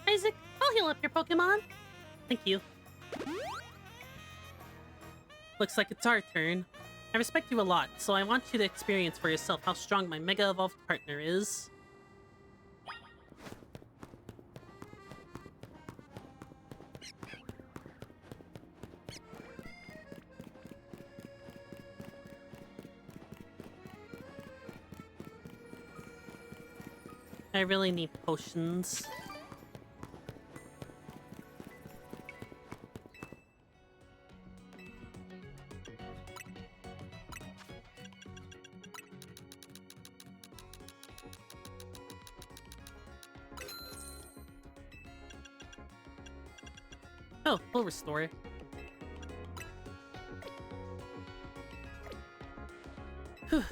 Isaac, I'll heal up your Pokemon. Thank you. Looks like it's our turn. I respect you a lot, so I want you to experience for yourself how strong my Mega Evolved partner is. I really need potions. Oh, full restore. Whew.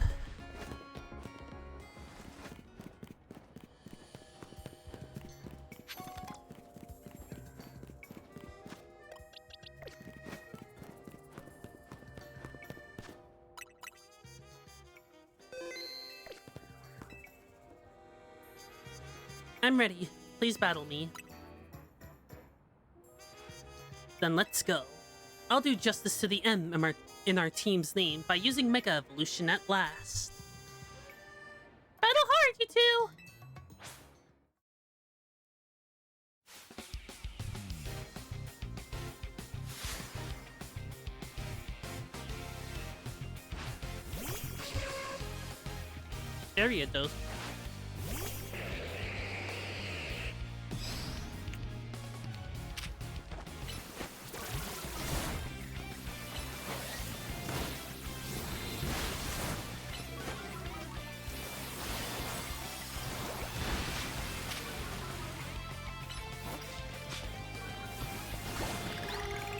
I'm ready. Please battle me. Then let's go. I'll do justice to the M in our team's name by using Mega Evolution at last. Battle hard, you two! Area dose.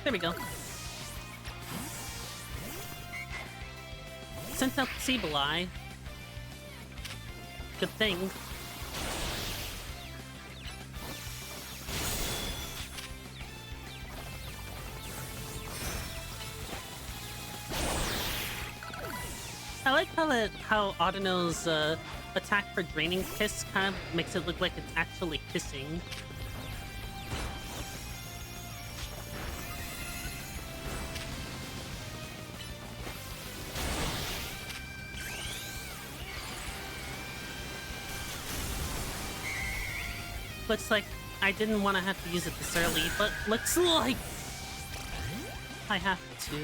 There we go. Sent out Sableye. Good thing. I like how Audino's attack for Draining Kiss kind of makes it look like it's actually kissing. Looks like I didn't want to have to use it this early, but looks like I have to.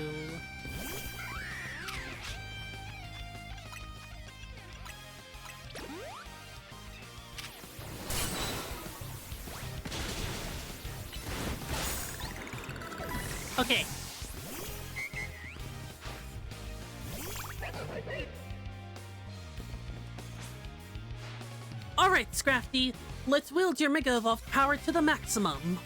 Okay. Alright, Scrafty. Let's wield your Mega Evolved power to the maximum.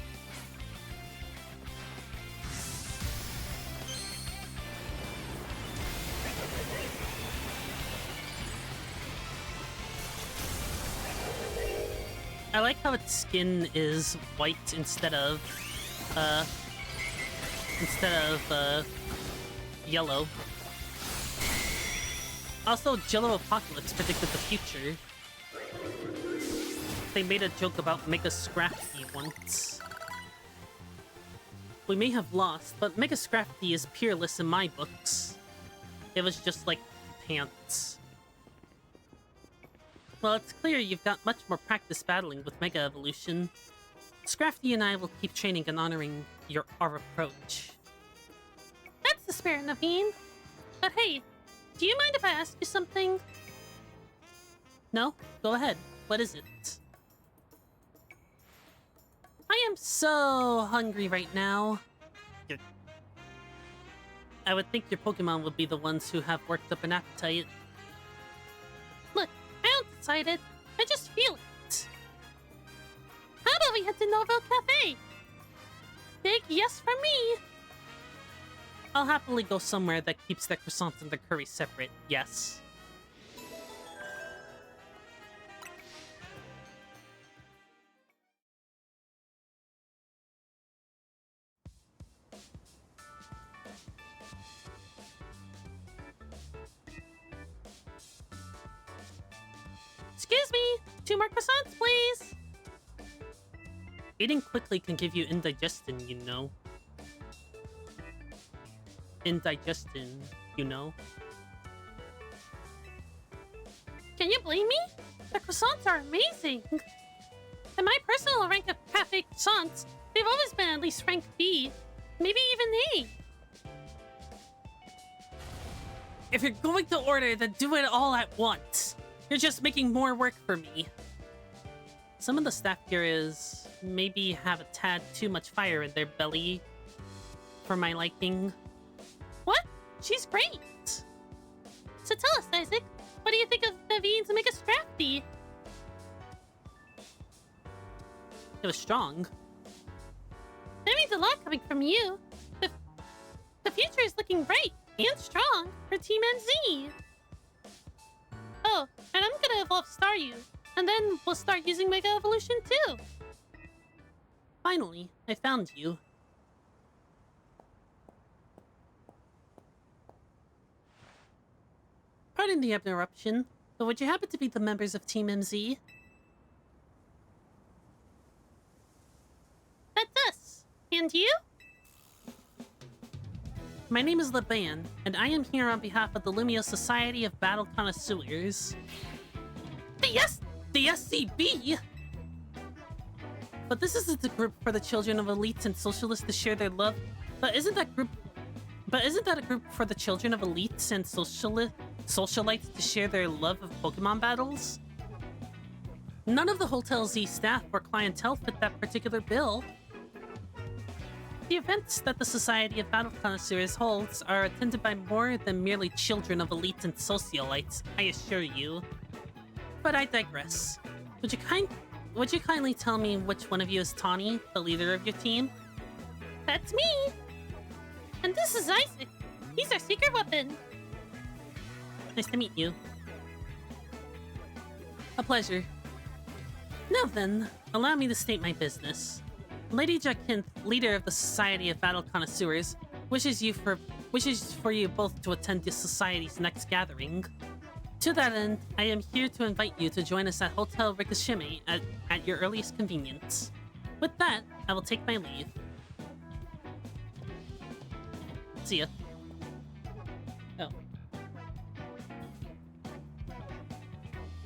I like how its skin is white instead of yellow. Also, Jello Apocalypse predicted the future. They made a joke about Mega Scrafty once. We may have lost, but Mega Scrafty is peerless in my books. It was just like pants. Well, it's clear you've got much more practice battling with Mega Evolution. Scrafty and I will keep training and honoring our approach. That's the spirit, Naveen. But hey, do you mind if I ask you something? No? Go ahead. What is it? I am so hungry right now. I would think your Pokemon would be the ones who have worked up an appetite. Look, I don't decide it. I just feel it. How about we head to Novel Cafe? Big yes from me. I'll happily go somewhere that keeps the croissants and the curry separate, yes. Excuse me, 2 more croissants, please. Eating quickly can give you indigestion, you know. Indigestion, you know. Can you blame me? The croissants are amazing. In my personal rank of cafe croissants, they've always been at least rank B, maybe even A. If you're going to order, then do it all at once. You're just making more work for me. Some of the staff here is maybe have a tad too much fire in their belly for my liking. What? She's great. So tell us, Isaac, what do you think of Naveen's Mega Scrafty? It was strong. That means needs a lot coming from you. The future is looking bright and strong for Team NZ. Oh, and I'm gonna evolve Staryu, and then we'll start using Mega Evolution too. Finally, I found you. Pardon the interruption, but would you happen to be the members of Team MZ? That's us. And you? My name is Leban, and I am here on behalf of the Lumio Society of Battle Connoisseurs. The SCB! But this isn't the group for the children of elites and socialists to share their love. But isn't that a group for the children of elites and socialites to share their love of Pokemon battles? None of the Hotel Z staff or clientele fit that particular bill. The events that the Society of Battle Connoisseurs holds are attended by more than merely children of elites and socialites, I assure you. But I digress. Would you kindly tell me which one of you is Tawny, the leader of your team? That's me. And this is Isaac. He's our secret weapon. Nice to meet you. A pleasure. Now then, allow me to state my business. Lady Jacinth, leader of the Society of Battle Connoisseurs, wishes for you both to attend the Society's next gathering. To that end, I am here to invite you to join us at Hotel Rikishime at your earliest convenience. With that, I will take my leave. See ya. Oh.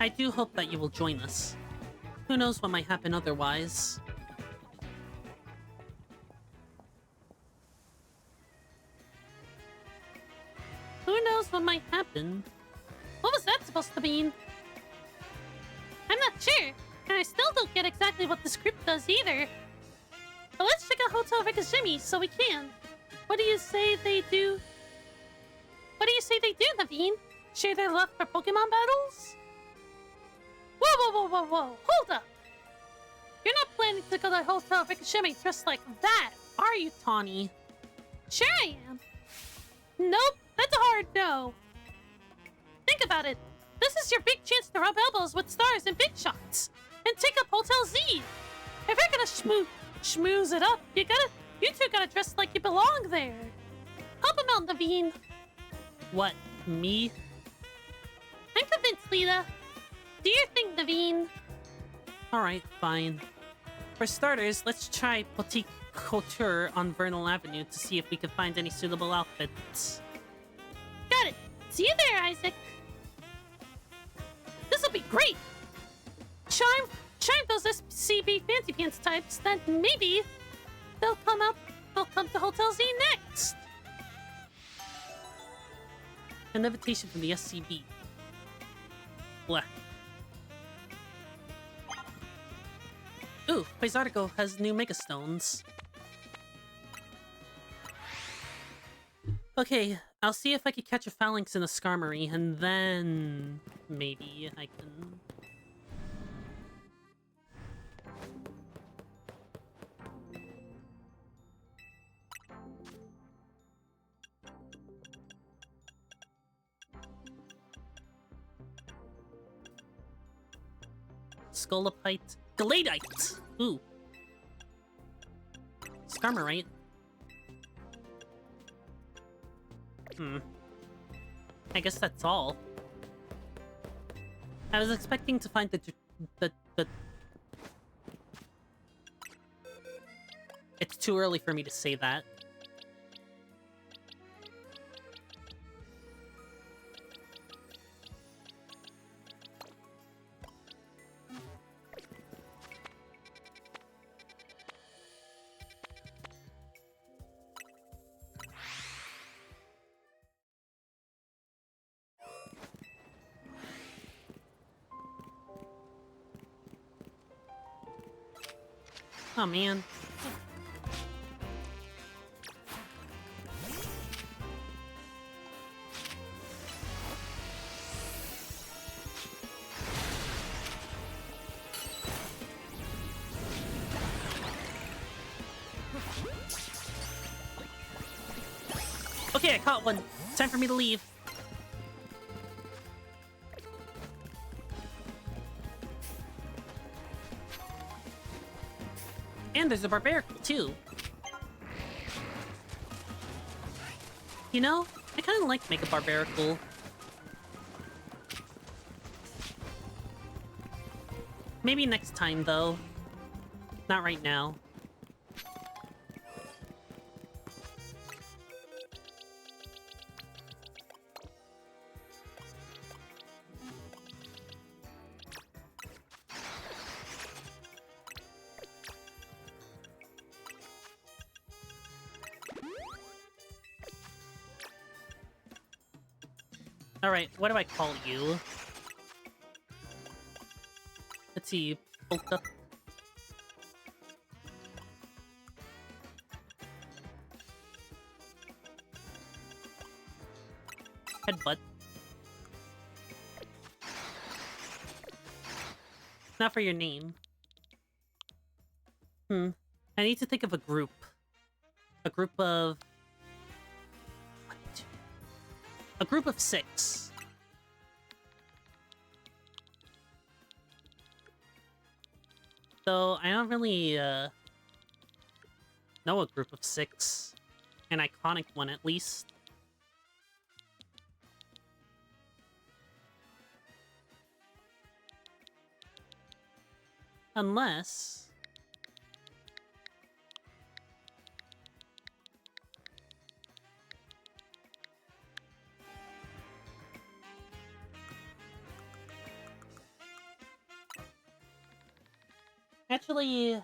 I do hope that you will join us. Who knows what might happen otherwise. Who knows what might happen? What was that supposed to mean? I'm not sure, and I still don't get exactly what the script does either. But let's check out Hotel Rikishime so we can. What do you say they do? What do you say they do, Naveen? Share their love for Pokemon battles? Whoa! Hold up! You're not planning to go to Hotel Rikishime dressed like that, are you, Tawny? Sure I am. Nope, that's a hard no. Think about it. This is your big chance to rub elbows with stars and big shots, and take up Hotel Z. If you're gonna schmooze it up, you two gotta dress like you belong there. Help him out, Naveen. What, me? I'm convinced, Lita. Do your thing, Naveen. Alright, fine. For starters, let's try Boutique Couture on Vernal Avenue to see if we can find any suitable outfits. Got it. See you there, Isaac. This'll be great. Charm those SCB Fancy Pants types, then maybe they'll come to Hotel Z next. An invitation from the SCB. Blah. Ooh, Quasartico has new Mega Stones. Okay, I'll see if I can catch a Phalanx in a Skarmory, and then maybe I can... Scolopite. Gladite! Ooh. Skarmory. I guess that's all. I was expecting to find the... It's too early for me to say that. Oh man. Okay, I caught one. Time for me to leave. And there's a Barbarical, too. You know, I kind of like Mega Barbarical. Maybe next time, though. Not right now. Alright, what do I call you? Let's see, Polka. Headbutt. Not for your name. I need to think of a group. A group of... A group of 6. So, I don't really, know a group of 6. An iconic one, at least. Unless... Actually...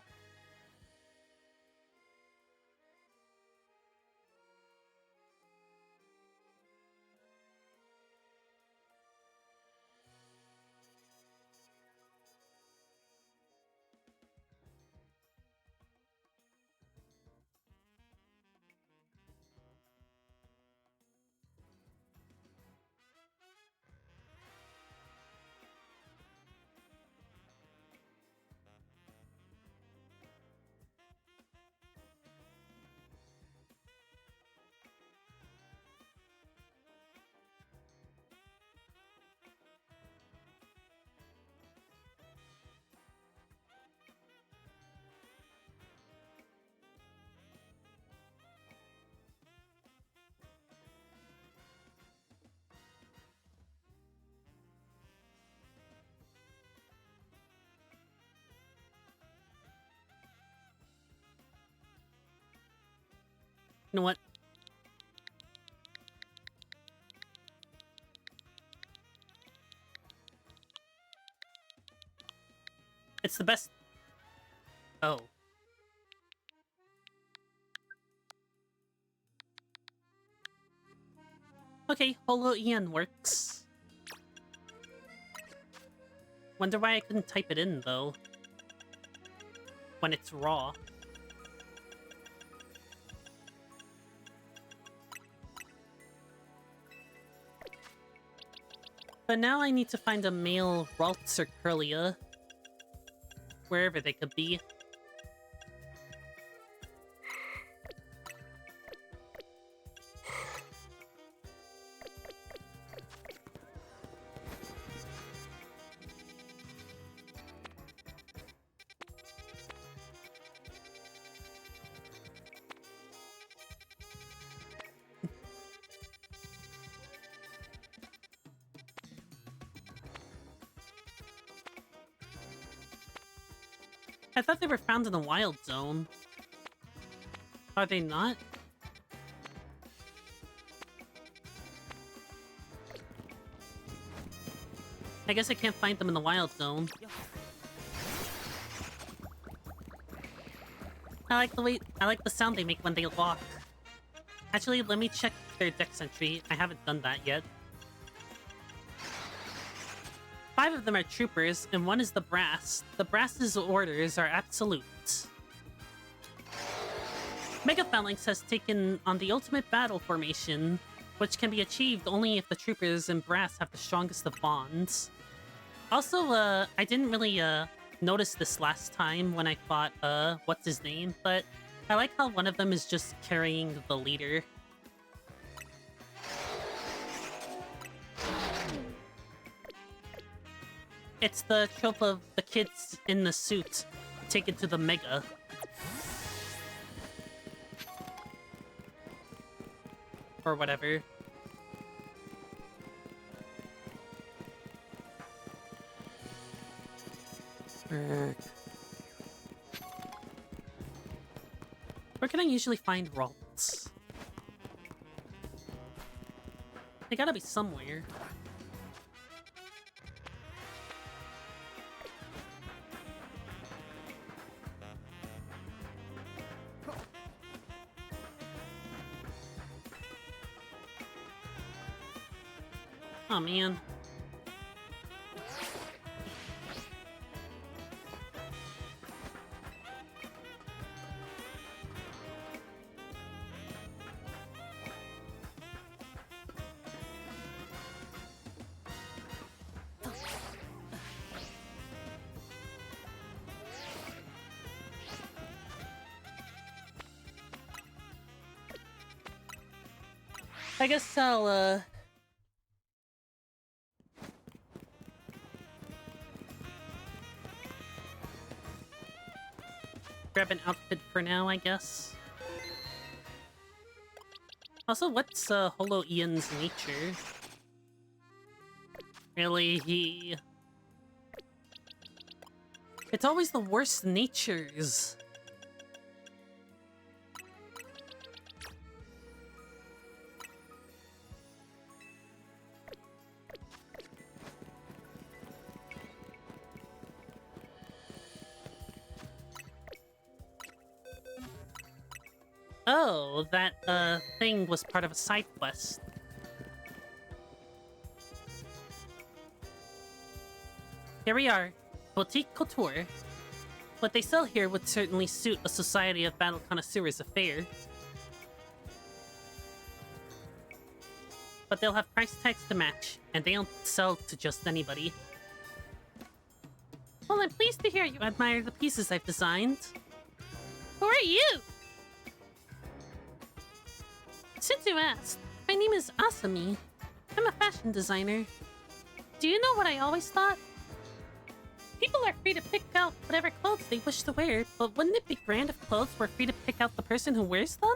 You know what? It's the best... Oh. Okay, Holo Ian works. Wonder why I couldn't type it in, though. When it's raw. But now I need to find a male Ralts or Curlia. Wherever they could be. I thought they were found in the wild zone. Are they not? I guess I can't find them in the wild zone. I like the sound they make when they walk. Actually, let me check their dex entry. I haven't done that yet. 5 of them are troopers, and 1 is the brass. The brass's orders are absolute. Mega Phalanx has taken on the ultimate battle formation, which can be achieved only if the troopers and brass have the strongest of bonds. Also, I didn't really, notice this last time when I fought, what's his name, but I like how one of them is just carrying the leader. It's the trope of the kids in the suit taken to the Mega. Or whatever. Where can I usually find Ralts? They gotta be somewhere. Oh man. I guess I'll, grab an outfit for now, I guess. Also, what's, Holo Ian's nature? Really, it's always the worst natures. Oh, that, thing was part of a side quest. Here we are, Boutique Couture. What they sell here would certainly suit a Society of Battle Connoisseurs affair. But they'll have price tags to match, and they don't sell to just anybody. Well, I'm pleased to hear you admire the pieces I've designed. Who are you? Since you asked, my name is Asami. I'm a fashion designer. Do you know what I always thought? People are free to pick out whatever clothes they wish to wear, but wouldn't it be grand if clothes were free to pick out the person who wears them?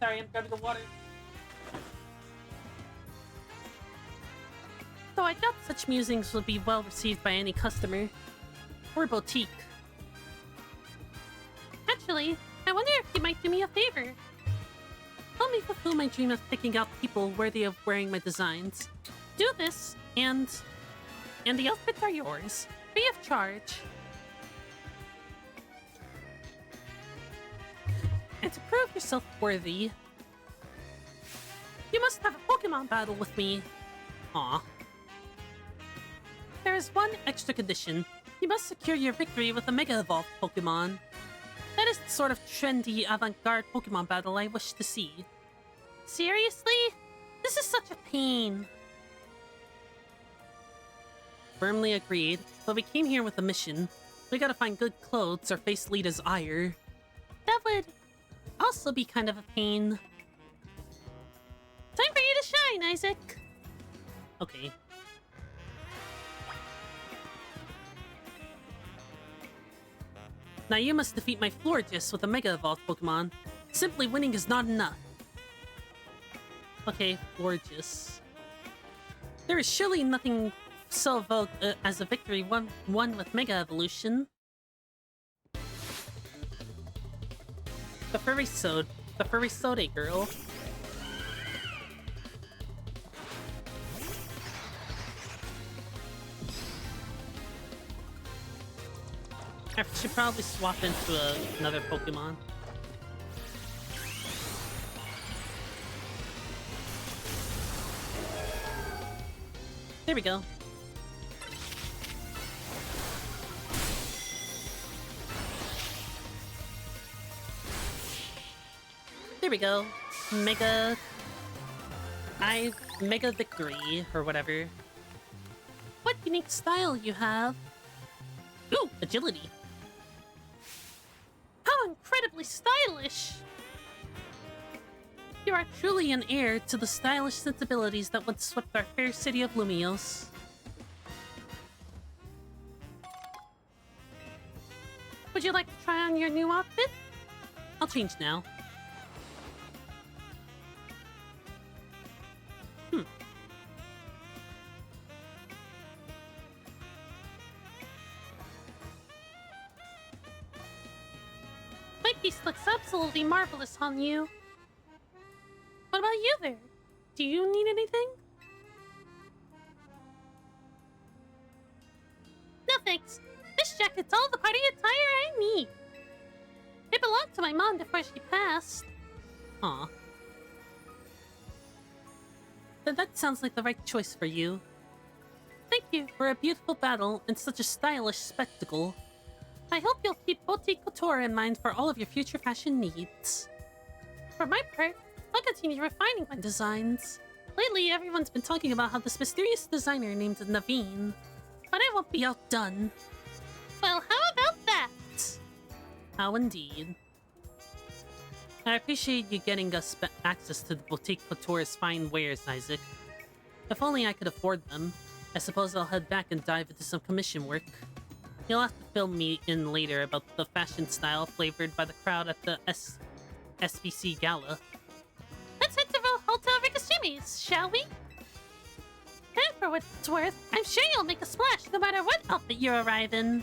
Sorry, I'm grabbing the water. Though I doubt such musings will be well received by any customer. Or boutique. Actually, I wonder if you might do me a favor. Help me fulfill my dream of picking out people worthy of wearing my designs. Do this, and the outfits are yours, free of charge. And to prove yourself worthy, you must have a Pokemon battle with me. Aw. There is one extra condition. You must secure your victory with a Mega Evolved Pokemon. That is the sort of trendy, avant-garde Pokemon battle I wish to see. Seriously? This is such a pain. Firmly agreed, but we came here with a mission. We gotta find good clothes or face Lita's ire. That would also be kind of a pain. Time for you to shine, Isaac! Okay. Now you must defeat my Florges with a Mega Evolved Pokemon. Simply winning is not enough. Okay, Florges. There is surely nothing so vogue as a victory won with Mega Evolution. The furry Sode girl. I should probably swap into another Pokemon. There we go. There we go. Mega victory, or whatever. What unique style you have? Ooh, agility. How incredibly stylish! You are truly an heir to the stylish sensibilities that once swept our fair city of Lumios. Would you like to try on your new outfit? I'll change now. My piece looks absolutely marvelous on you. What about you there? Do you need anything? No thanks. This jacket's all the party attire I need. It belonged to my mom before she passed. Aw. Then that sounds like the right choice for you. Thank you. For a beautiful battle and such a stylish spectacle. I hope you'll keep Boutique Couture in mind for all of your future fashion needs. For my part, I'll continue refining my Designs. Lately, everyone's been talking about how this mysterious designer named Naveen. But I won't be outdone. Well, how about that? How indeed. I appreciate you getting us access to the Boutique Couture's fine wares, Isaac. If only I could afford them. I suppose I'll head back and dive into some commission work. You'll have to fill me in later about the fashion style flavored by the crowd at the SBC Gala. Let's head to Hotel Rikishimi's, shall we? And for what it's worth, I'm sure you'll make a splash no matter what outfit you arrive in.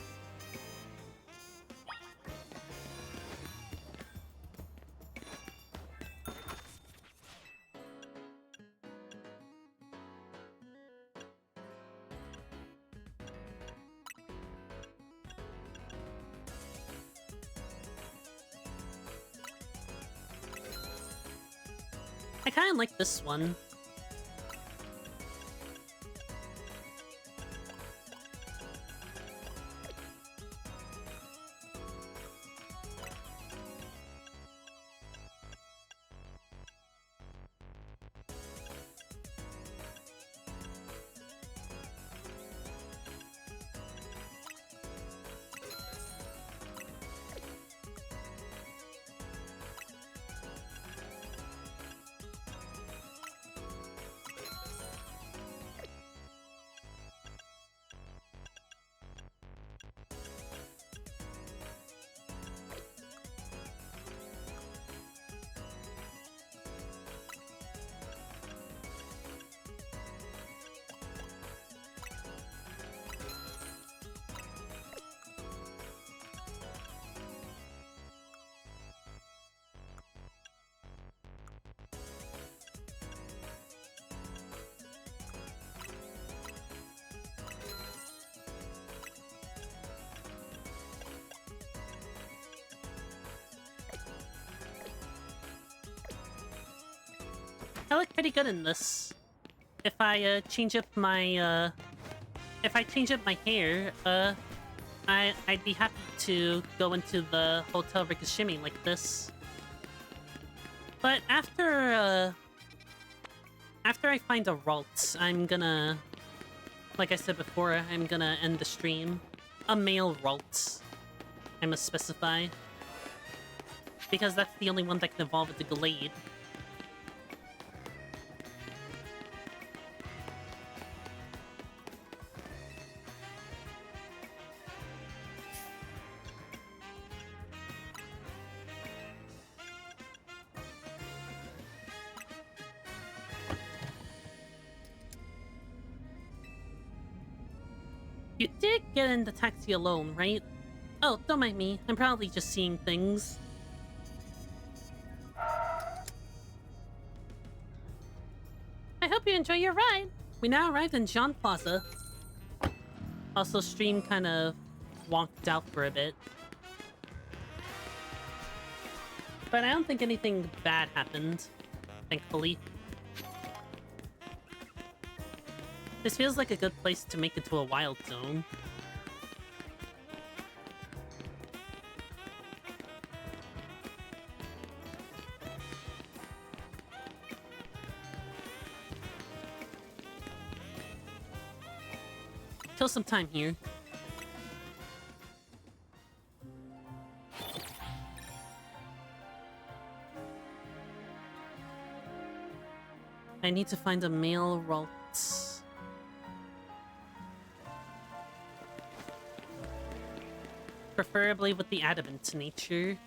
I kinda like this one. I look pretty good in this. If I change up my if I change up my hair, I'd be happy to go into the Hotel Rikishimi like this. But after I find a Ralt, I'm gonna, like I said before, I'm gonna end the stream. A male Ralt, I must specify. Because that's the only one that can evolve into Glade. You did get in the taxi alone, right? Oh, don't mind me. I'm probably just seeing things. I hope you enjoy your ride. We now arrived in Jean Plaza. Also, stream kind of wonked out for a bit. But I don't think anything bad happened, thankfully. This feels like a good place to make it to a wild zone. Kill some time here. I need to find a male Ralts. Preferably with the adamant nature.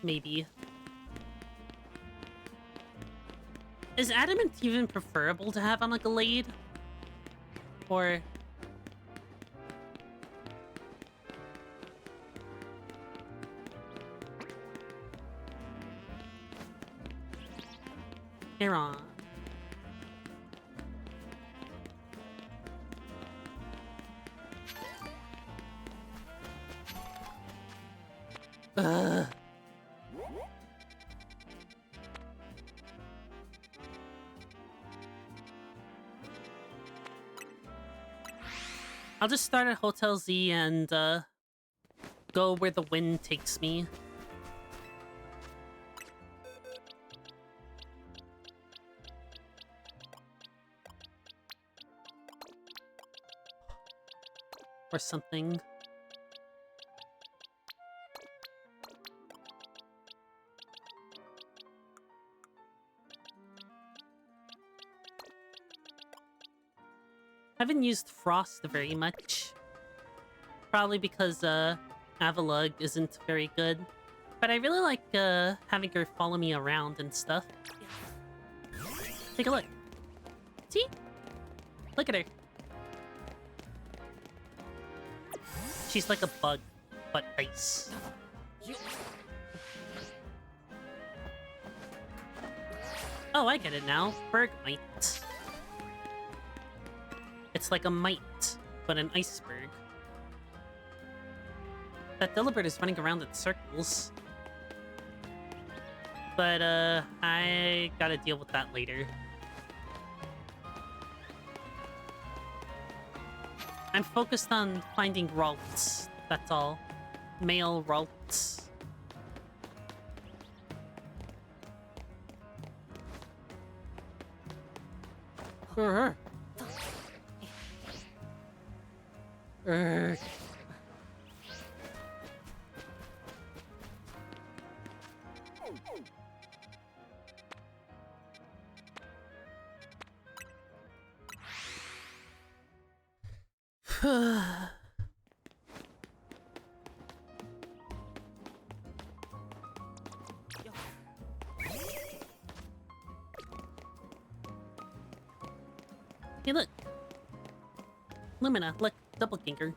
Maybe. Is adamant even preferable to have on a Gallade? Or... Heron. Ugh. I'll just start at Hotel Z and go where the wind takes me. Or something. Haven't used Frost very much. Probably because Avalugg isn't very good. But I really like having her follow me around and stuff. Take a look. See? Look at her. She's like a bug, but ice. Oh, I get it now. Bergmite. It's like a mite, but an iceberg. That Delibird is running around in circles. But, I gotta deal with that later. I'm focused on finding Ralts, that's all. Male Ralts. Hey, look. Lumina, look, Doppelganger.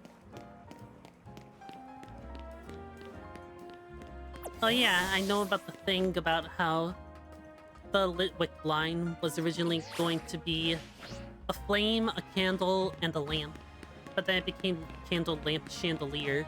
Oh yeah, I know about the thing about how the Litwick line was originally going to be a flame, a candle, and a lamp. But then it became candle, lamp, chandelier.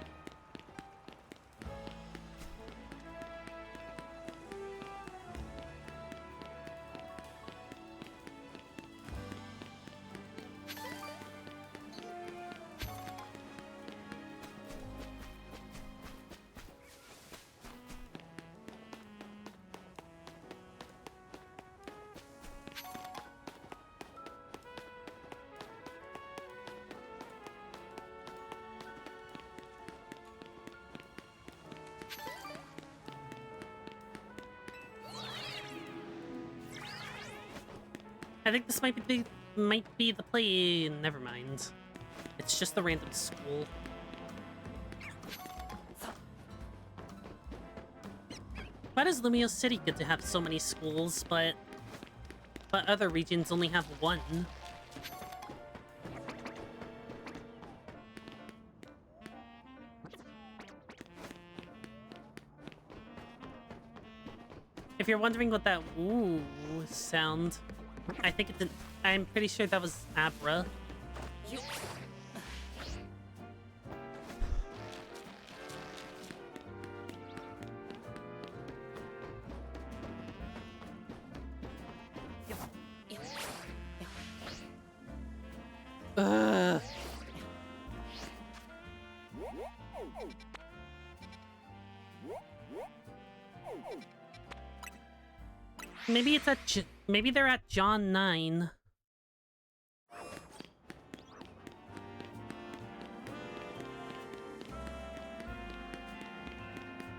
I think this might be the play. Never mind. It's just a random school. Why does Lumiose City get to have so many schools, but other regions only have one? If you're wondering what that ooh sound, I think it didn't. I'm pretty sure that was Abra. Ugh. Maybe it's at maybe they're at John 9.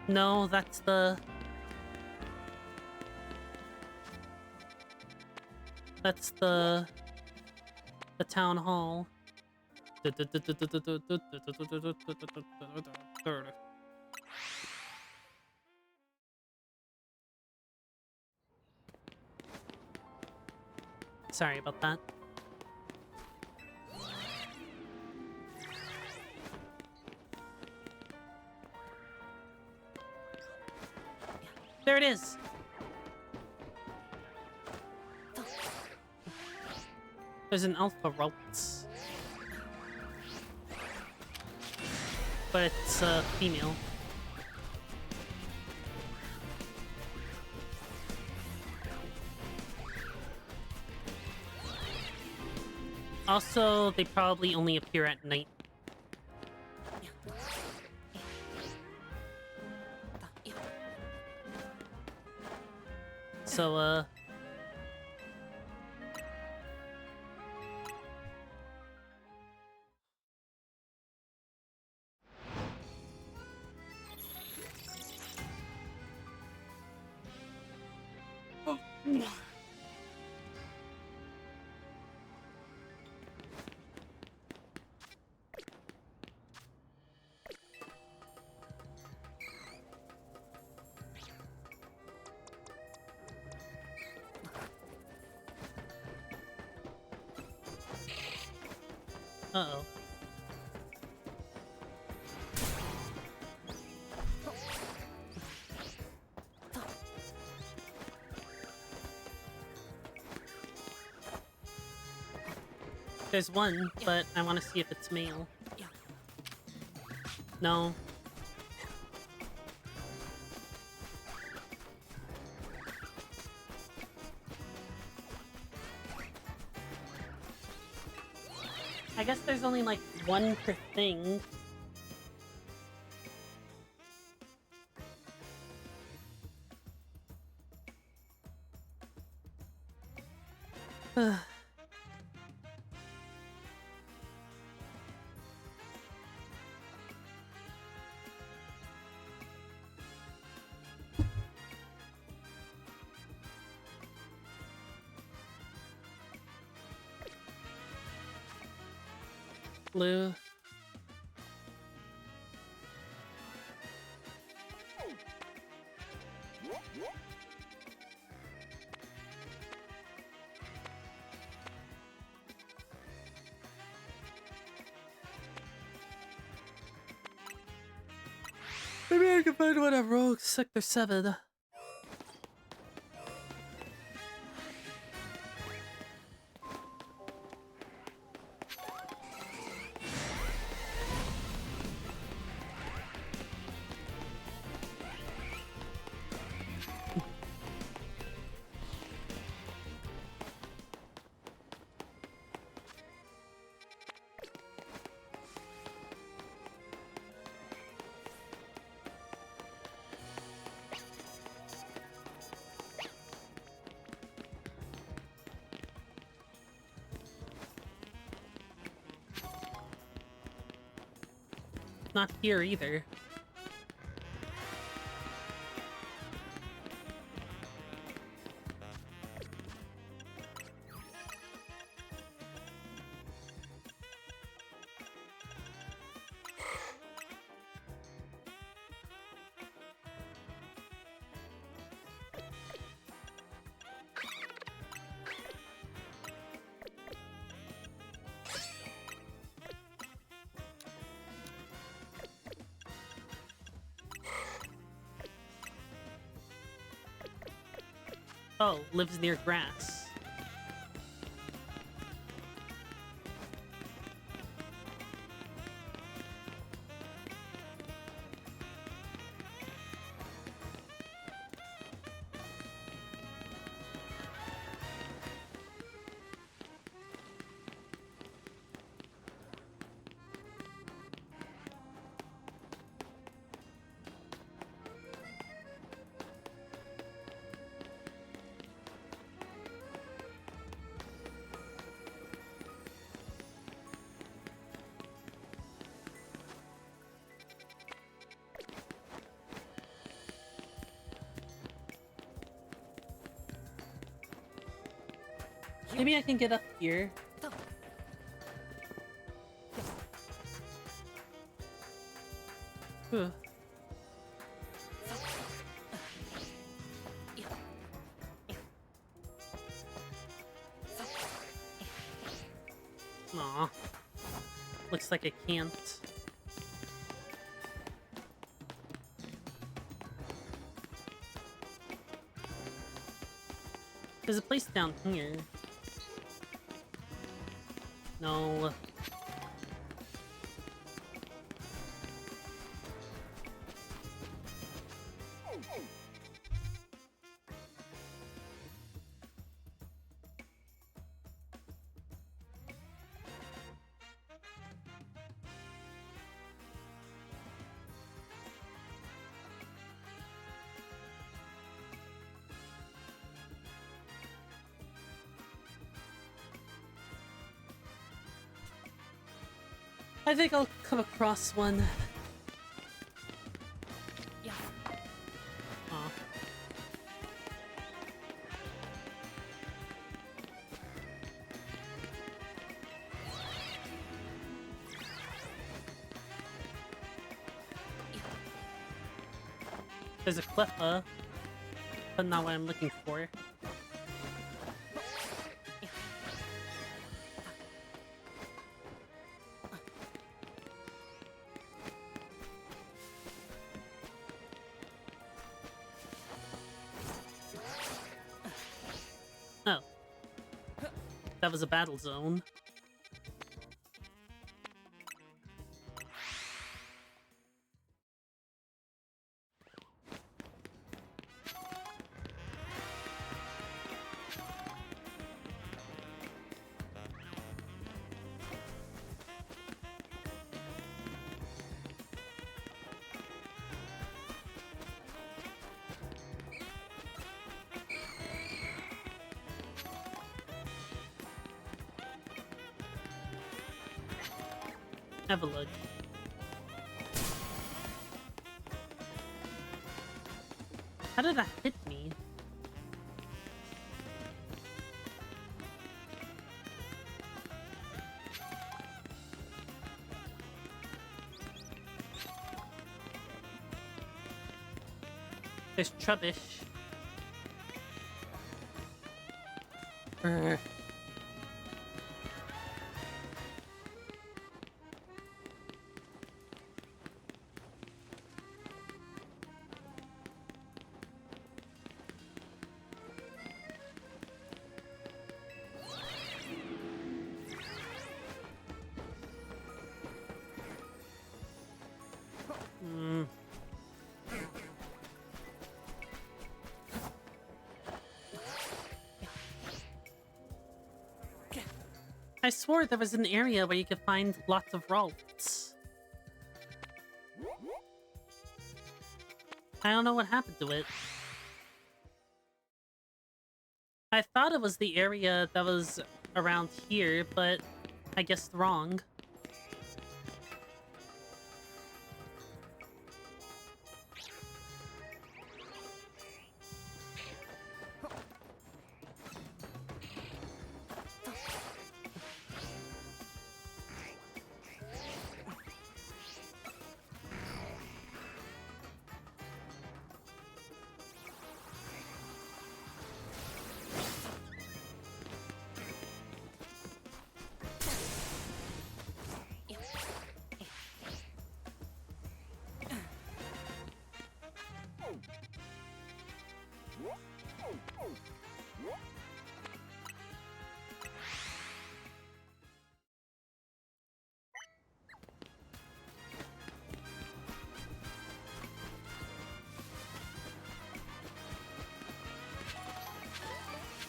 No, that's the That's the town hall. Sorry about that. There it is. There's an alpha route, but it's a female. Also, they probably only appear at night. So, uh-oh. There's one, but I want to see if it's male. No. I guess there's only like one per thing. Blue. Maybe I can find one at Rogue Sector 7. Not here either. Oh, lives near grass. Maybe I can get up here. Huh. Aw. Looks like I can't. There's a place down here. No. I think I'll come across one. Yeah. Aw. There's a Cleffa, but not what I'm looking for. Oh. That was a battle zone. Have a look. How did that hit me? There's Trubbish. Brr. I swore there was an area where you could find lots of Ralts. I don't know what happened to it. I thought it was the area that was around here, but I guess wrong.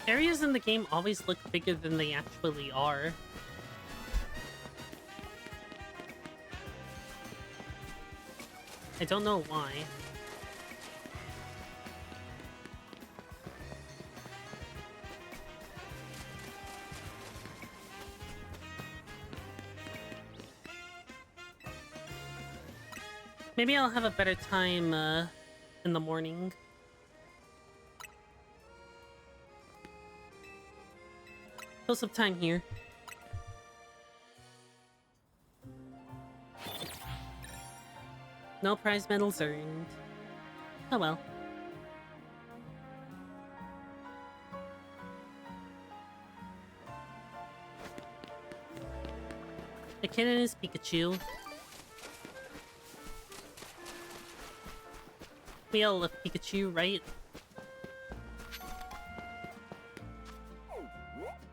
Areas in the game always look bigger than they actually are. I don't know why. Maybe I'll have a better time in the morning. Close up time here. No prize medals earned. Oh well. The kitten is Pikachu. We all love Pikachu, right?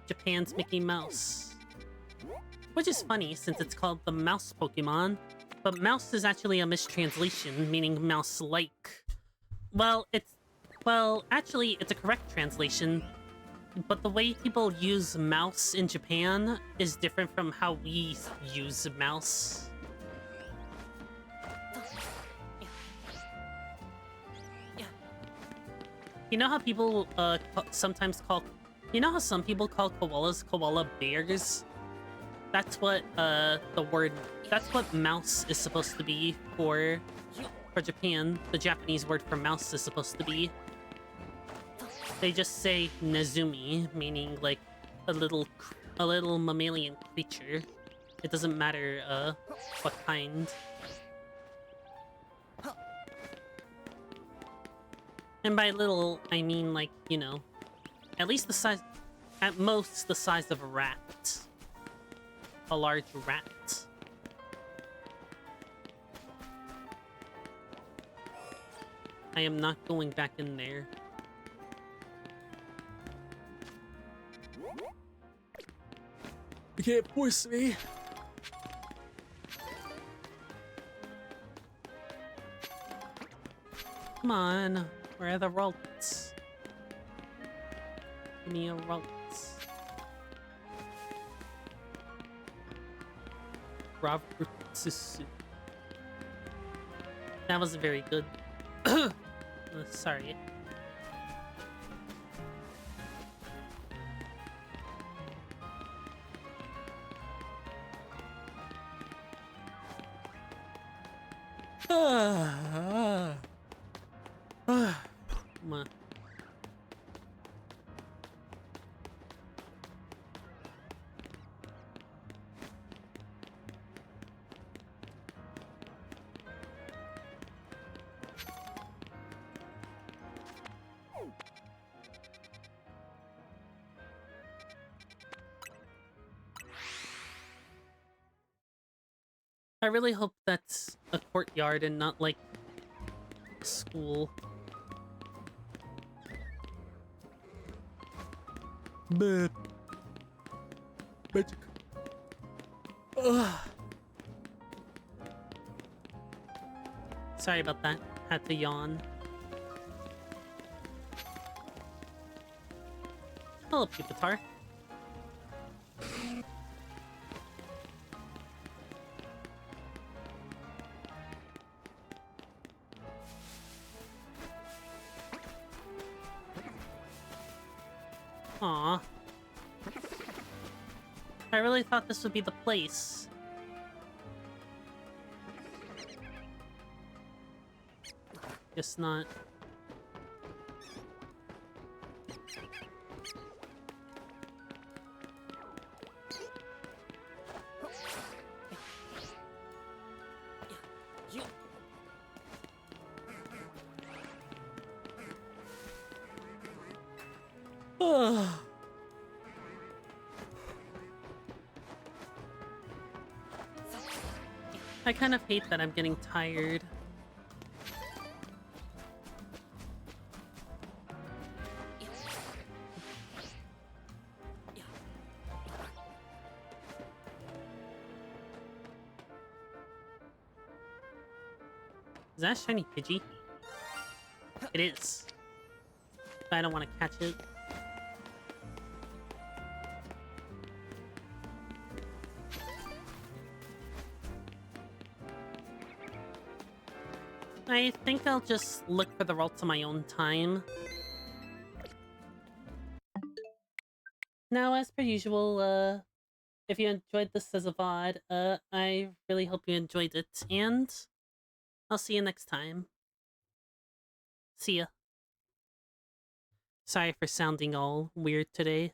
Japan's Mickey Mouse. Which is funny, since it's called the Mouse Pokemon. But mouse is actually a mistranslation, meaning mouse-like. Well, actually, it's a correct translation. But the way people use mouse in Japan is different from how we use mouse. You know how people sometimes call... You know how some people call koalas koala bears? That's what that's what mouse is supposed to be for Japan. The Japanese word for mouse is supposed to be. They just say Nezumi, meaning like a little mammalian creature. It doesn't matter what kind. And by little, I mean like, you know, at least the size, at most the size of a rat. A large rat. I am not going back in there. You can't force me. Come on, where are the rolls? Give me a rolls. Robert Susu. That wasn't very good. Sorry. Come on. I really hope that's a courtyard and not like a school. Magic. Ugh. Sorry about that. Had to yawn. Hello, Pupitar. Aw. I really thought this would be the place. Guess not. I kind of hate that I'm getting tired. Is that a shiny Pidgey? It is. But I don't want to catch it. I think I'll just look for the vaults on my own time. Now, as per usual, if you enjoyed this as a VOD, I really hope you enjoyed it, and I'll see you next time. See ya. Sorry for sounding all weird today.